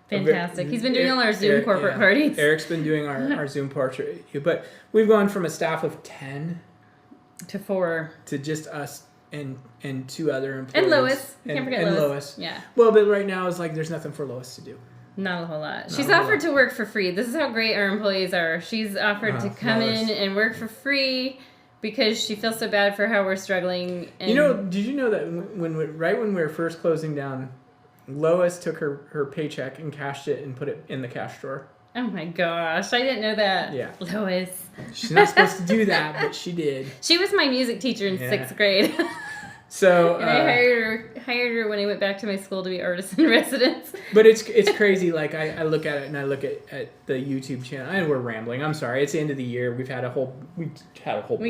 fantastic. He's been doing all our Zoom corporate parties. Eric's been doing our Zoom portrait, but we've gone from a staff of 10 to 4 to just us and 2 other employees. And Lois. Can't forget Lois. Yeah. Well, but right now it's like there's nothing for Lois to do. Not a whole lot. She's offered to work for free. This is how great our employees are. She's offered to come in and work for free because she feels so bad for how we're struggling. And did you know that when we were first closing down, Lois took her paycheck and cashed it and put it in the cash drawer? Oh my gosh, I didn't know that. Yeah. Lois. She's not supposed to do that, but she did. She was my music teacher in 6th grade. So and I hired her when I went back to my school to be artist in residence. But it's crazy. Like I look at it and I look at the YouTube channel, and we're rambling. I'm sorry. It's the end of the year. We had a whole. We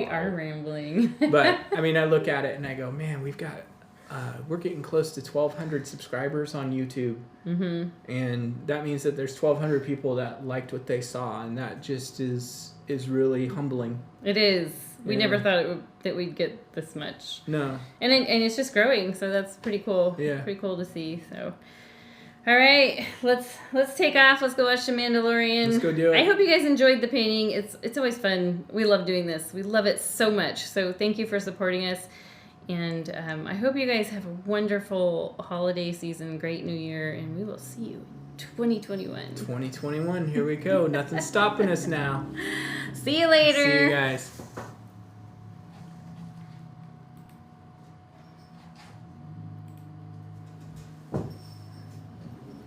are rambling. But I mean, I look at it and I go, man, we're getting close to 1,200 subscribers on YouTube, and that means that there's 1,200 people that liked what they saw, and that just is really humbling. It is. We never thought that we'd get this much. No. And it's just growing, so that's pretty cool. Yeah. Pretty cool to see. So, all right, let's take off. Let's go watch The Mandalorian. Let's go do it. I hope you guys enjoyed the painting. It's always fun. We love doing this. We love it so much. So thank you for supporting us. And I hope you guys have a wonderful holiday season, great new year, and we will see you in 2021. 2021, here we go. Nothing's stopping us now. See you later. See you guys.